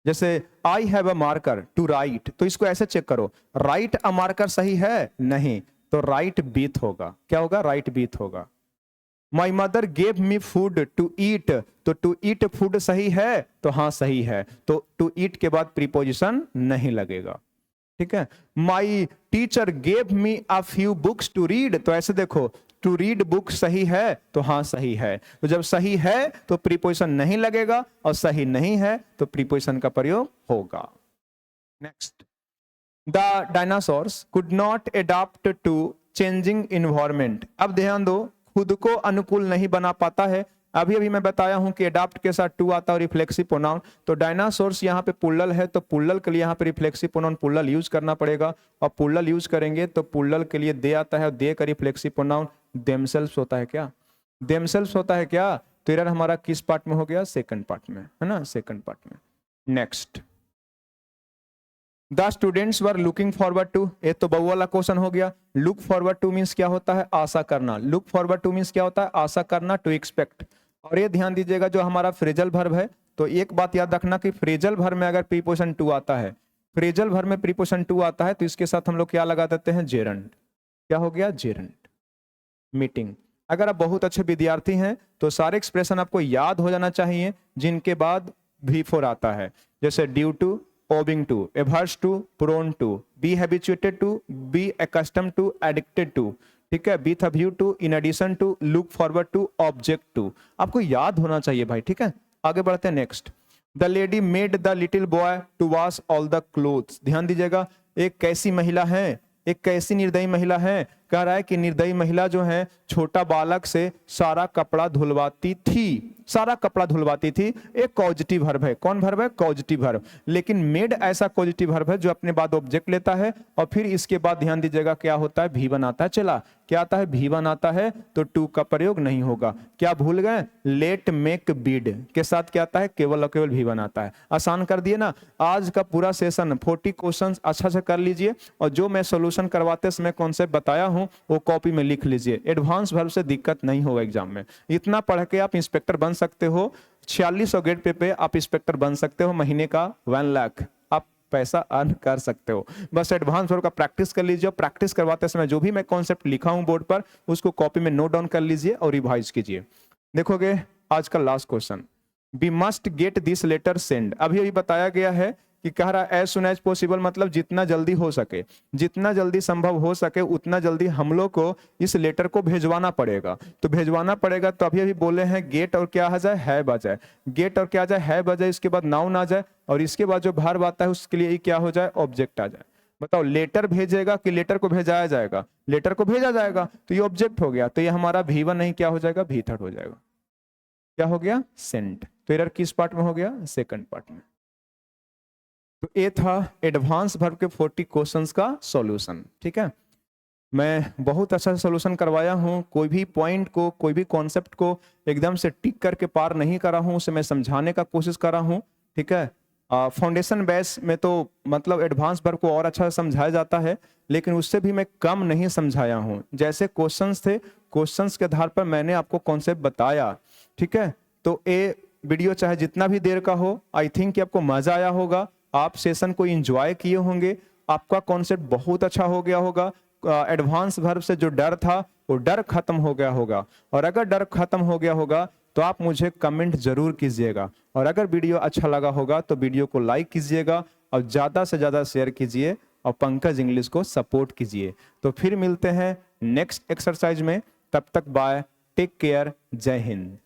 जैसे I have a marker to write, तो इसको ऐसे चेक करो, राइट अ मार्कर सही है, नहीं, तो राइट बीथ होगा। क्या होगा, राइट बीथ होगा। My mother gave me food to eat, तो टू ईट फूड सही है तो हाँ सही है, तो टू ईट के बाद प्रीपोजिशन नहीं लगेगा। ठीक है, my teacher gave me a few books to read, तो ऐसे देखो, टू रीड बुक सही है तो हाँ सही है, तो जब सही है तो प्रीपोजिशन नहीं लगेगा, और सही नहीं है तो प्रीपोजिशन का प्रयोग होगा। Next, the dinosaurs could not adopt to changing environment. अब ध्यान दो, खुद को अनुकूल नहीं बना पाता है। अभी अभी मैं बताया हूं कि अडॉप्ट के साथ टू आता है, रिफ्लेक्सिव प्रोनाउन। तो डायनासोर्स यहाँ पे पुल्लल है, तो पुल्लल के लिए यहाँ पे रिफ्लेक्सिव प्रोनाउन पुल्लल यूज करना पड़ेगा, और पुल्लल यूज करेंगे तो पुल्लल के लिए दे आता है, और दे का रिफ्लेक्सिव प्रोनाउन देमसेल्व्स होता है। क्या, देमसेल्व्स होता है क्या, तो एरर हमारा किस पार्ट में हो गया, सेकंड पार्ट में, है ना, सेकंड पार्ट में। Next, the students were looking forward to, ये तो बहु वाला क्वेश्चन हो गया। लुक फॉरवर्ड टू मीन्स क्या होता है, आशा करना। लुक फॉरवर्ड टू मीन्स क्या होता है, आशा करना, टू एक्सपेक्ट। और ये ध्यान दीजिएगा, जो हमारा फ्रेजल वर्ब है, तो एक बात याद रखना कि फ्रेजल वर्ब में अगर प्रीपोजिशन टू आता है, फ्रेजल वर्ब में प्रीपोजिशन टू आता है, तो इसके साथ हम लोग क्या लगा देते हैं, जेरंड। क्या हो गया, जेरंड। मीटिंग, अगर आप बहुत अच्छे विद्यार्थी हैं तो सारे एक्सप्रेशन आपको याद हो जाना चाहिए जिनके बाद V4 आता है। जैसे due to, owing to, averse to, prone to, be habituated to, be accustomed to, addicted to, ठीक है, with a view to, in addition to, look forward to, object to, आपको याद होना चाहिए भाई। ठीक है, आगे बढ़ते हैं। Next, the lady made the little boy to wash all the clothes. ध्यान दीजिएगा, एक कैसी महिला है, एक कैसी निर्दयी महिला है, कह रहा है कि निर्दयी महिला जो है छोटा बालक से सारा कपड़ा धुलवाती थी। सारा कपड़ा धुलवाती थी। एक कॉजेटिव वर्ब है। कौन वर्ब है? Causative verb. लेकिन मेड ऐसा पॉजिटिव वर्ब है जो अपने बाद ऑब्जेक्ट लेता है और फिर इसके बाद ध्यान दीजिएगा क्या होता है? V1 आता है। चला क्या आता है? V1 आता है, तो टू का प्रयोग नहीं होगा। क्या भूल गए? लेट मेक बीड के साथ क्या आता है? केवल और केवल V1 आता है। आसान कर दिए ना। आज का पूरा सेशन 40 क्वेश्चंस अच्छा से कर लीजिए और जो मैं सॉल्यूशन करवाते समय कॉन्सेप्ट बताया हूं वो कॉपी में लिख लीजिए। एडवांस वर्ब से दिक्कत नहीं होगा एग्जाम में। इतना पढ़ के आप इंस्पेक्टर बन सकते हो। 4600 गेट पे आप इंस्पेक्टर बन सकते हो। महीने का 1 लाख आप पैसा अर्न कर सकते हो। बस एडवांस वर्ब का प्रैक्टिस कर लीजिए। प्रैक्टिस करवाते समय जो भी मैं कॉन्सेप्ट लिखा हूं बोर्ड पर उसको कॉपी में नोट डाउन कर लीजिए और रिवाइज कीजिए। देखोगे आज का last question, we must get this letter send. अभी बताया गया है कि कह रहा है एज सुन एज पॉसिबल, मतलब जितना जल्दी हो सके, जितना जल्दी संभव हो सके उतना जल्दी हम लोग को इस लेटर को भेजवाना पड़ेगा। तो भेजवाना पड़ेगा तो अभी बोले हैं गेट और क्या आ जाए? है बजाए। गेट और क्या आ जाए? है बजाए। इसके बाद नाउन आ जाए और इसके बाद जो वर्ब आता है उसके लिए क्या हो जाए? ऑब्जेक्ट आ जाए। बताओ लेटर भेजेगा कि लेटर को भेजाया जाएगा? लेटर को भेजा जाएगा तो ये ऑब्जेक्ट हो गया। तो ये हमारा V1 नहीं क्या हो जाएगा? V3 हो जाएगा। क्या हो गया? सेंट। तो एरर किस पार्ट में हो गया? सेकंड पार्ट में। तो ये था एडवांस वर्ब के 40 क्वेश्चंस का सॉल्यूशन। ठीक है, मैं बहुत अच्छा सॉल्यूशन करवाया हूं। कोई भी पॉइंट को, कोई भी कॉन्सेप्ट को एकदम से टिक करके पार नहीं करा हूं, उसे मैं समझाने का कोशिश कर रहा हूं। ठीक है, फाउंडेशन बेस में तो मतलब एडवांस वर्ब को और अच्छा समझाया जाता है, लेकिन उससे भी मैं कम नहीं समझाया हूं। जैसे क्वेश्चंस थे, क्वेश्चंस के आधार पर मैंने आपको कॉन्सेप्ट बताया। ठीक है, तो ये वीडियो चाहे जितना भी देर का हो, आई थिंक कि आपको मजा आया होगा। आप सेशन को एंजॉय किए होंगे। आपका कॉन्सेप्ट बहुत अच्छा हो गया होगा। एडवांस वर्ब से जो डर था वो डर खत्म हो गया होगा। और अगर डर खत्म हो गया होगा तो आप मुझे कमेंट जरूर कीजिएगा। और अगर वीडियो अच्छा लगा होगा तो वीडियो को लाइक कीजिएगा और ज्यादा से ज्यादा शेयर कीजिए और पंकज इंग्लिश को सपोर्ट कीजिए। तो फिर मिलते हैं नेक्स्ट एक्सरसाइज में। तब तक बाय, टेक केयर, जय हिंद।